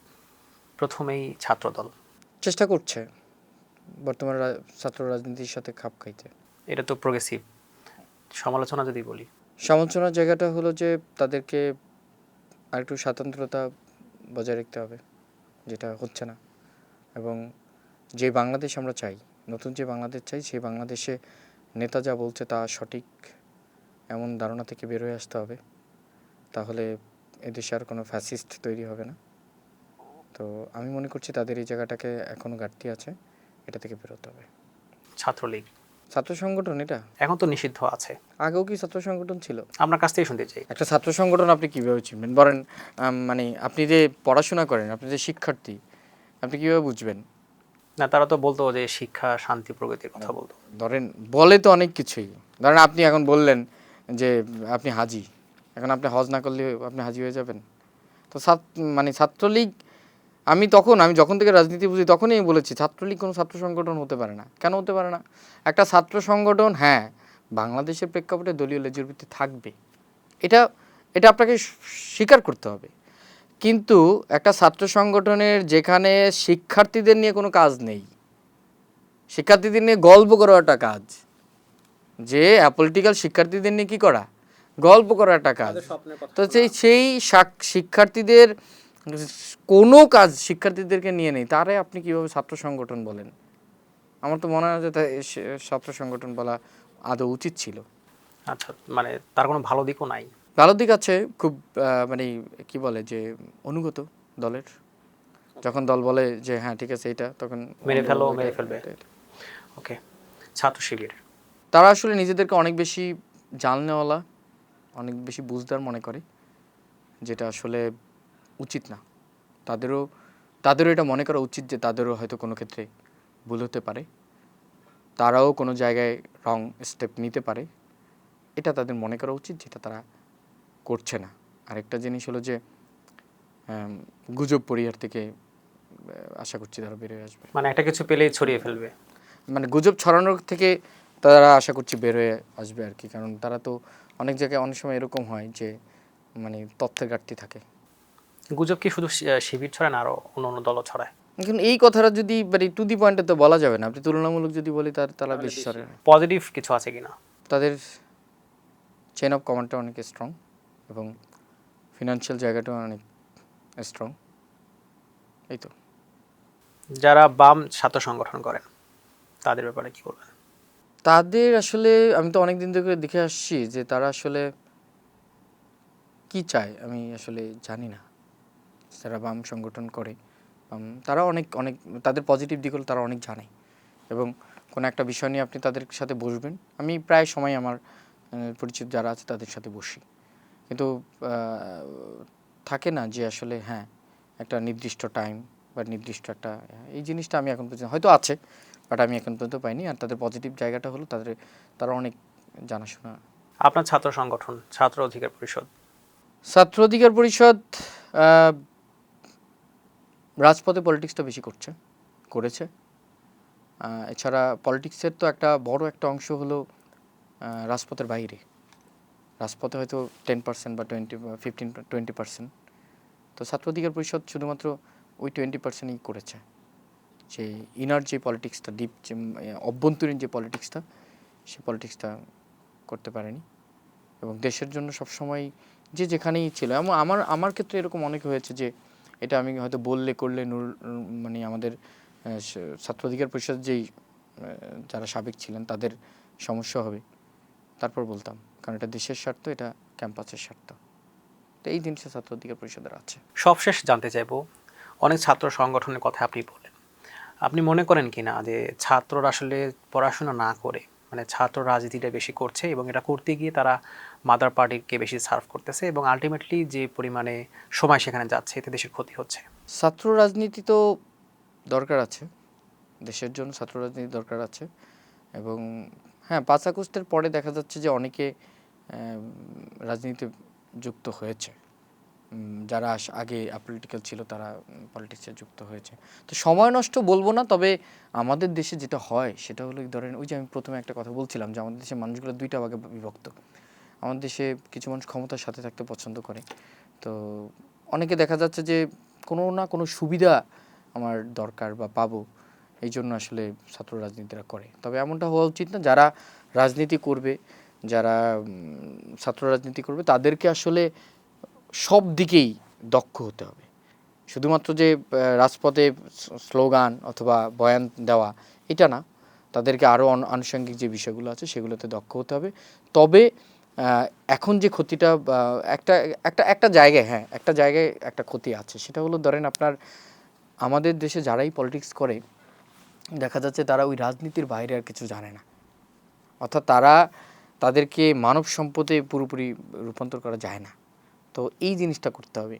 প্রথমেই ছাত্রদল। চেষ্টা করছে বর্তমান ছাত্র রাজনীতির সাথে খাপ খাইতে। এটা তো প্রোগ্রেসিভ। সমালোচনা যদি বলি, সমালোচনার জায়গাটা হলো যে তাদেরকে আরেকটু স্বাতন্ত্রতা বজায় রাখতে হবে, যেটা হচ্ছে না। এবং যে বাংলাদেশ আমরা চাই, নতুন যে বাংলাদেশ চাই, সেই বাংলাদেশে নেতা যা বলছে তা সঠিক এমন ধারণা থেকে বের হয়ে আসতে হবে। তাহলে এদেশে আর কোনো ফ্যাসিস্ট তৈরি হবে না। তো আমি মনে করছি তাদের এই জায়গাটাকে এখনও ঘাটতি আছে, এটা থেকে বেরোতে হবে। ছাত্রলীগ ছাত্র সংগঠন এটা এখন তো নিষিদ্ধ আছে। আগেও কি ছাত্র সংগঠন ছিল? আপনার কাছ থেকে শুনতে চাই। একটা ছাত্র সংগঠন আপনি কীভাবে চিনবেন বলেন? মানে আপনি যে পড়াশোনা করেন, আপনি যে শিক্ষার্থী, আপনি কীভাবে বুঝবেন? না, তারা তো বলতো যে শিক্ষা, শান্তি, প্রগতির কথা বলতো। ধরেন বলে তো অনেক কিছুই। ধরেন আপনি এখন বললেন যে আপনি হাজি, এখন আপনি হজ না করলে আপনি হাজি হয়ে যাবেন? তো মানে ছাত্রলীগ, আমি যখন থেকে রাজনীতি বুঝি তখনই বলেছি ছাত্রলীগ কোনো ছাত্র সংগঠন হতে পারে না। কেন হতে পারে না? একটা ছাত্র সংগঠন, হ্যাঁ, বাংলাদেশের প্রেক্ষাপটে দলীয় লেজুর ভিত্তি থাকবে, এটা এটা আপনাকে স্বীকার করতে হবে। কিন্তু একটা ছাত্র সংগঠনের যেখানে শিক্ষার্থীদের নিয়ে কোনো কাজ নেই, শিক্ষার্থীদের নিয়ে গল্প করা একটা কাজ, যে অ্যাপলিটিক্যাল শিক্ষার্থীদের নিয়ে কী করা, গল্প করা একটা কাজ। তো সেই শিক্ষার্থীদের কোনো কাজ শিক্ষার্থীদেরকে নিয়ে নেই, তারে আপনি কীভাবে ছাত্র সংগঠন বলেন? আমার তো মনে হয় যে ছাত্র সংগঠন বলা আদৌ উচিত ছিল। আচ্ছা, মানে তার কোনো ভালো দিকও নাই? ভালো দিক আছে খুব, মানে কি বলে যে অনুগত দলের, যখন দল বলে যে হ্যাঁ ঠিক আছে এটা, তখন মেরে ফেলবে। ওকে। ছাত্র শিবির তারা আসলে নিজেদেরকে অনেক বেশি জাননেওয়ালা, অনেক বেশি বুঝদার মনে করে, যেটা আসলে উচিত না। তাদেরও এটা মনে করা উচিত যে তাদেরও হয়তো কোনো ক্ষেত্রে ভুল হতে পারে, তারাও কোনো জায়গায় রং স্টেপ নিতে পারে, এটা তাদের মনে করা উচিত, যেটা তারা করছে না। আরেকটা জিনিস হলো যে গুজব পরিহার থেকে আশা করছি তারা বেরোয় আসবে। মানে একটা কিছু পেলেই ছড়িয়ে ফেলবে, মানে গুজব ছড়ানোর থেকে তারা আশা করছি বের হয়ে আসবে আর কি। কারণ তারা তো অনেক জায়গায় অনেক সময় এরকম হয় যে মানে তথ্যের ঘাটতি থাকে। গুজব কি শুধু শিবির ছড়ায় না, আরো অন্য দলও ছড়ায়? কিন্তু এই কথাটা যদি মানে টু দি পয়েন্টে তো বলা যাবে না, আপনি তুলনামূলক যদি বলি তারা বেশি সরে। পজিটিভ কিছু আছে কিনা? তাদের চেন অফ কমান্ডটা অনেক স্ট্রং এবং ফিনান্সিয়াল জায়গাটাও অনেক স্ট্রং, এই তো। যারা বাম ছাত্র সংগঠন করেন তাদের ব্যাপারে কি বলবেন? তাদের আসলে আমি তো অনেক দিন ধরে দেখে আসছি যে তারা আসলে কি চায় আমি আসলে জানি না। যারা বাম সংগঠন করে, তারা অনেক অনেক তাদের পজিটিভ দিকগুলো তারা অনেক জানে, এবং কোনো একটা বিষয় নিয়ে আপনি তাদের সাথে বসবেন, আমি প্রায় সময় আমার পরিচিত যারা আছে তাদের সাথে বসি, কিন্তু থাকে না যে আসলে হ্যাঁ একটা নির্দিষ্ট টাইম বা নির্দিষ্ট একটা, এই জিনিসটা আমি এখন পর্যন্ত হয়তো আছে, বাট আমি এখন পর্যন্ত পাইনি। আর তাদের পজিটিভ জায়গাটা হলো তারা অনেক জানাশোনা। আপনার ছাত্র সংগঠন ছাত্র অধিকার পরিষদ? ছাত্র অধিকার পরিষদ রাজপথে পলিটিক্সটা বেশি করেছে। এছাড়া পলিটিক্সের তো একটা বড় একটা অংশ হলো রাজপথের বাইরে। রাজপথে হয়তো 10% বা 20%। তো ছাত্র অধিকার পরিষদ শুধুমাত্র ওই 20%ই করেছে, যে ইনার যে পলিটিক্সটা, ডিপ যে অভ্যন্তরীণ যে পলিটিক্সটা, সেই পলিটিক্সটা করতে পারেনি। এবং দেশের জন্য সবসময় যে যেখানেই ছিল, এবং আমার ক্ষেত্রে এরকম অনেক হয়েছে যে এটা আমি হয়তো বললে করলে মানে আমাদের ছাত্র অধিকার পরিষদ যেই যারা সাবেক ছিলেন তাদের সমস্যা হবে, তারপর বলতাম, কারণ এটা দেশের স্বার্থ, এটা ক্যাম্পাসের স্বার্থ। তো এই জিনিসটা ছাত্র অধিকার পরিষদের আছে। সবশেষ জানতে চাইবো, অনেক ছাত্র সংগঠনের কথা আপনি বলেন, আপনি মনে করেন কি না যে ছাত্ররা আসলে পড়াশোনা না করে মানে ছাত্র রাজনীতিটা বেশি করছে, এবং এটা করতে গিয়ে তারা মাদার পার্টিকে বেশি সার্ভ করতেছে, এবং আলটিমেটলি যে পরিমাণে সময় সেখানে যাচ্ছে এতে দেশের ক্ষতি হচ্ছে? ছাত্র রাজনীতি তো দরকার আছে, দেশের জন্য ছাত্র রাজনীতি দরকার আছে। এবং হ্যাঁ, 5 আগস্টের পরে দেখা যাচ্ছে যে অনেকে রাজনীতিতে যুক্ত হয়েছে, যারা আগে পলিটিক্যাল ছিল তারা পলিটিক্সে যুক্ত হয়েছে। তো সময় নষ্ট বলবো না, তবে আমাদের দেশে যেটা হয় সেটা হলো ধরেন ওই যে আমি প্রথমে একটা কথা বলছিলাম যে আমাদের দেশের মানুষগুলো দুইটা ভাগে বিভক্ত। আমাদের দেশে কিছু মানুষ ক্ষমতার সাথে থাকতে পছন্দ করে, তো অনেকে দেখা যাচ্ছে যে কোনো না কোনো সুবিধা আমার দরকার বা পাবো, এই জন্য আসলে ছাত্র রাজনীতিরা করে। তবে এমনটা হওয়া উচিত না। যারা রাজনীতি করবে, যারা ছাত্র রাজনীতি করবে, তাদেরকে আসলে সব দিকেই দক্ষ হতে হবে। শুধুমাত্র যে রাজপথে স্লোগান অথবা বয়ান দেওয়া এটা না, তাদেরকে আরও আনুষঙ্গিক যে বিষয়গুলো আছে সেগুলোতে দক্ষ হতে হবে। তবে এখন যে ক্ষতিটা একটা একটা একটা জায়গায়, হ্যাঁ একটা জায়গায় একটা ক্ষতি আছে, সেটা হলো ধরেন আপনার আমাদের দেশে যারাই পলিটিক্স করে দেখা যাচ্ছে তারা ওই রাজনীতির বাইরে আর কিছু জানে না, অর্থাৎ তাদেরকে মানব সম্পদে পুরোপুরি রূপান্তর করা যায় না। তো এই জিনিসটা করতে হবে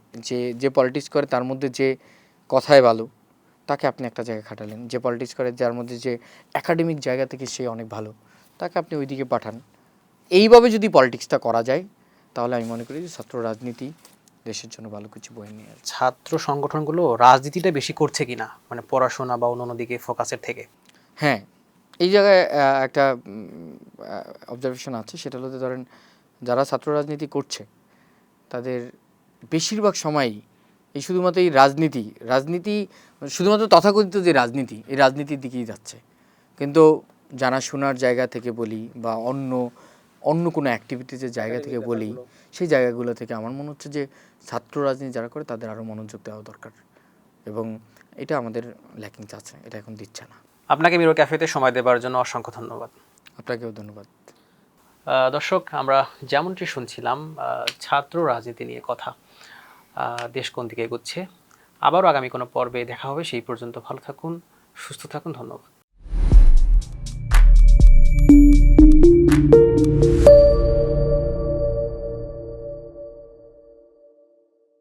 যে পলিটিক্স করে তার মধ্যে যে কথায় ভালো তাকে আপনি একটা জায়গায় খাটালেন, যে পলিটিক্স করে যার মধ্যে যে একাডেমিক জায়গা থেকে সে অনেক ভালো তাকে আপনি ওইদিকে পাঠান। এইভাবে যদি পলিটিক্সটা করা যায় তাহলে আমি মনে করি যে ছাত্র রাজনীতি দেশের জন্য ভালো কিছু বয়ে নিয়ে আসবে। ছাত্র সংগঠনগুলো রাজনীতিটা বেশি করছে কিনা, মানে পড়াশোনা বা অন্যান্য দিকে ফোকাসের থেকে? হ্যাঁ, এই জায়গায় একটা অবজারভেশন আছে, সেটা হলো যে ধরেন যারা ছাত্র রাজনীতি করছে তাদের বেশিরভাগ সময়ই এই শুধুমাত্র এই রাজনীতি শুধুমাত্র তথাকথিত যে রাজনীতি, এই রাজনীতির দিকেই যাচ্ছে। কিন্তু জানাশোনার জায়গা থেকে বলি বা অন্য কোনো অ্যাক্টিভিটিজের জায়গা থেকে বলি, সেই জায়গাগুলো থেকে আমার মনে হচ্ছে যে ছাত্র রাজনীতি যারা করে তাদের আরও মনোযোগ দেওয়া দরকার, এবং এটা আমাদের ল্যাকিংস আছে, এটা এখন দিচ্ছে না। আপনাকে মিরর ক্যাফেতে সময় দেওয়ার জন্য অসংখ্য ধন্যবাদ। আপনাকেও ধন্যবাদ। দর্শক, আমরা যেমনটি শুনছিলাম ছাত্র রাজনীতি নিয়ে কথা, দেশ কোন দিকে এগোচ্ছে। আবারও আগামী কোনো পর্বে দেখা হবে, সেই পর্যন্ত ভালো থাকুন, সুস্থ থাকুন, ধন্যবাদ।